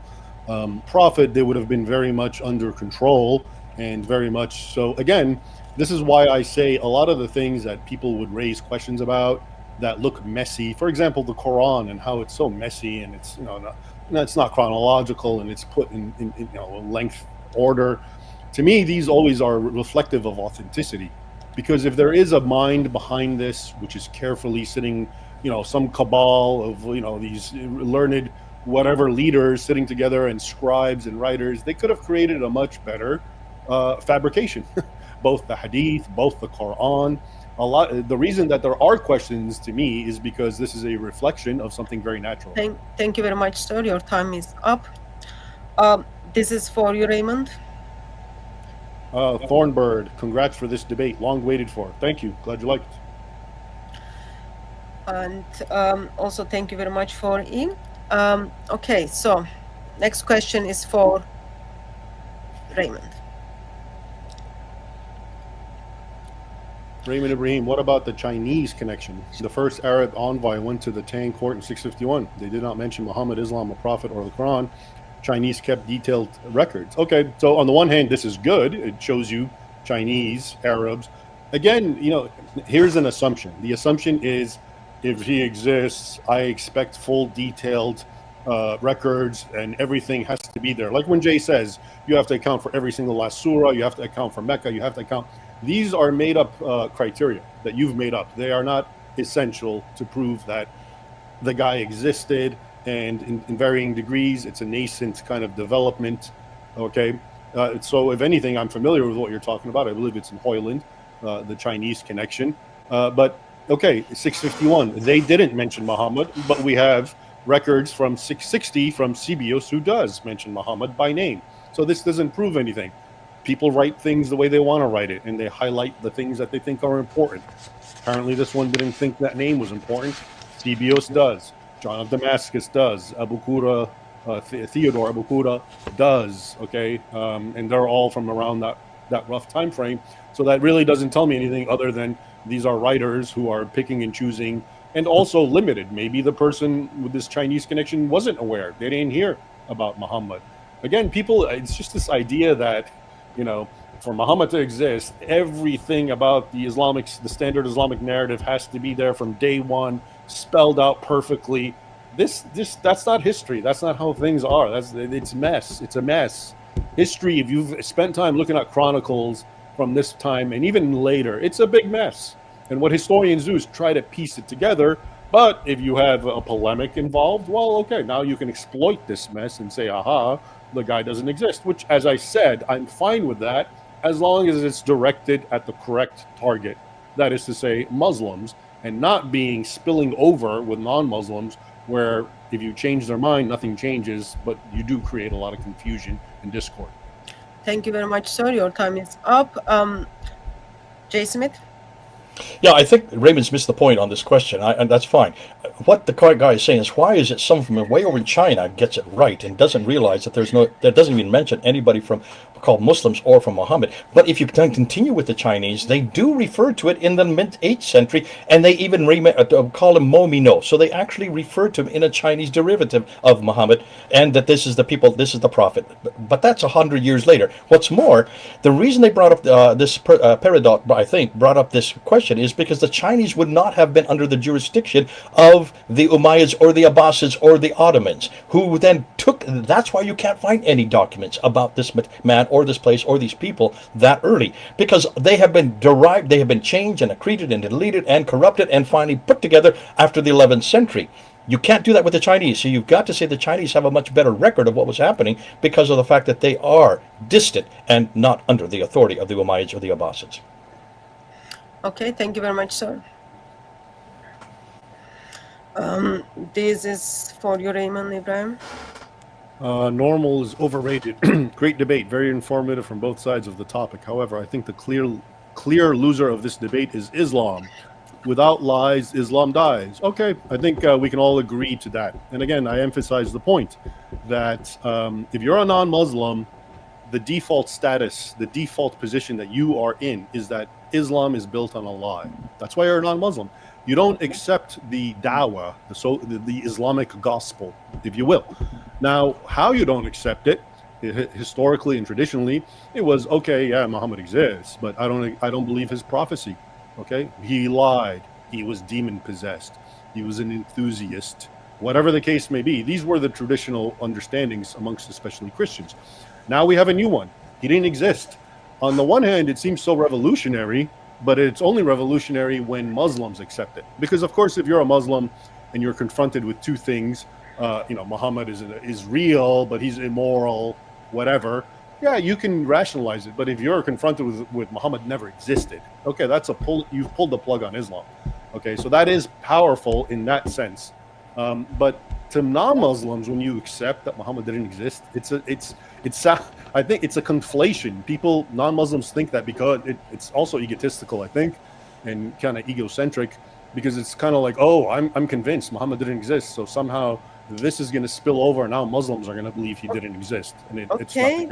prophet, they would have been very much under control and very much so. Again, this is why I say a lot of the things that people would raise questions about that look messy, for example, the Quran and how it's so messy and it's it's not chronological and it's put in length order. To me, these always are reflective of authenticity, because if there is a mind behind this, which is carefully sitting, some cabal of these learned whatever leaders sitting together and scribes and writers, they could have created a much better fabrication. Both the hadith, both the Quran. The reason that there are questions to me is because this is a reflection of something very natural. Thank you very much, sir. Your time is up. This is for you, Raymond. Thornbird, congrats for this debate. Long waited for. Thank you. Glad you liked it. And also thank you very much for him. Okay, so next question is for Raymond. Raymond Ibrahim, what about the Chinese connection? The first Arab envoy went to the Tang court in 651. They did not mention Muhammad, Islam, a prophet, or the Quran. Chinese kept detailed records. Okay, so on the one hand, this is good. It shows you Chinese, Arabs. Again, here's an assumption. The assumption is if he exists, I expect full detailed records and everything has to be there. Like when Jay says, you have to account for every single last surah, you have to account for Mecca, you have to account. These are made up criteria that you've made up. They are not essential to prove that the guy existed, and in varying degrees, it's a nascent kind of development. Okay, so if anything, I'm familiar with what you're talking about. I believe it's in Hoyland, the Chinese connection. But okay, 651, they didn't mention Muhammad, but we have records from 660 from Sibios who does mention Muhammad by name. So this doesn't prove anything. People write things the way they want to write it, and they highlight the things that they think are important. Apparently, this one didn't think that name was important. Sibios does. John of Damascus does. Abu Qura, Theodore Abu Qura does. Okay, and they're all from around that rough time frame. So that really doesn't tell me anything other than these are writers who are picking and choosing, and also limited. Maybe the person with this Chinese connection wasn't aware. They didn't hear about Muhammad. Again, people, it's just this idea that, for Muhammad to exist, everything about the standard Islamic narrative has to be there from day one, spelled out perfectly. That's not history. That's not how things are. It's a mess. It's a mess. History, if you've spent time looking at chronicles from this time and even later, it's a big mess. And what historians do is try to piece it together. But if you have a polemic involved, well, okay, now you can exploit this mess and say, aha, the guy doesn't exist, which, as I said, I'm fine with that, as long as it's directed at the correct target, that is to say, Muslims, and not being spilling over with non-Muslims, where if you change their mind, nothing changes, but you do create a lot of confusion and discord. Thank you very much, sir. Your time is up. J. Smith? Yeah, I think Raymond's missed the point on this question, and that's fine. What the guy is saying is, why is it someone from way over in China gets it right and doesn't realize that that doesn't even mention anybody from called Muslims or from Muhammad? But if you can continue with the Chinese, they do refer to it in the mid-8th century, and they even call him Momino. So they actually refer to him in a Chinese derivative of Muhammad, and that this is the people, this is the prophet. But that's 100 years later. What's more, the reason they brought up this paradox, I think, brought up this question is because the Chinese would not have been under the jurisdiction of the Umayyads or the Abbasids or the Ottomans, who then that's why you can't find any documents about this man or this place or these people that early, because they have been derived, they have been changed and accreted and deleted and corrupted and finally put together after the 11th century. You can't do that with the Chinese, so you've got to say the Chinese have a much better record of what was happening because of the fact that they are distant and not under the authority of the Umayyads or the Abbasids. Okay, thank you very much, sir. This is for you, Raymond Ibrahim. Normal is overrated. Great debate, very informative from both sides of the topic. However, I think the clear loser of this debate is Islam. Without lies, Islam dies. Okay, I think we can all agree to that. And again, I emphasize the point that if you're a non-Muslim, the default status, the default position that you are in is that Islam is built on a lie. That's why you're a non-Muslim. You don't accept the dawah, the Islamic gospel, if you will. Now, how you don't accept it, historically and traditionally, it was, okay, yeah, Muhammad exists, but I don't believe his prophecy. Okay, he lied. He was demon possessed. He was an enthusiast. Whatever the case may be, these were the traditional understandings amongst especially Christians. Now we have a new one. He didn't exist. On the one hand, it seems so revolutionary, but it's only revolutionary when Muslims accept it. Because of course, if you're a Muslim and you're confronted with two things, Muhammad is real, but he's immoral, whatever. Yeah, you can rationalize it. But if you're confronted with Muhammad never existed, okay, you've pulled the plug on Islam. Okay, so that is powerful in that sense. But to non-Muslims, when you accept that Muhammad didn't exist, I think it's a conflation. People, non-Muslims, think that because it's also egotistical, I think, and kind of egocentric, because it's kind of like, oh, I'm convinced Muhammad didn't exist, so somehow this is going to spill over, and now Muslims are going to believe he didn't exist, and it's not the case.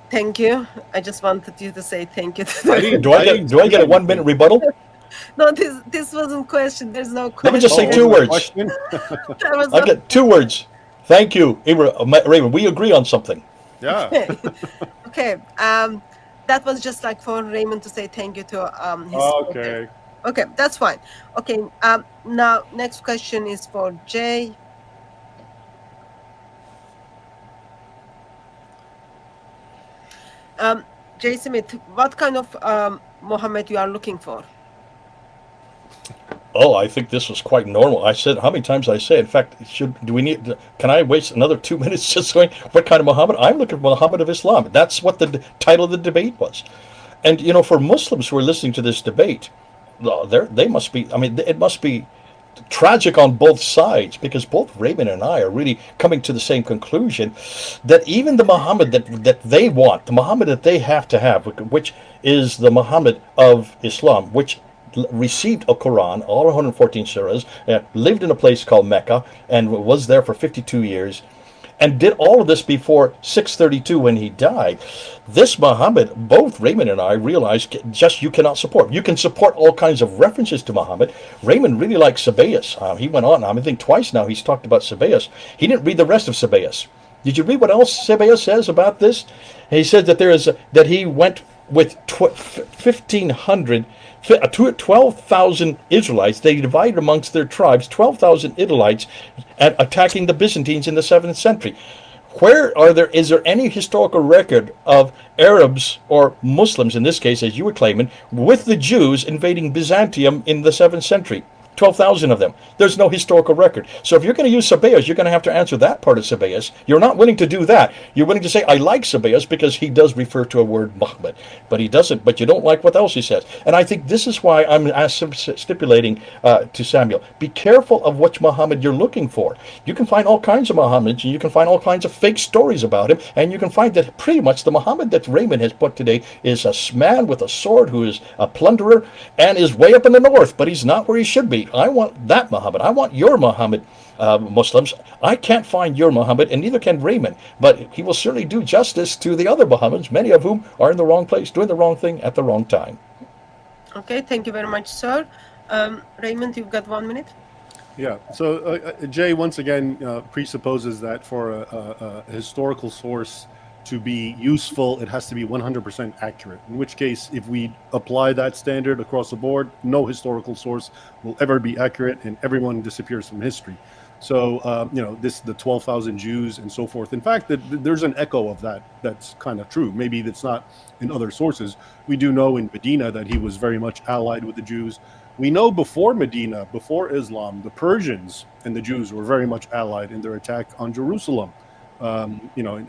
Thank you. I just wanted you to say thank you. Do I get a 1 minute rebuttal? No, this wasn't question. There's no question. Let me just say 2 words. I get 2 words. Thank you, Raymond. We agree on something. Yeah. Okay. That was just like for Raymond to say thank you to his. Okay. Okay, that's fine. Okay. Now next question is for Jay. J. Smith, what kind of Muhammad you are looking for? Oh, I think this was quite normal. I said, how many times did I say? In fact, can I waste another 2 minutes just going, what kind of Muhammad? I'm looking for Muhammad of Islam. That's what the title of the debate was. And, for Muslims who are listening to this debate, they must be, it must be tragic on both sides, because both Raymond and I are really coming to the same conclusion that even the Muhammad that they want, the Muhammad that they have to have, which is the Muhammad of Islam, which received a Quran, all 114 surahs, lived in a place called Mecca, and was there for 52 years, and did all of this before 632 when he died. This Muhammad, both Raymond and I realized you cannot support. You can support all kinds of references to Muhammad. Raymond really likes Sabaeus. He went on, I think twice now he's talked about Sabaeus. He didn't read the rest of Sabaeus. Did you read what else Sabaeus says about this? He says that he went with 12,000 Israelites. They divided amongst their tribes, 12,000 Israelites, and attacking the Byzantines in the 7th century. Is there any historical record of Arabs or Muslims, in this case, as you were claiming, with the Jews invading Byzantium in the 7th century? 12,000 of them. There's no historical record. So if you're going to use Sabaeus, you're going to have to answer that part of Sabaeus. You're not willing to do that. You're willing to say, I like Sabaeus because he does refer to a word Muhammad, but he doesn't. But you don't like what else he says. And I think this is why I'm stipulating to Samuel, be careful of which Muhammad you're looking for. You can find all kinds of Muhammads, and you can find all kinds of fake stories about him, and you can find that pretty much the Muhammad that Raymond has put today is a man with a sword who is a plunderer and is way up in the north, but he's not where he should be. I want that Muhammad. I want your Muhammad, Muslims. I can't find your Muhammad, and neither can Raymond, but he will certainly do justice to the other Muhammads, many of whom are in the wrong place, doing the wrong thing at the wrong time. Okay, thank you very much, sir. Raymond, you've got 1 minute. Yeah. So Jay once again presupposes that for a historical source to be useful, it has to be 100% accurate. In which case, if we apply that standard across the board, no historical source will ever be accurate, and everyone disappears from history. So the 12,000 Jews and so forth. In fact, there's an echo of that. That's kind of true. Maybe that's not in other sources. We do know in Medina that he was very much allied with the Jews. We know before Medina, before Islam, the Persians and the Jews were very much allied in their attack on Jerusalem. I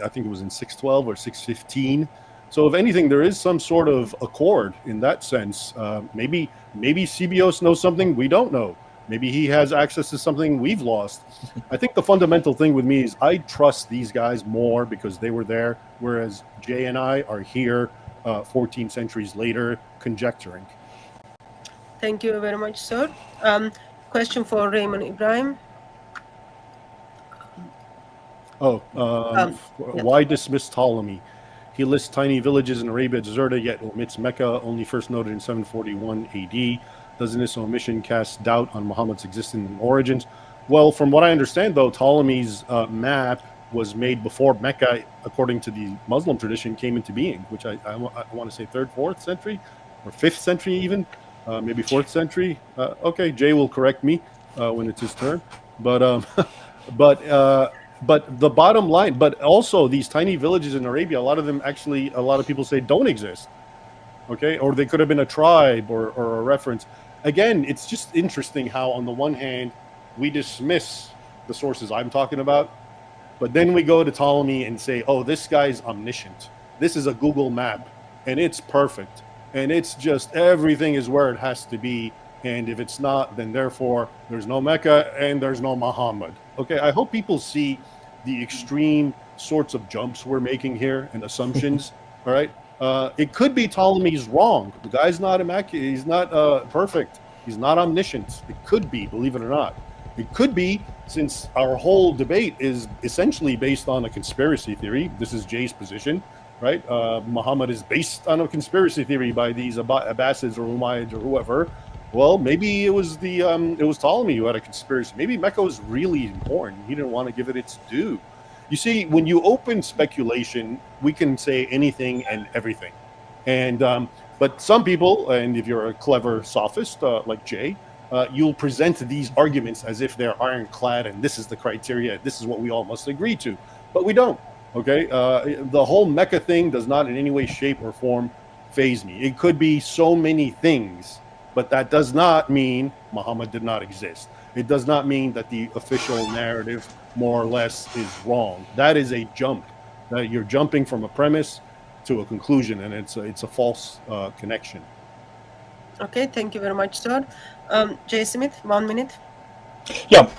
think it was in 612 or 615. So if anything, there is some sort of accord in that sense. Maybe Sabaeus knows something we don't know. Maybe he has access to something we've lost. I think the fundamental thing with me is I trust these guys more because they were there, whereas Jay and I are here 14 centuries later conjecturing. Thank you very much, sir. Question for Raymond Ibrahim. Why dismiss Ptolemy? He lists tiny villages in Arabia Deserta, yet omits Mecca, only first noted in 741 AD. Doesn't this omission cast doubt on Muhammad's existence and origins? Well, from what I understand, though, Ptolemy's map was made before Mecca, according to the Muslim tradition, came into being, which I want to say 3rd, 4th century, or 5th century even, maybe 4th century. Okay, Jay will correct me when it's his turn. But the bottom line, but also these tiny villages in Arabia, a lot of people say don't exist. Okay, or they could have been a tribe or a reference. Again, it's just interesting how on the one hand, we dismiss the sources I'm talking about, but then we go to Ptolemy and say, oh, this guy's omniscient. This is a Google map and it's perfect. And it's just everything is where it has to be. And if it's not, then therefore there's no Mecca and there's no Muhammad. Okay, I hope people see the extreme sorts of jumps we're making here and assumptions. All right. It could be Ptolemy's wrong. The guy's not immaculate. He's not perfect. He's not omniscient. It could be, believe it or not. It could be, since our whole debate is essentially based on a conspiracy theory. This is Jay's position, right? Muhammad is based on a conspiracy theory by these Abbasids or Umayyads or whoever. Well, maybe it was Ptolemy who had a conspiracy. Maybe Mecca was really important. He didn't want to give it its due. You see, when you open speculation, we can say anything and everything. And but some people, and if you're a clever sophist like Jay, you'll present these arguments as if they're ironclad and this is the criteria, this is what we all must agree to. But we don't, okay? The whole Mecca thing does not in any way, shape, or form faze me. It could be so many things, but that does not mean Muhammad did not exist. It does not mean that the official narrative more or less is wrong. That is a jump. That you're jumping from a premise to a conclusion, and it's a false connection. Okay, thank you very much, sir. Jay Smith, 1 minute. Yeah,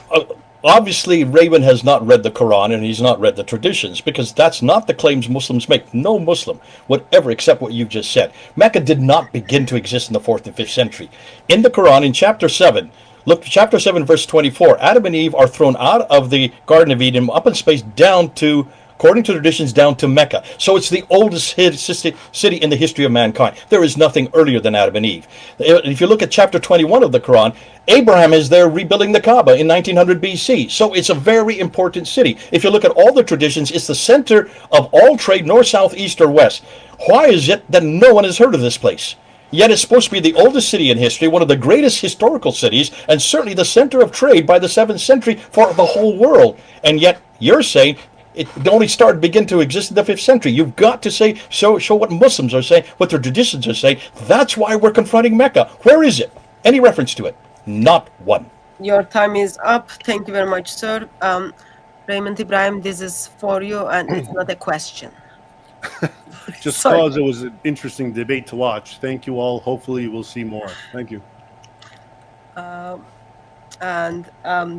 obviously Raymond has not read the Quran and he's not read the traditions, because that's not the claims Muslims make. No Muslim would ever accept what you've just said. Mecca did not begin to exist in the 4th and 5th century. In the Quran, in chapter 7, look, chapter 7, verse 24, Adam and Eve are thrown out of the Garden of Eden, up in space, down to, according to traditions, down to Mecca. So it's the oldest city in the history of mankind. There is nothing earlier than Adam and Eve. If you look at chapter 21 of the Quran, Abraham is there rebuilding the Kaaba in 1900 BC. So it's a very important city. If you look at all the traditions, it's the center of all trade, north, south, east, or west. Why is it that no one has heard of this place? Yet it's supposed to be the oldest city in history, one of the greatest historical cities, and certainly the center of trade by the 7th century for the whole world. And yet you're saying it only begin to exist in the 5th century. You've got to say, show what Muslims are saying, what their traditions are saying. That's why we're confronting Mecca. Where is it? Any reference to it? Not one. Your time is up. Thank you very much, sir. Raymond Ibrahim, this is for you, and it's not a question. Just Sorry. because it was an interesting debate to watch. Thank you all. Hopefully we'll see more. Thank you. And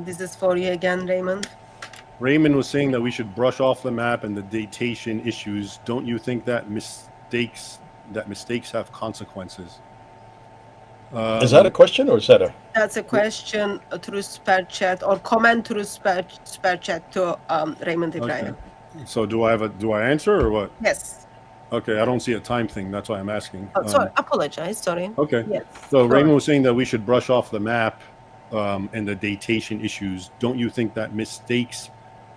this is for you again, Raymond. Raymond was saying that we should brush off the map and the datation issues. Don't you think that mistakes have consequences? Is that a question or is that a? That's a question through Super Chat or comment through Super Chat to Raymond Ibrahim. Okay. So do I answer or what? Yes. Okay, I don't see a time thing. That's why I'm asking. Oh, sorry, apologize. Sorry. Okay. Yes. So Raymond was saying that we should brush off the map and the datation issues. Don't you think that mistakes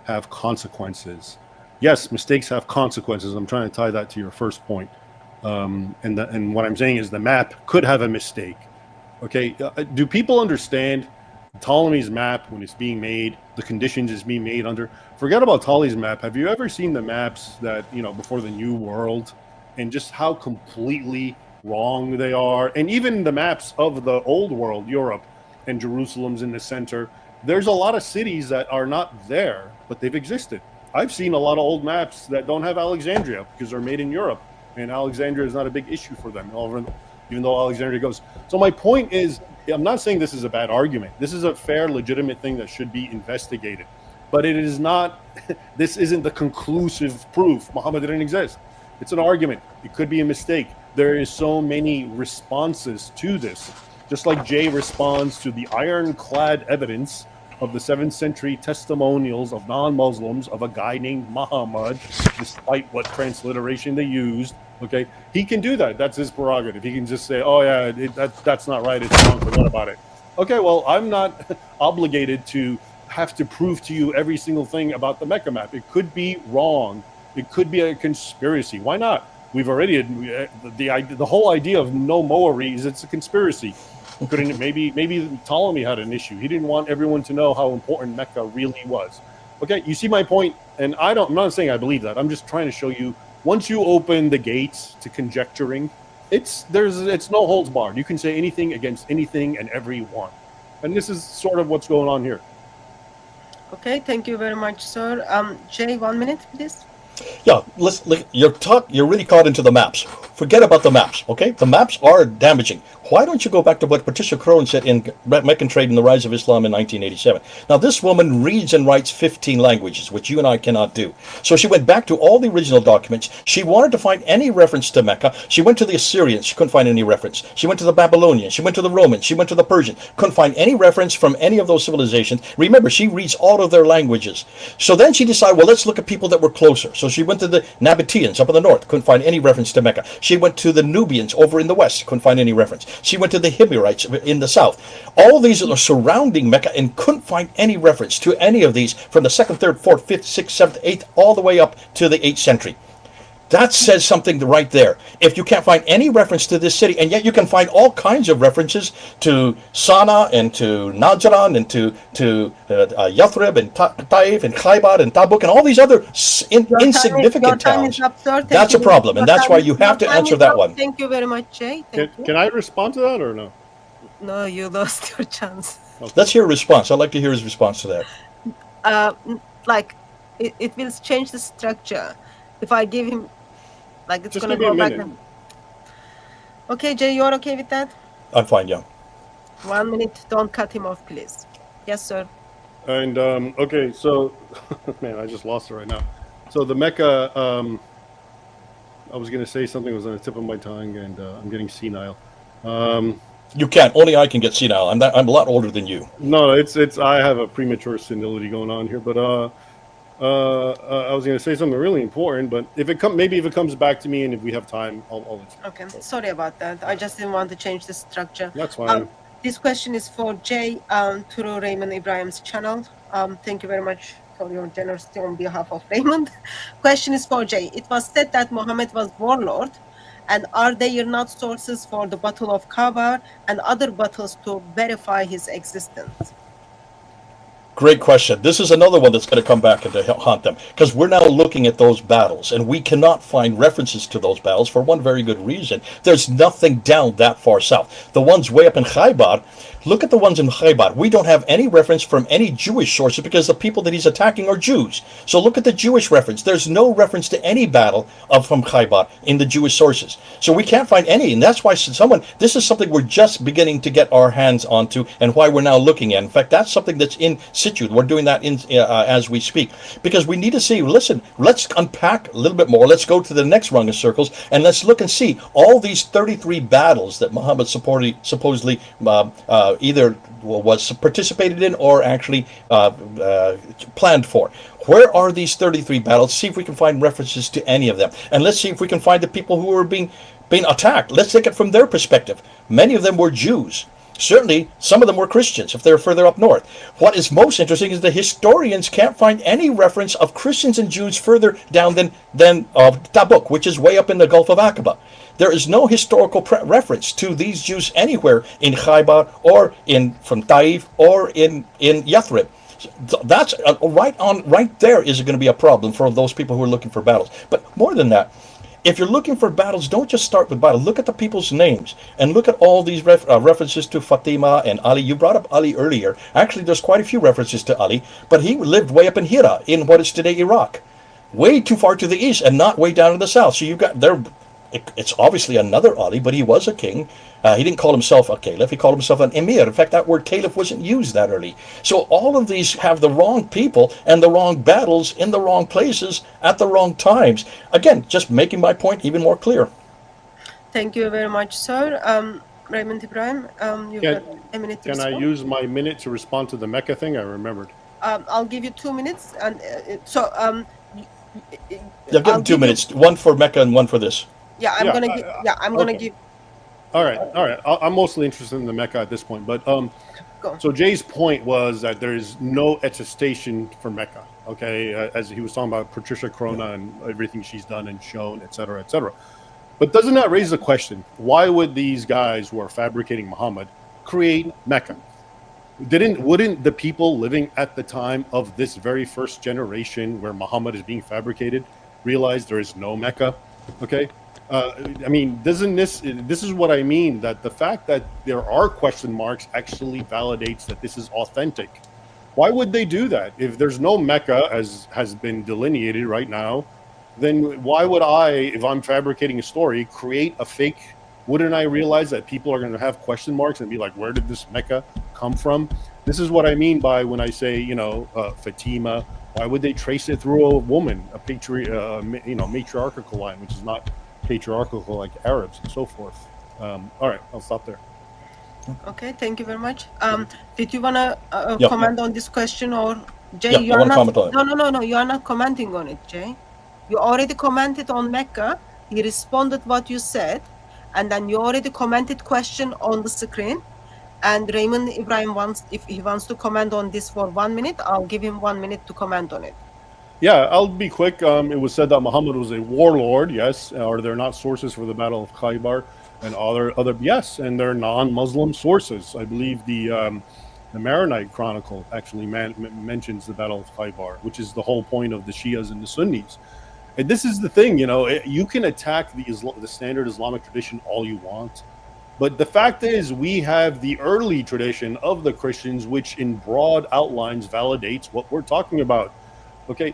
have consequences? Yes, mistakes have consequences. I'm trying to tie that to your first point. And what I'm saying is the map could have a mistake. Okay, do people understand Ptolemy's map when it's being made, the conditions it's being made under? Forget about Ptolemy's map. Have you ever seen the maps that, before the New World, and just how completely wrong they are? And even the maps of the Old World, Europe, and Jerusalem's in the center, there's a lot of cities that are not there, but they've existed. I've seen a lot of old maps that don't have Alexandria because they're made in Europe, and Alexandria is not a big issue for them, even though Alexandria goes. So my point is, I'm not saying this is a bad argument. This is a fair, legitimate thing that should be investigated. But it is not, this isn't the conclusive proof Muhammad didn't exist. It's an argument. It could be a mistake. There is so many responses to this. Just like Jay responds to the ironclad evidence of the 7th century testimonials of non-Muslims of a guy named Muhammad, despite what transliteration they used. Okay, he can do that. That's his prerogative. He can just say, "Oh yeah, that's not right. It's wrong. Forget about it." Okay, well, I'm not obligated to have to prove to you every single thing about the Mecca map. It could be wrong. It could be a conspiracy. Why not? We've already the whole idea of no Mowari is it's a conspiracy. Couldn't maybe Ptolemy had an issue. He didn't want everyone to know how important Mecca really was. Okay, you see my point, and I'm not saying I believe that. I'm just trying to show you. Once you open the gates to conjecturing, it's no holds barred. You can say anything against anything and everyone, and this is sort of what's going on here. Okay, thank you very much, sir. Jay, 1 minute, please. Yeah, listen, you're really caught into the maps. Forget about the maps, okay? The maps are damaging. Why don't you go back to what Patricia Crone said in Meccan Trade and the Rise of Islam in 1987? Now, this woman reads and writes 15 languages, which you and I cannot do. So she went back to all the original documents. She wanted to find any reference to Mecca. She went to the Assyrians. She couldn't find any reference. She went to the Babylonians. She went to the Romans. She went to the Persians. Couldn't find any reference from any of those civilizations. Remember, she reads all of their languages. So then she decided, well, let's look at people that were closer. So she went to the Nabateans up in the north, couldn't find any reference to Mecca. She went to the Nubians over in the west, couldn't find any reference. She went to the Himyarites in the south. All these are surrounding Mecca and couldn't find any reference to any of these from the 2nd, 3rd, 4th, 5th, 6th, 7th, 8th, all the way up to the 8th century. That says something right there. If you can't find any reference to this city, and yet you can find all kinds of references to Sana'a and to Najran and to Yathrib and Taif and Khaybar and Tabuk and all these other insignificant towns. That's a problem, and that's why you have to answer that one. Thank you very much, Jay. Can I respond to that or no? No, you lost your chance. Okay. Let's hear a response. I'd like to hear his response to that. It will change the structure. If I give him, it's Just going to give me go a back. minute. Okay, Jay, you are okay with that? I'm fine, yeah. 1 minute. Don't cut him off, please. Yes, sir. And okay, so man, I just lost it right now. So the Mecca, I was going to say something that was on the tip of my tongue, and I'm getting senile. You can't. Only I can get senile. I'm a lot older than you. No, it's I have a premature senility going on here, but I was going to say something really important, but if it comes back to me, and if we have time, I'll let you know. Okay, sorry about that. I just didn't want to change the structure. That's fine. This question is for Jay through Raymond Ibrahim's channel. Thank you very much for your generosity on behalf of Raymond. Question is for Jay. It was said that Muhammad was warlord, and are there not sources for the Battle of Khaybar and other battles to verify his existence? Great question. This is another one that's going to come back and to haunt them, because we're now looking at those battles and we cannot find references to those battles for one very good reason. There's nothing down that far south. The ones way up in Khaybar, look at the ones in Khaybar. We don't have any reference from any Jewish sources because the people that he's attacking are Jews. So look at the Jewish reference. There's no reference to any battle from Khaybar in the Jewish sources. So we can't find any, and that's why this is something we're just beginning to get our hands onto, and why we're now looking at. In fact, that's something that's in situ. We're doing that as we speak, because we need to see, listen, let's unpack a little bit more. Let's go to the next rung of circles and let's look and see all these 33 battles that Muhammad supposedly either was participated in or actually planned for. Where are these 33 battles? See if we can find references to any of them. And let's see if we can find the people who were being attacked. Let's take it from their perspective. Many of them were Jews. Certainly, some of them were Christians, if they're further up north. What is most interesting is the historians can't find any reference of Christians and Jews further down than Tabuk, which is way up in the Gulf of Aqaba. There is no historical reference to these Jews anywhere in Khaybar or from Taif or in Yathrib. That's right there is going to be a problem for those people who are looking for battles. But more than that, if you're looking for battles, don't just start with battles. Look at the people's names and look at all these references to Fatima and Ali. You brought up Ali earlier. Actually, there's quite a few references to Ali, but he lived way up in Hira in what is today Iraq, way too far to the east and not way down to the south. So you've got there. It's obviously another Ali, but he was a king. He didn't call himself a caliph. He called himself an emir. In fact, that word caliph wasn't used that early. So all of these have the wrong people and the wrong battles in the wrong places at the wrong times. Again, just making my point even more clear. Thank you very much, sir. Raymond Ibrahim, you've got a minute to respond. Can I use my minute to respond to the Mecca thing? I remembered. I'll give you 2 minutes. And give him 2 minutes. One for Mecca and one for this. Yeah, I'm gonna give. All right. I'm mostly interested in the Mecca at this point, but so Jay's point was that there is no attestation for Mecca. Okay, as he was talking about Patricia Corona and everything she's done and shown, et cetera, et cetera. But doesn't that raise the question? Why would these guys who are fabricating Muhammad create Mecca? Wouldn't the people living at the time of this very first generation where Muhammad is being fabricated realize there is no Mecca? Okay. I mean, this is what I mean, that the fact that there are question marks actually validates that this is authentic. Why would they do that? If there's no Mecca, as has been delineated right now, then why would I, if I'm fabricating a story, create a fake? Wouldn't I realize that people are going to have question marks and be like, where did this Mecca come from? This is what I mean by when I say, Fatima. Why would they trace it through a woman, a matriarchal line, which is not patriarchal like Arabs and so forth? All right, I'll stop there. Okay, thank you very much. Did you want to comment on this question, or Jay? Yeah, you are not. No. You are not commenting on it, Jay. You already commented on Mecca. He responded what you said, and then you already commented question on the screen. And Raymond Ibrahim if he wants to comment on this for 1 minute, I'll give him 1 minute to comment on it. Yeah, I'll be quick. It was said that Muhammad was a warlord. Yes. Are there not sources for the Battle of Khaybar and other? Yes, and they're non-Muslim sources. I believe the Maronite Chronicle actually mentions the Battle of Khaybar, which is the whole point of the Shias and the Sunnis. And this is the thing, you can attack the standard Islamic tradition all you want, but the fact is we have the early tradition of the Christians, which in broad outlines validates what we're talking about. Okay.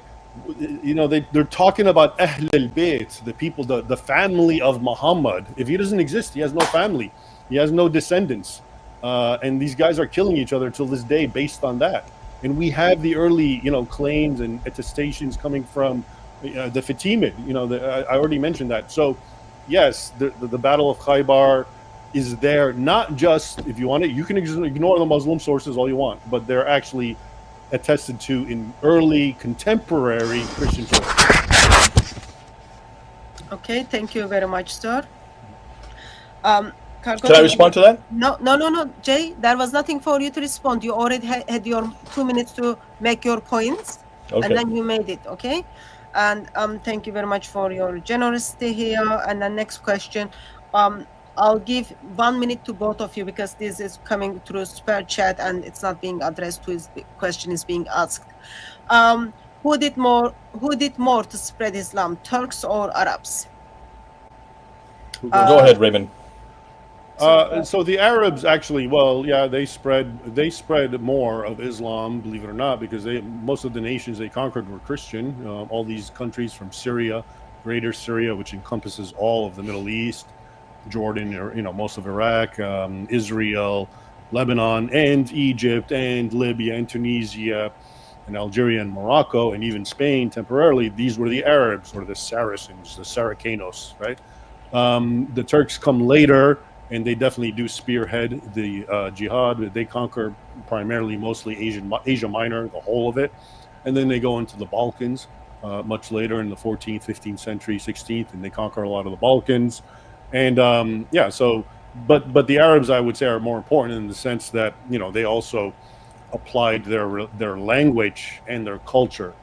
They're talking about Ahl al-Bayt, the people, the family of Muhammad. If he doesn't exist, he has no family, he has no descendants, and these guys are killing each other till this day based on that. And we have the early, claims and attestations coming from the Fatimid. I already mentioned that. So, yes, the Battle of Khaybar is there. Not just, if you want it, you can ignore the Muslim sources all you want, but they're actually attested to in early contemporary Christian sources. Okay, thank you very much, sir. Can I respond to that? No, Jay, there was nothing for you to respond. You already had your 2 minutes to make your points, okay. And then you made it, okay? And thank you very much for your generosity here. And the next question, I'll give 1 minute to both of you because this is coming through super chat and it's not being addressed to his question is being asked. Who did more to spread Islam, Turks or Arabs? Go ahead, Raymond. So the Arabs actually, well, yeah, they spread more of Islam, believe it or not, because most of the nations they conquered were Christian. All these countries from Syria, Greater Syria, which encompasses all of the Middle East, Jordan, or most of Iraq, Israel, Lebanon, and Egypt, and Libya, and Tunisia, and Algeria, and Morocco, and even Spain temporarily. These were the Arabs, or the Saracens, the Saracanos, right? The Turks come later, and they definitely do spearhead the jihad. They conquer primarily, mostly Asia Minor, the whole of it, and then they go into the Balkans much later in the 14th, 15th century, 16th, and they conquer a lot of the Balkans. And yeah, so but the Arabs, I would say, are more important in the sense that they also applied their language and their culture.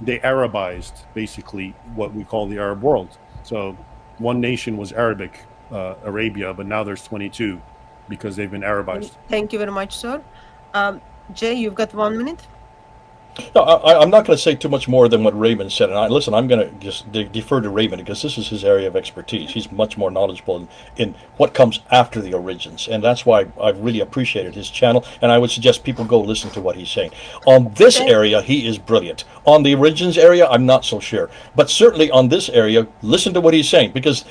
They Arabized basically what we call the Arab world. So one nation was Arabic, Arabia, but now there's 22 because they've been Arabized. Thank you very much, sir. Jay, you've got 1 minute. No, I'm not going to say too much more than what Raymond said. And listen, I'm going to just defer to Raymond because this is his area of expertise. He's much more knowledgeable in what comes after the origins. And that's why I've really appreciated his channel. And I would suggest people go listen to what he's saying. On this area, he is brilliant. On the origins area, I'm not so sure. But certainly on this area, listen to what he's saying. Because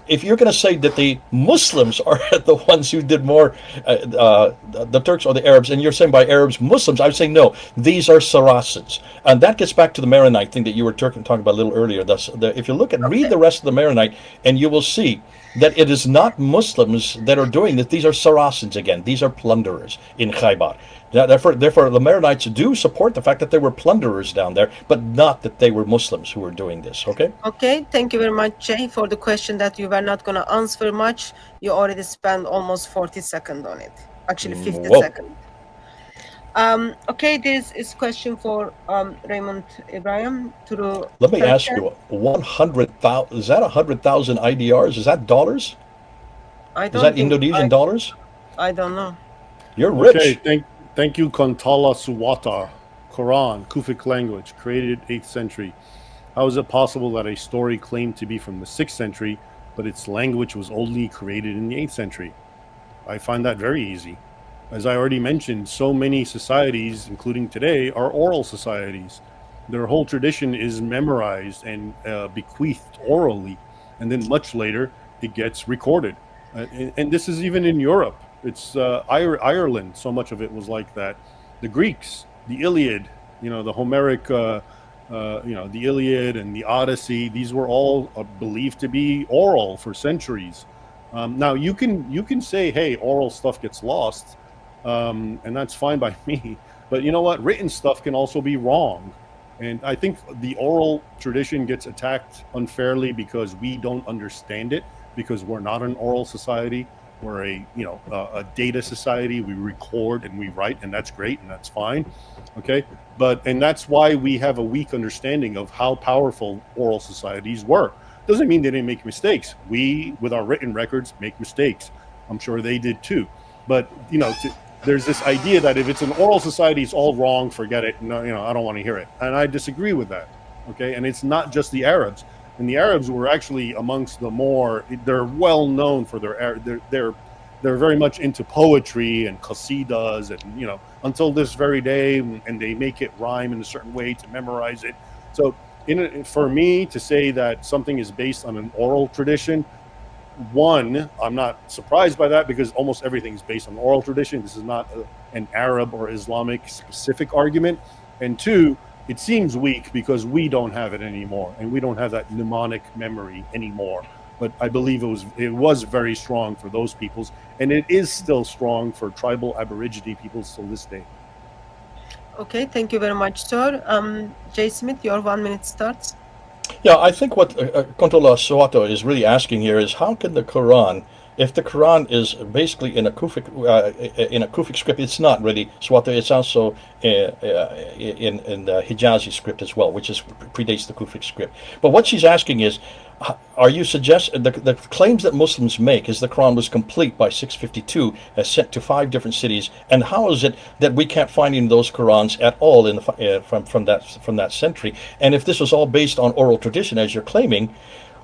if you're going to say that the Muslims are the ones who did more, the Turks or the Arabs, and you're saying by Arabs, Muslims, I would say no. These are Saracens. And that gets back to the Maronite thing that you were talking about a little earlier. If you look at, read the rest of the Maronite, and you will see that it is not Muslims that are doing this. These are Saracens again. These are plunderers in Khaybar. Therefore, the Maronites do support the fact that they were plunderers down there, but not that they were Muslims who were doing this, okay? Okay, thank you very much, Jay, for the question that you were not going to answer much. You already spent almost 40 seconds on it. Actually, 50 seconds. Okay, this is question for Raymond Ibrahim. Let me ask you, 100,000, is that 100,000 IDRs? Is that dollars? Is that Indonesian dollars? I don't know. You're rich. Okay, thank you, Kontala Suwata. Quran, Kufic language, created 8th century. How is it possible that a story claimed to be from the 6th century, but its language was only created in the 8th century? I find that very easy. As I already mentioned, so many societies, including today, are oral societies. Their whole tradition is memorized and bequeathed orally, and then much later it gets recorded. And this is even in Europe. It's Ireland. So much of it was like that. The Greeks, the Iliad, the Homeric, the Iliad and the Odyssey. These were all believed to be oral for centuries. Now you can say, hey, oral stuff gets lost. And that's fine by me, but you know what? Written stuff can also be wrong, and I think the oral tradition gets attacked unfairly because we don't understand it, because we're not an oral society. We're a data society. We record and we write, and that's great and that's fine, okay? And that's why we have a weak understanding of how powerful oral societies were. Doesn't mean they didn't make mistakes. We, with our written records, make mistakes. I'm sure they did too, but there's this idea that if it's an oral society, it's all wrong, forget it. No, I don't want to hear it. And I disagree with that. Okay. And it's not just the Arabs. And the Arabs were actually amongst the they're well known for they're very much into poetry and qasidas and, until this very day, and they make it rhyme in a certain way to memorize it. So for me to say that something is based on an oral tradition, one, I'm not surprised by that because almost everything is based on oral tradition. This is not an Arab or Islamic specific argument. And two, it seems weak because we don't have it anymore, and we don't have that mnemonic memory anymore. But I believe it was very strong for those peoples, and it is still strong for tribal Aborigine peoples till this day. Okay, thank you very much, sir. Jay Smith, your 1 minute starts. Yeah, I think what Controla Soato is really asking here is how can the Quran if the Quran is basically in a Kufic script, it's not really Swata. It's also in the Hijazi script as well, which predates the Kufic script. But what she's asking is, are you suggesting the claims that Muslims make is the Quran was complete by 652, sent to 5 different cities, and how is it that we can't find any of those Qurans at all in the from that century? And if this was all based on oral tradition, as you're claiming,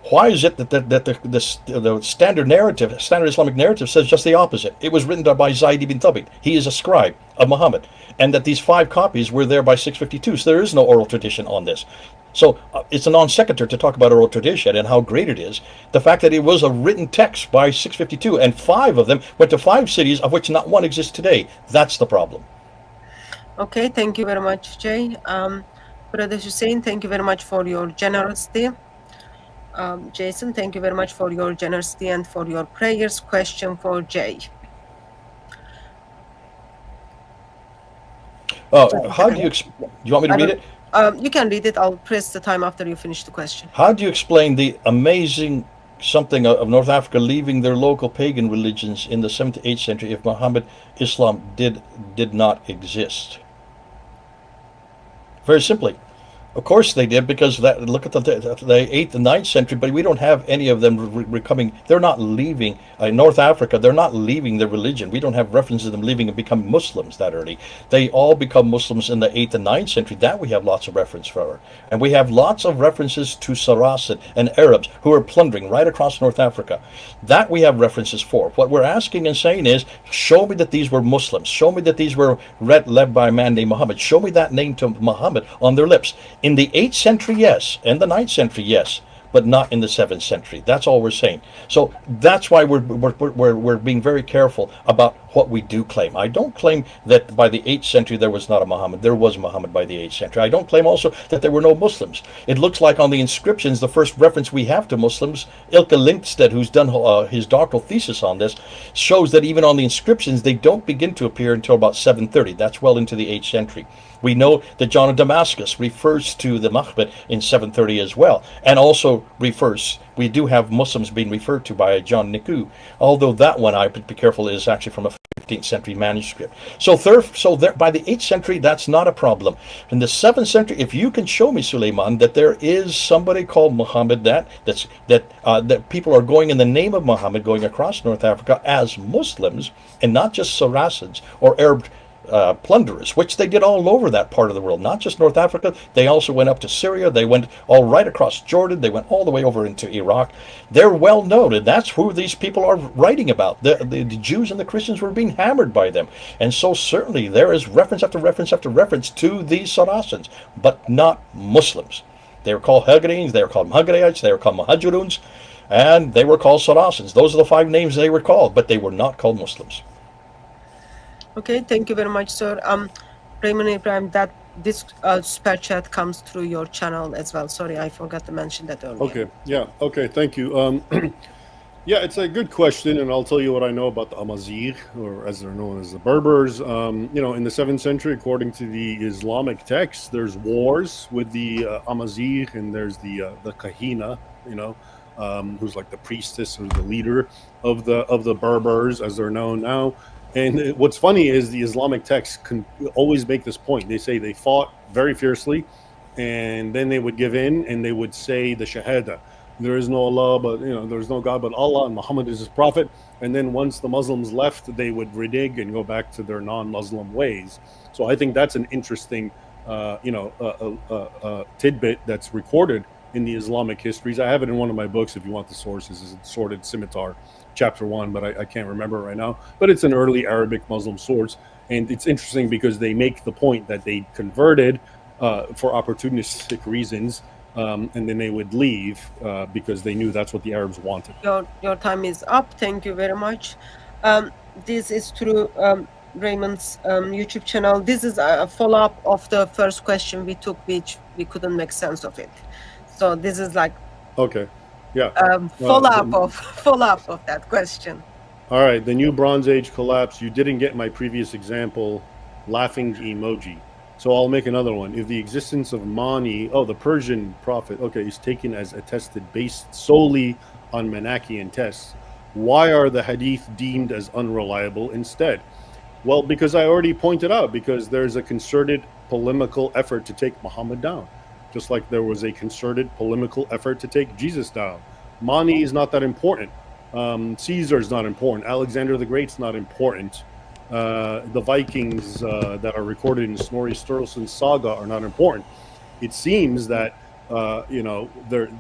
why is it that the standard Islamic narrative says just the opposite? It was written by Zayd ibn Thabit. He is a scribe of Muhammad, and that these 5 copies were there by 652. So there is no oral tradition on this. So it's a non sequitur to talk about oral tradition and how great it is. The fact that it was a written text by 652, and 5 of them went to 5 cities, of which not one exists today. That's the problem. Okay, thank you very much, Jay. Brother Hussein, thank you very much for your generosity. Jason, thank you very much for your generosity and for your prayers. Question for Jay. How do you? Do you want me to read it? You can read it. I'll press the time after you finish the question. How do you explain the amazing something of North Africa leaving their local pagan religions in the 7th to 8th century if Muhammad Islam did not exist? Very simply. Of course they did, because look at the 8th and 9th century, but we don't have any of them coming. They're not leaving North Africa. They're not leaving their religion. We don't have references of them leaving and becoming Muslims that early. They all become Muslims in the 8th and 9th century. That we have lots of reference for. And we have lots of references to Saracen and Arabs who are plundering right across North Africa. That we have references for. What we're asking and saying is, show me that these were Muslims. Show me that these were led by a man named Muhammad. Show me that name to Muhammad on their lips. In the 8th century, yes, and the 9th century, yes, but not in the 7th century. That's all we're saying. So that's why we're being very careful about what we do claim. I don't claim that by the 8th century there was not a Muhammad. There was Muhammad by the 8th century. I don't claim also that there were no Muslims. It looks like on the inscriptions, the first reference we have to Muslims, Ilke Linkstedt, who's done his doctoral thesis on this, shows that even on the inscriptions, they don't begin to appear until about 730. That's well into the 8th century. We know that John of Damascus refers to the Mahbet in 730 as well, and also we do have Muslims being referred to by John Niku, although that one, I have to be careful, is actually from a 15th century manuscript. So by the 8th century, that's not a problem. In the 7th century, if you can show me, Suleiman, that there is somebody called Muhammad, that people are going in the name of Muhammad, going across North Africa as Muslims, and not just Saracens or Arab plunderers, which they did all over that part of the world, not just North Africa. They also went up to Syria. They went all right across Jordan. They went all the way over into Iraq. They're well known, and that's who these people are writing about. The Jews and the Christians were being hammered by them, and so certainly there is reference after reference after reference to these Saracens, but not Muslims. They were called Hagarenes, they were called Hagarites, they were called Muhajiruns, and they were called Saracens. Those are the 5 names they were called, but they were not called Muslims. Okay, thank you very much, sir. Raymond Ibrahim, that this super chat comes through your channel as well. Sorry, I forgot to mention that earlier. Okay, yeah, okay, thank you. Yeah, it's a good question, and I'll tell you what I know about the Amazigh, or as they're known as the Berbers. You know, in the 7th century, according to the Islamic texts, there's wars with the Amazigh, and there's the Kahina, you know, who's like the priestess or the leader of the Berbers, as they're known now. And what's funny is the Islamic texts can always make this point. They say they fought very fiercely, and then they would give in, and they would say the Shahada. There is no Allah, but there's no God but Allah, and Muhammad is his prophet. And then once the Muslims left, they would renege and go back to their non-Muslim ways. So I think that's an interesting, tidbit that's recorded in the Islamic histories. I have it in one of my books if you want the sources. It's Sordid Scimitar, chapter 1, but I can't remember right now. But it's an early Arabic Muslim source, and it's interesting because they make the point that they converted for opportunistic reasons, and then they would leave because they knew that's what the Arabs wanted. Your time is up. Thank you very much. This is through Raymond's YouTube channel. This is a follow-up of the first question we took, which we couldn't make sense of it. So this is like okay, yeah, follow-up of that question. All right, the new Bronze Age collapse. You didn't get my previous example, laughing emoji. So I'll make another one. If the existence of Mani, the Persian prophet, is taken as attested based solely on Manichaean tests, Why are the hadith deemed as unreliable instead? Well, because I already pointed out, because there's a concerted polemical effort to take Muhammad down, just like there was a concerted polemical effort to take Jesus down. Mani is not that important. Caesar is not important. Alexander the Great's not important. The Vikings that are recorded in Snorri Sturluson's saga are not important. It seems that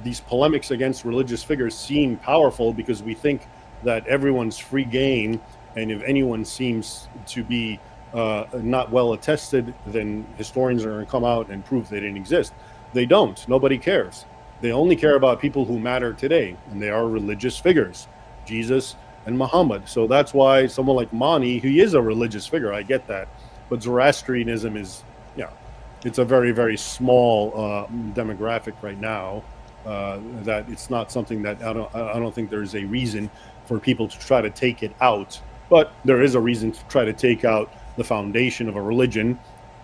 these polemics against religious figures seem powerful because we think that everyone's free game, and if anyone seems to be not well attested, then historians are going to come out and prove they didn't exist. They don't. Nobody cares. They only care about people who matter today, and they are religious figures, Jesus and Muhammad. So that's why someone like Mani, he is a religious figure, I get that, but Zoroastrianism is, it's a very, very small demographic right now. That it's not something that I don't think there's a reason for people to try to take it out, but there is a reason to try to take out the foundation of a religion,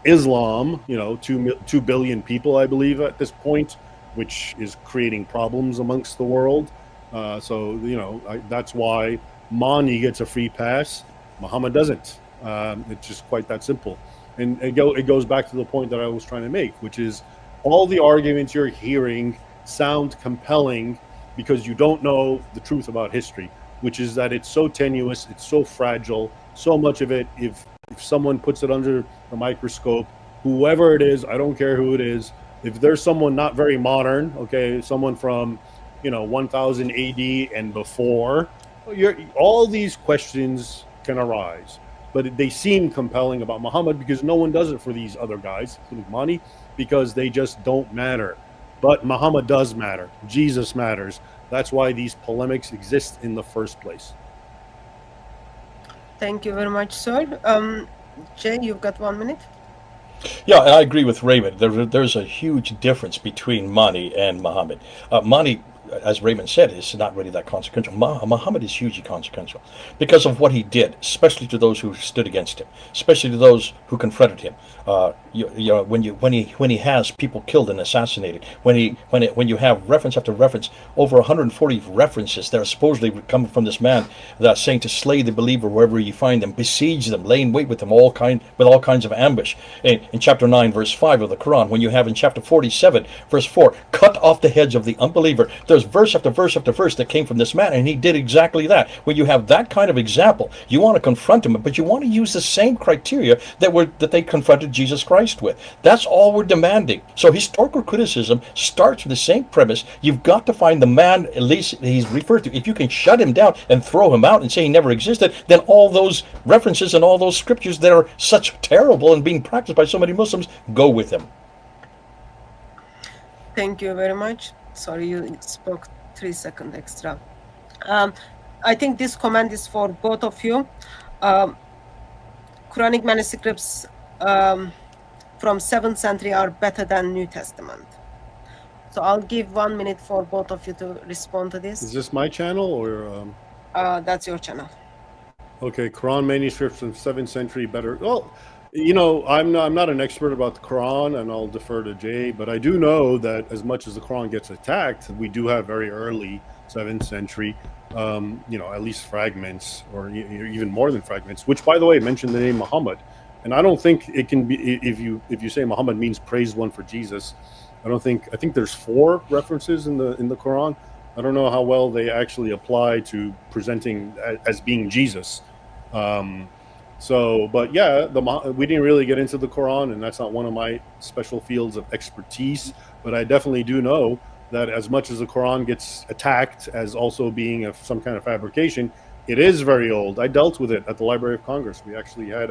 Islam. 2 billion people, I believe, at this point, which is creating problems amongst the world. That's why Mani gets a free pass, Muhammad doesn't. It's just quite that simple. And it goes back to the point that I was trying to make, which is all the arguments you're hearing sound compelling because you don't know the truth about history, which is that it's so tenuous, it's so fragile. So much of it, if someone puts it under the microscope, whoever it is, I don't care who it is, if there's someone not very modern, okay, someone from 1000 AD and before, all these questions can arise. But they seem compelling about Muhammad because no one does it for these other guys, including Mani, because they just don't matter. But Muhammad does matter. Jesus matters. That's why these polemics exist in the first place. Thank you very much, sir. Jay, you've got 1 minute. Yeah, I agree with Raymond. There's a huge difference between Mani and Muhammad. Mani, as Raymond said, is not really that consequential. Muhammad is hugely consequential because of what he did, especially to those who stood against him, especially to those who confronted him. When he has people killed and assassinated, when you have reference after reference, over 140 references that are supposedly coming from this man that's saying to slay the believer wherever you find them, besiege them, lay in wait with them, all kinds of ambush. In chapter 9, verse 5 of the Quran, when you have in chapter 47, verse 4, cut off the heads of the unbeliever. There's verse after verse after verse that came from this man, and he did exactly that. When you have that kind of example, you want to confront him, but you want to use the same criteria that they confronted Jesus Christ with. That's all we're demanding. So historical criticism starts with the same premise. You've got to find the man, at least he's referred to. If you can shut him down and throw him out and say he never existed, then all those references and all those scriptures that are such terrible and being practiced by so many Muslims, go with them. Thank you very much. Sorry, you spoke 3 seconds extra. I think this comment is for both of you. Quranic manuscripts from 7th century are better than New Testament. So I'll give 1 minute for both of you to respond to this. Is this my channel or? That's your channel. Okay, Quran manuscripts from 7th century better. Well, I'm not an expert about the Quran, and I'll defer to Jay, but I do know that as much as the Quran gets attacked, we do have very early 7th century, at least fragments, or even more than fragments, which, by the way, mention the name Muhammad. And I don't think it can be, if you say Muhammad means praised one for Jesus, I think there's 4 references in the Quran. I don't know how well they actually apply to presenting as being Jesus. But yeah, we didn't really get into the Quran, and that's not one of my special fields of expertise. But I definitely do know that as much as the Quran gets attacked as also being some kind of fabrication, it is very old. I dealt with it at the Library of Congress. We actually had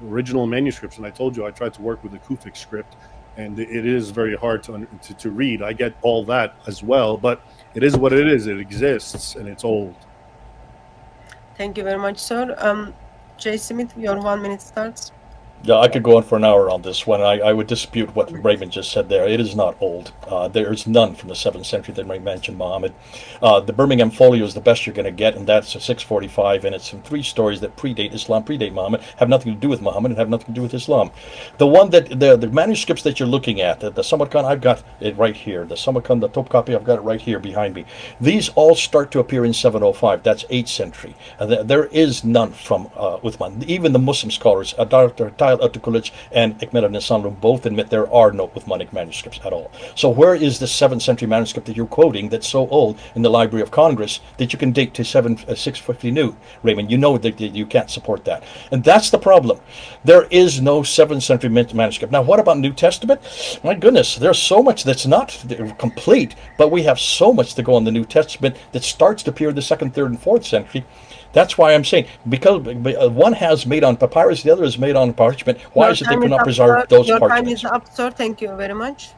original manuscripts, and I told you I tried to work with the Kufic script, and it is very hard to read. I get all that as well, but it is what it is. It exists, and it's old. Thank you very much, sir. Jay Smith, your 1 minute starts. Yeah, I could go on for an hour on this one. I would dispute what Raymond just said there. It is not old. There's none from the 7th century that might mention Muhammad. The Birmingham Folio is the best you're going to get, and that's a 645, and it's from 3 stories that predate Islam, predate Muhammad, have nothing to do with Muhammad, and have nothing to do with Islam. The one that, the manuscripts that you're looking at, the Samarkand, I've got it right here. The Samarkand, the top copy, I've got it right here behind me. These all start to appear in 705. That's 8th century. There is none from Uthman. Even the Muslim scholars, Dr. Atakulich and Hikmet ibn Sanlum both admit there are no Uthmanic manuscripts at all. So where is the 7th century manuscript that you're quoting that's so old in the Library of Congress that you can date to 650 new? Raymond, you know that you can't support that. And that's the problem. There is no 7th century manuscript. Now, what about New Testament? My goodness, there's so much that's not complete, but we have so much to go on the New Testament that starts to appear in the 2nd, 3rd, and 4th century. That's why I'm saying, because one has made on papyrus, the other is made on parchment. Why is it they cannot preserve those parchments? Your time parchments? is up, sir. Thank you very much.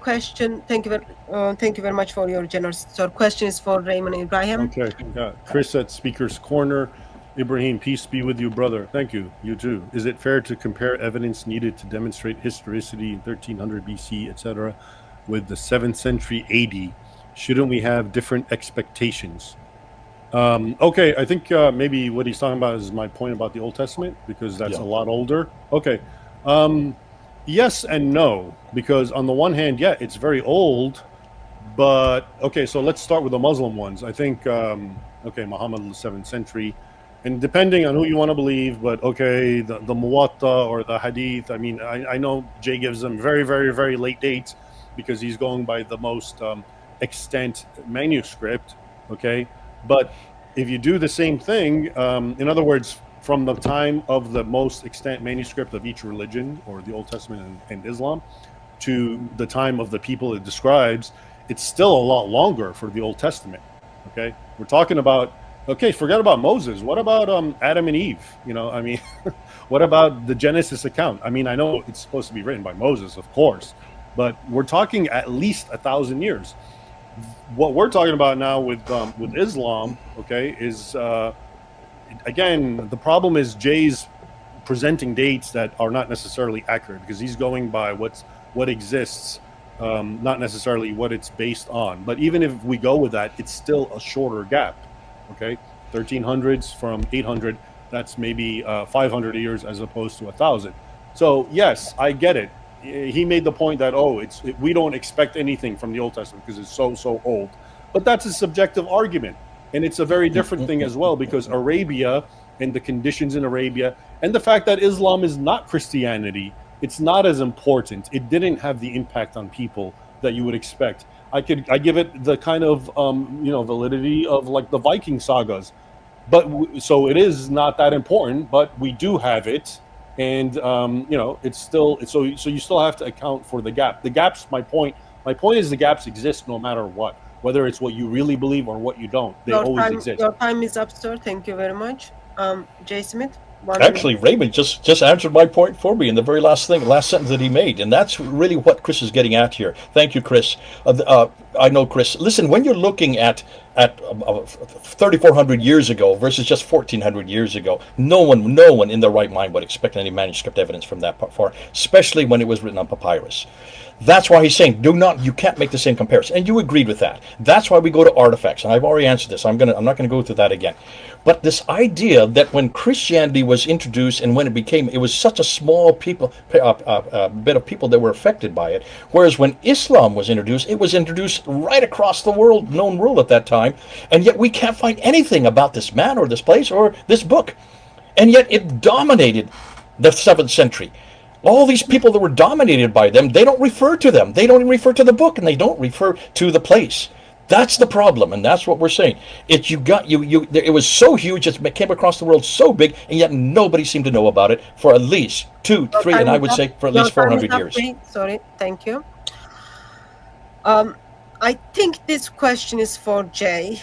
Question. Thank you very much for your generous. So, question is for Raymond Ibrahim. Okay. Chris at Speaker's Corner. Ibrahim, peace be with you, brother. Thank you. You too. Is it fair to compare evidence needed to demonstrate historicity in 1300 BC, etc., with the 7th century AD? Shouldn't we have different expectations? Okay, I think maybe what he's talking about is my point about the Old Testament, because that's a lot older. Okay. Yes and no, because on the one hand, yeah, it's very old, but okay, so let's start with the Muslim ones. I think, okay, Muhammad in the 7th century, and depending on who you want to believe, but okay, the Muwatta or the Hadith, I mean, I know Jay gives them very, very, very late dates because he's going by the most extant manuscript, okay? But if you do the same thing, in other words, from the time of the most extant manuscript of each religion, or the Old Testament and Islam, to the time of the people it describes, it's still a lot longer for the Old Testament, okay? We're talking about, okay, forget about Moses. What about Adam and Eve? You know, I mean, what about the Genesis account? I mean, I know it's supposed to be written by Moses, of course, but we're talking at least 1,000 years. What we're talking about now with Islam, okay, is again, the problem is Jay's presenting dates that are not necessarily accurate because he's going by what exists, not necessarily what it's based on. But even if we go with that, it's still a shorter gap, okay? 1300s from 800, that's maybe 500 years as opposed to 1,000. So yes, I get it. He made the point that, we don't expect anything from the Old Testament because it's so old. But that's a subjective argument. And it's a very different thing as well, because Arabia and the conditions in Arabia and the fact that Islam is not Christianity, it's not as important. It didn't have the impact on people that you would expect. I give it the kind of, validity of like the Viking sagas. But so it is not that important, but we do have it. And it's still so you still have to account for the gap. The gaps, my point is the gaps exist no matter what, whether it's what you really believe or what you don't. They always exist. Your time is up, sir. Thank you very much. Jay Smith. Actually, Raymond just answered my point for me in the very last sentence that he made, and that's really what Chris is getting at here. Thank you, Chris. I know, Chris. Listen, when you're looking at 3,400 years ago versus just 1,400 years ago, no one in their right mind would expect any manuscript evidence from that far, especially when it was written on papyrus. That's why he's saying you can't make the same comparison, and you agreed with that. That's why we go to artifacts, and I've already answered this. I'm not going to go through that again. But this idea that when Christianity was introduced and when it was such a small bit of people that were affected by it, whereas when Islam was introduced, it was introduced right across the known world at that time, and yet we can't find anything about this man or this place or this book, and yet it dominated the 7th century. All these people that were dominated by them, they don't refer to them. They don't even refer to the book, and they don't refer to the place. That's the problem, and that's what we're saying. It was so huge, it came across the world so big, and yet nobody seemed to know about it for at least 2, 3, and I would say for at least 400 years. Sorry, thank you. I think this question is for Jay.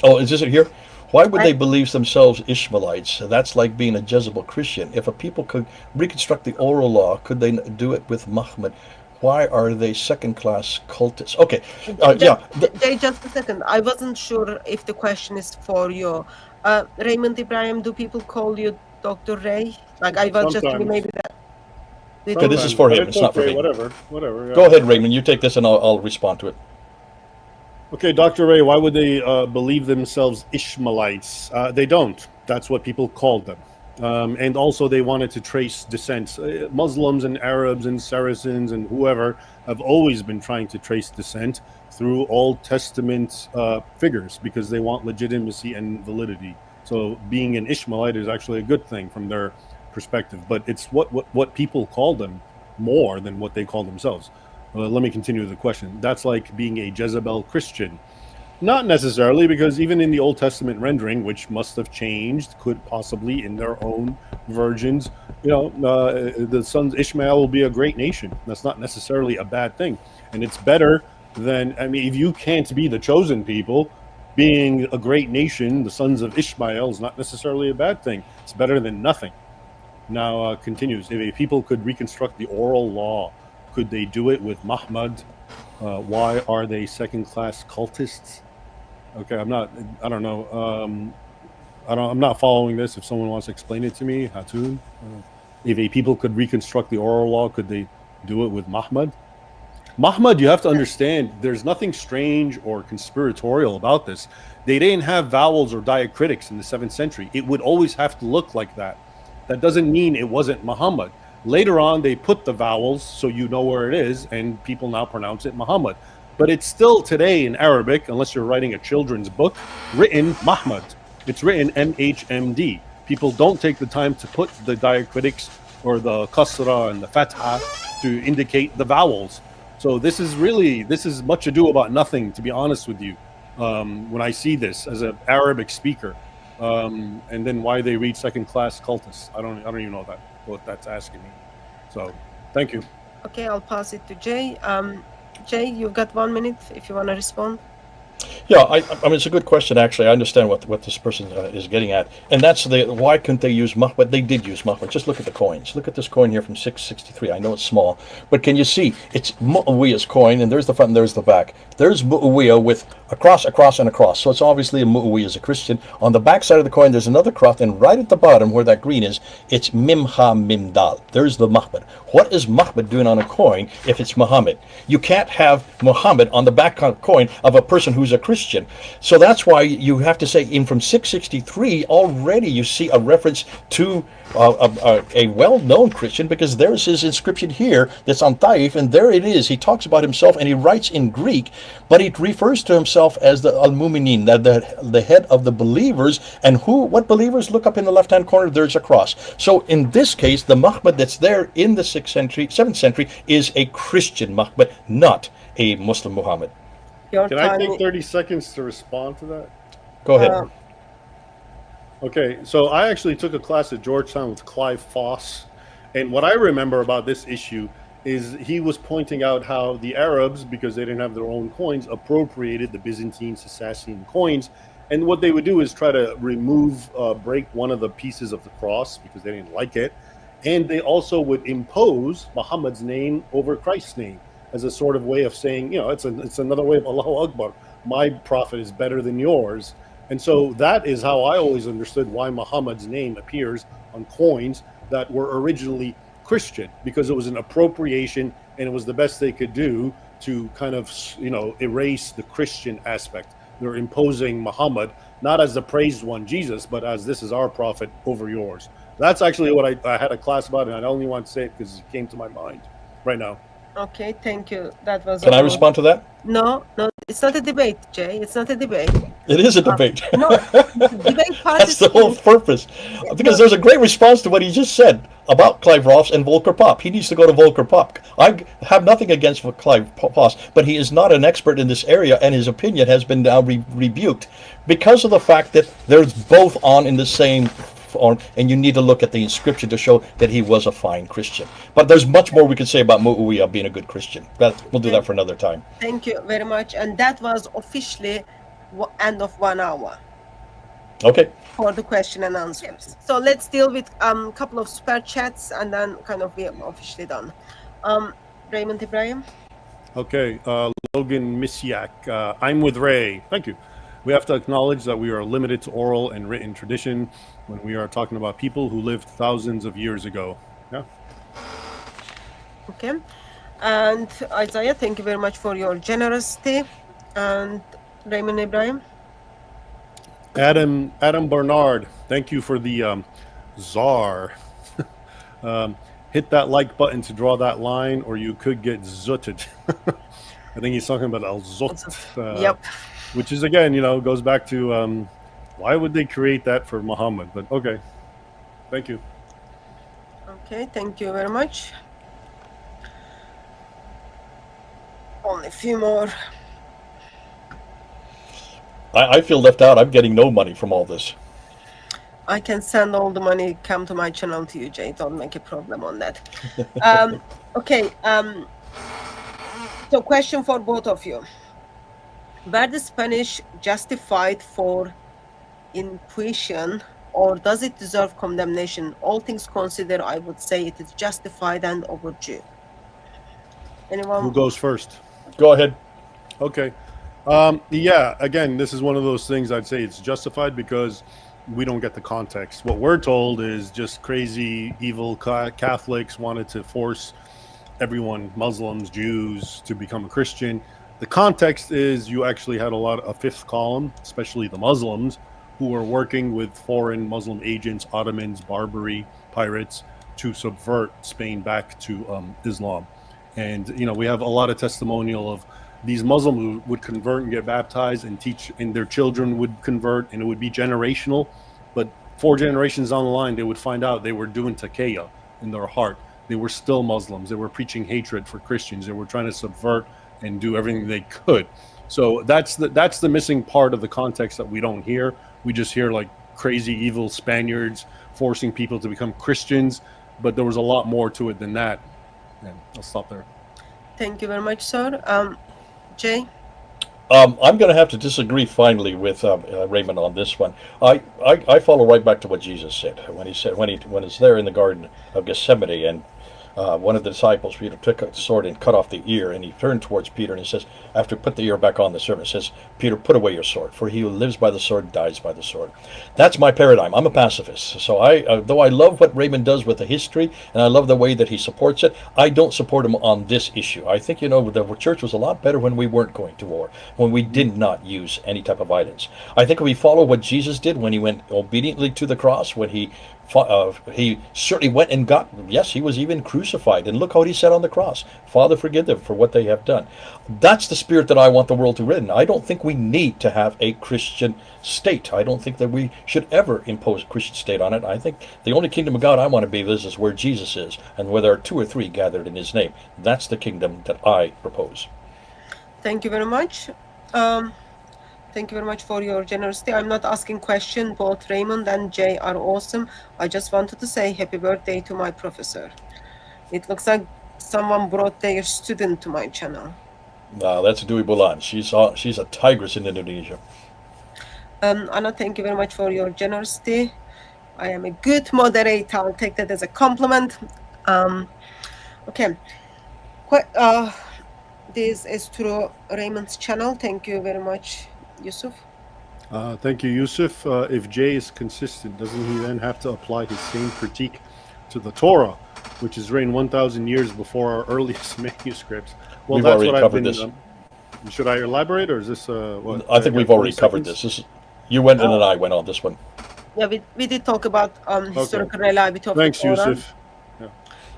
Oh, is it here? Why would they believe themselves Ishmaelites? That's like being a Jezebel Christian. If a people could reconstruct the oral law, could they do it with Muhammad? Why are they second-class cultists? Okay, Jay, just a second. I wasn't sure if the question is for you. Raymond Ibrahim, do people call you Dr. Ray? Like, I was just thinking Sometimes. maybe that. Okay, this is for But him. it's It's not for okay. me. Whatever. Yeah. Go ahead, Raymond. You take this, and I'll respond to it. Okay, Dr. Ray, why would they believe themselves Ishmaelites? They don't. That's what people called them. And also, they wanted to trace descent. Muslims and Arabs and Saracens and whoever have always been trying to trace descent through Old Testament figures because they want legitimacy and validity. So being an Ishmaelite is actually a good thing from their perspective, but it's what people call them more than what they call themselves. Let me continue the question. That's like being a Jezebel Christian. Not necessarily, because even in the Old Testament rendering, which must have changed, could possibly in their own versions, the sons Ishmael will be a great nation. That's not necessarily a bad thing. And it's better than, if you can't be the chosen people, being a great nation, the sons of Ishmael is not necessarily a bad thing. It's better than nothing. Now continues, if people could reconstruct the oral law, could they do it with Muhammad? Why are they second-class cultists? Okay, I don't know. I'm not following this. If someone wants to explain it to me, Hatun. If people could reconstruct the oral law, could they do it with Muhammad? Muhammad, you have to understand, there's nothing strange or conspiratorial about this. They didn't have vowels or diacritics in the 7th century. It would always have to look like that. That doesn't mean it wasn't Muhammad. Later on, they put the vowels so you know where it is, and people now pronounce it Muhammad. But it's still today in Arabic, unless you're writing a children's book, written Muhammad. It's written MHMD. People don't take the time to put the diacritics or the kasra and the fatha to indicate the vowels. So this is much ado about nothing, to be honest with you. When I see this as an Arabic speaker, and then why they read second-class cultists, I don't even know what that's asking me. So, thank you. Okay, I'll pass it to Jay. Jay, you've got 1 minute if you want to respond. Yeah, I mean, it's a good question, actually. I understand what this person is getting at. And that's why couldn't they use Muhammad? They did use Muhammad. Just look at the coins. Look at this coin here from 663. I know it's small, but can you see? It's Muawiyah's coin, and there's the front and there's the back. There's Muawiyah with a cross, and a cross. So it's obviously a Muawiyah is a Christian. On the back side of the coin, there's another cross, and right at the bottom where that green is, it's Mimha Mimdal. There's the Muhammad. What is Muhammad doing on a coin if it's Muhammad? You can't have Muhammad on the back coin of a person who's a Christian. So that's why you have to say in from 663 already you see a reference to a well-known Christian, because there's his inscription here that's on Taif, and there it is. He talks about himself and he writes in Greek, but he refers to himself as the Al-Muminin, the head of the believers. And what believers? Look up in the left-hand corner, there's a cross. So in this case, the Muhammad that's there in the 7th century is a Christian Muhammad, not a Muslim Muhammad. Can I take 30 seconds to respond to that? Go ahead. Okay, so I actually took a class at Georgetown with Clive Foss, and what I remember about this issue is he was pointing out how the Arabs, because they didn't have their own coins, appropriated the Byzantine Sassanian coins, and what they would do is try to break one of the pieces of the cross because they didn't like it, and they also would impose Muhammad's name over Christ's name as a sort of way of saying, it's another way of Allahu Akbar. My prophet is better than yours. And so that is how I always understood why Muhammad's name appears on coins that were originally Christian, because it was an appropriation and it was the best they could do to kind of, erase the Christian aspect. They're imposing Muhammad, not as the praised one, Jesus, but as this is our prophet over yours. That's actually what I had a class about, and I only want to say it because it came to my mind right now. Okay, thank you. That was. Can I respond to that? No, it's not a debate, Jay. It's not a debate. It is a debate. No, debate part That's the whole purpose. Because there's a great response to what he just said about Clive Ross and Volker Pop. He needs to go to Volker Pop. I have nothing against Clive Ross, but he is not an expert in this area, and his opinion has been now rebuked because of the fact that they're both on in the same form, and you need to look at the inscription to show that he was a fine Christian. But there's much more we could say about Muawiyah being a good Christian. We'll do that for another time. Thank you very much. And that was officially end of 1 hour. Okay. For the question and answers. So let's deal with a couple of super chats, and then kind of we are officially done. Raymond Ibrahim. Okay, Logan Misiak. I'm with Ray. Thank you. We have to acknowledge that we are limited to oral and written tradition when we are talking about people who lived thousands of years ago. Yeah. Okay. And Isaiah, thank you very much for your generosity. And Raymond Ibrahim. Adam Bernard, thank you for the czar. Hit that like button to draw that line, or you could get zutted. I think he's talking about al-zut, Yep. which is, again, goes back to why would they create that for Muhammad? But okay, thank you. Okay, thank you very much. Only a few more. I feel left out. I'm getting no money from all this. I can send all the money come to my channel to you, Jay. Don't make a problem on that. Okay. So question for both of you. Were the Spanish justified for Inquisition, or does it deserve condemnation? All things considered, I would say it is justified and overdue. Anyone? Who goes first? Go ahead. Okay. Yeah, again, this is one of those things I'd say it's justified because we don't get the context. What we're told is just crazy, evil Catholics wanted to force everyone, Muslims, Jews, to become a Christian. The context is you actually had a fifth column, especially the Muslims, who were working with foreign Muslim agents, Ottomans, Barbary, pirates, to subvert Spain back to Islam. And, we have a lot of testimonial of these Muslims who would convert and get baptized and teach, and their children would convert, and it would be generational. But 4 generations down the line, they would find out they were doing taqiyya in their heart. They were still Muslims. They were preaching hatred for Christians. They were trying to subvert and do everything they could. So that's the missing part of the context that we don't hear. We just hear like crazy, evil Spaniards forcing people to become Christians. But there was a lot more to it than that. And I'll stop there. Thank you very much, sir. Jay? I'm going to have to disagree finally with Raymond on this one. I follow right back to what Jesus said when he's there in the Garden of Gethsemane, and one of the disciples, Peter, took a sword and cut off the ear, and he turned towards Peter and he says, after put the ear back on, the servant says, Peter, put away your sword, for he who lives by the sword dies by the sword. That's my paradigm. I'm a pacifist. So though I love what Raymond does with the history, and I love the way that he supports it, I don't support him on this issue. I think, the church was a lot better when we weren't going to war, when we did not use any type of violence. I think if we follow what Jesus did when he went obediently to the cross, when he certainly went and he was even crucified, and look how he said on the cross, Father, forgive them for what they have done. That's the spirit that I want the world to live in. I don't think we need to have a Christian state. I don't think that we should ever impose a Christian state on it. I think the only kingdom of God I want to be is where Jesus is, and where there are 2 or 3 gathered in his name. That's the kingdom that I propose. Thank you very much. Thank you very much for your generosity. I'm not asking questions. Both Raymond and Jay are awesome. I just wanted to say happy birthday to my professor. It looks like someone brought their student to my channel. That's Dwi Bulan. She's a tigress in Indonesia. Anna, thank you very much for your generosity. I am a good moderator. I'll take that as a compliment. Okay. This is through Raymond's channel. Thank you very much, Yusuf. Thank you, Yusuf. If Jay is consistent, doesn't he then have to apply his same critique to the Torah, which is written 1,000 years before our earliest manuscripts? Well, we've that's already what covered I've been. This. Should I elaborate, or is this? What, I think we've already covered this. You went in and I went on this one. Yeah, we did talk about historical reliability of the Torah. Thanks, Yusuf. Yeah.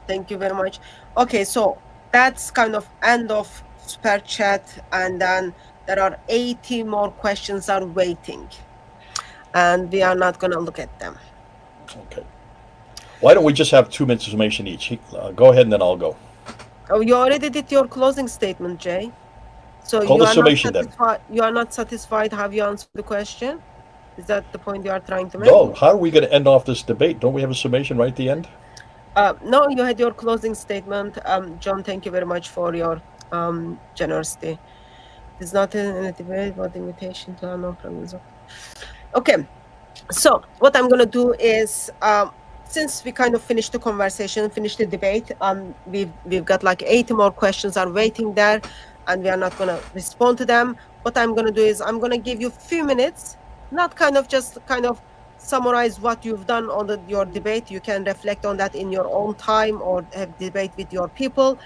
Thank you very much. Okay, so that's kind of end of super chat, and then there are 80 more questions are waiting, and we are not going to look at them. Okay. Why don't we just have 2 minutes summation each? Go ahead and then I'll go. Oh, you already did your closing statement, Jay. So Call the summation then. You are not satisfied. Have you answered the question? Is that the point you are trying to make? No. How are we going to end off this debate? Don't we have a summation right at the end? No, you had your closing statement. John, thank you very much for your generosity. It's not a debate, but invitation to no problems. Okay, so what I'm going to do is since we kind of finished the conversation, finished the debate, we've got like 80 more questions are waiting there, and we are not going to respond to them. What I'm going to do is I'm going to give you a few minutes, not just kind of summarize what you've done on your debate. You can reflect on that in your own time or have debate with your people.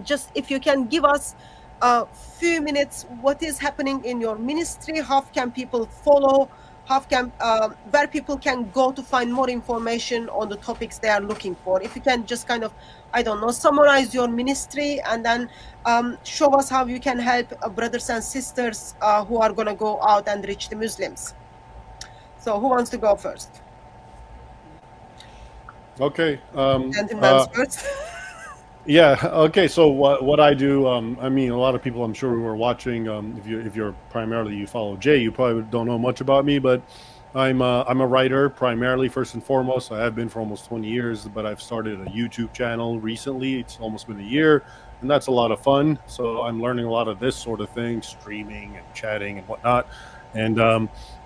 Just if you can give us a few minutes, what is happening in your ministry? How can people follow? How can where people can go to find more information on the topics they are looking for? If you can just kind of, I don't know, summarize your ministry and then show us how you can help brothers and sisters who are going to go out and reach the Muslims. So who wants to go first? Okay. Gentleman's first. Yeah. Okay. So what I do, I mean, a lot of people I'm sure who are watching, if you're primarily you follow Jay, you probably don't know much about me, but I'm a writer primarily, first and foremost. I have been for almost 20 years, but I've started a YouTube channel recently. It's almost been a year, and that's a lot of fun. So I'm learning a lot of this sort of thing, streaming and chatting and whatnot. And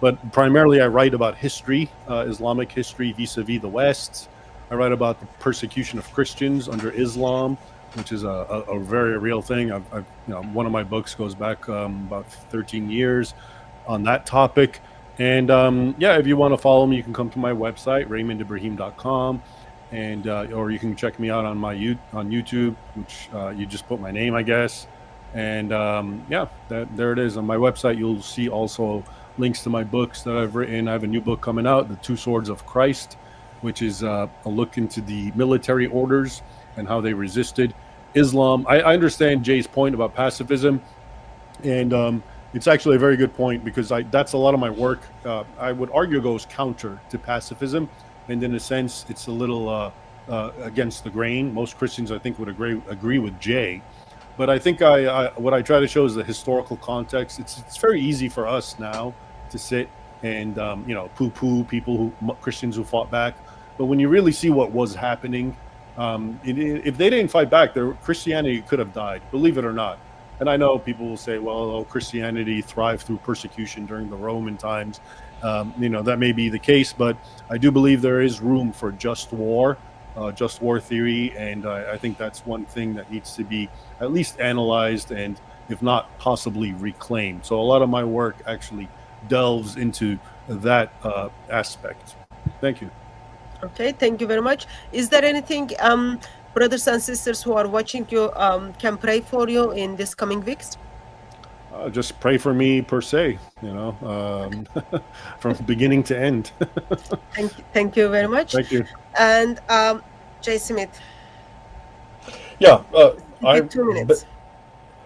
but primarily I write about history, Islamic history vis-a-vis the West. I write about the persecution of Christians under Islam, which is a very real thing. I've one of my books goes back about 13 years on that topic. And yeah, if you want to follow me, you can come to my website, raymondibrahim.com, and or you can check me out on on YouTube, which you just put my name, I guess. And yeah, there it is. On my website, you'll see also links to my books that I've written. I have a new book coming out, The Two Swords of Christ, which is a look into the military orders and how they resisted Islam. I understand Jay's point about pacifism, and it's actually a very good point, because that's a lot of my work. I would argue goes counter to pacifism, and in a sense, it's a little against the grain. Most Christians, I think, would agree with Jay. But I think what I try to show is the historical context. It's very easy for us now to sit and poo-poo Christians who fought back. But when you really see what was happening, if they didn't fight back, Christianity could have died, believe it or not. And I know people will say, well, Christianity thrived through persecution during the Roman times. That may be the case, but I do believe there is room for just war theory, and I think that's one thing that needs to be at least analyzed, and if not, possibly reclaimed. So a lot of my work actually delves into that aspect. Thank you. Okay, thank you very much. Is there anything brothers and sisters who are watching you can pray for you in this coming weeks? Just pray for me per se, from beginning to end. Thank you very much. Thank you. And Jay Smith. Yeah, 2 minutes.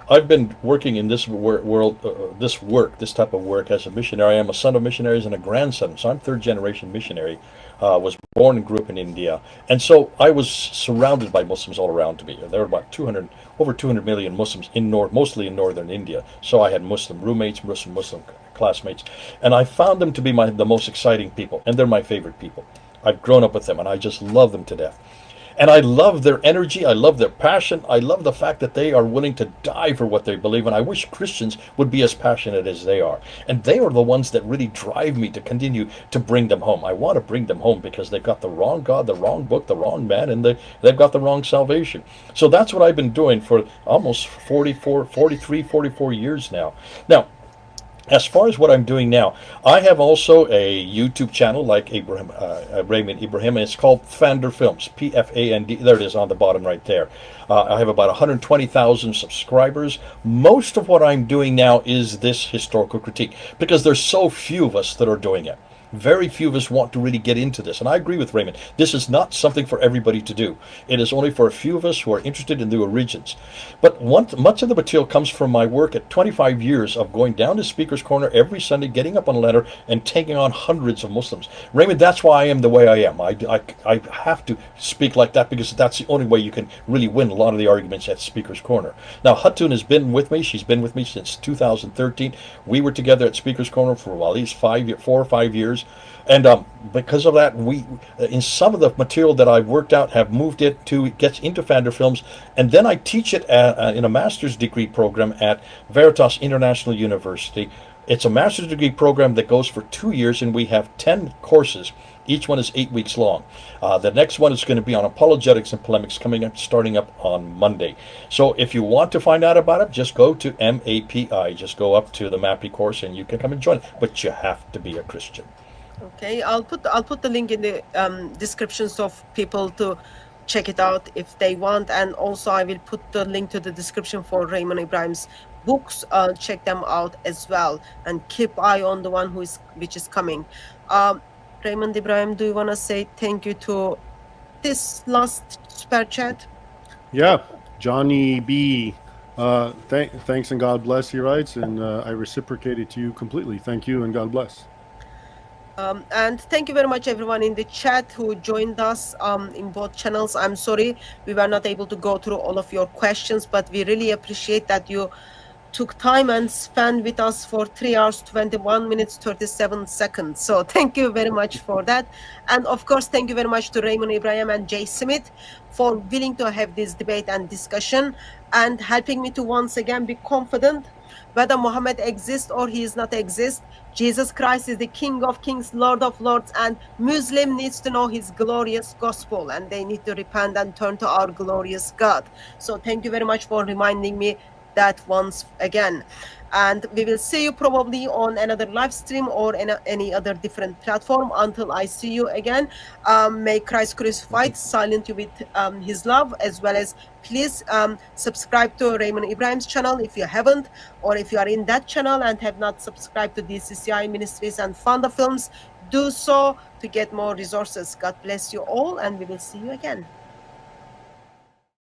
I've been working in this world, this type of work as a missionary. I'm a son of missionaries and a grandson, so I'm third generation missionary. Was born and grew up in India, and so I was surrounded by Muslims all around me. There were about over 200 million Muslims mostly in northern India. So I had Muslim roommates, Muslim classmates, and I found them to be the most exciting people, and they're my favorite people. I've grown up with them, and I just love them to death. And I love their energy. I love their passion. I love the fact that they are willing to die for what they believe. And I wish Christians would be as passionate as they are. And they are the ones that really drive me to continue to bring them home. I want to bring them home because they've got the wrong God, the wrong book, the wrong man, and they've got the wrong salvation. So that's what I've been doing for almost 44 years now. Now, as far as what I'm doing now, I have also a YouTube channel like Raymond Ibrahim, and it's called Fander Films, P-F-A-N-D. There it is on the bottom right there. I have about 120,000 subscribers. Most of what I'm doing now is this historical critique, because there's so few of us that are doing it. Very few of us want to really get into this. And I agree with Raymond. This is not something for everybody to do. It is only for a few of us who are interested in the origins. But much of the material comes from my work at 25 years of going down to Speaker's Corner every Sunday, getting up on a ladder and taking on hundreds of Muslims. Raymond, that's why I am the way I am. I have to speak like that because that's the only way you can really win a lot of the arguments at Speaker's Corner. Now, Hatun has been with me. She's been with me since 2013. We were together at Speaker's Corner for at least 4 or 5 years. And because of that, we, in some of the material that I've worked out, have moved it gets into Fander Films, and then I teach it in a master's degree program at Veritas International University, It's a master's degree program that goes for 2 years, and we have 10 courses. Each one is 8 weeks long. The next one is going to be on apologetics and polemics, coming up, starting up on Monday. So if you want to find out about it, just go to MAPI. Just go up to the MAPI course, and you can come and join it. But you have to be a Christian. Okay, I'll put the link in the descriptions of people to check it out if they want, and also I will put the link to the description for Raymond Ibrahim's books. Check them out as well, and keep eye on the one which is coming. Raymond Ibrahim, do you want to say thank you to this last super chat? Yeah, Johnny B. Thanks and God bless, he writes, and I reciprocated to you completely. Thank you and God bless. And thank you very much everyone in the chat who joined us in both channels. I'm sorry we were not able to go through all of your questions, but we really appreciate that you took time and spent with us for 3 hours 21 minutes 37 seconds. So thank you very much for that. And of course, thank you very much to Raymond Ibrahim and Jay Smith for willing to have this debate and discussion, and helping me to once again be confident whether Muhammad exists or he is not exist. Jesus Christ is the King of Kings, Lord of Lords, and Muslim needs to know his glorious gospel, and they need to repent and turn to our glorious God. So thank you very much for reminding me that once again. And we will see you probably on another live stream or any other different platform. Until I see you again, may Christ crucified silence you with his love, as well as please subscribe to Raymond Ibrahim's channel if you haven't, or if you are in that channel and have not subscribed to DCCI Ministries and Fonda Films, do so to get more resources. God bless you all, and we will see you again.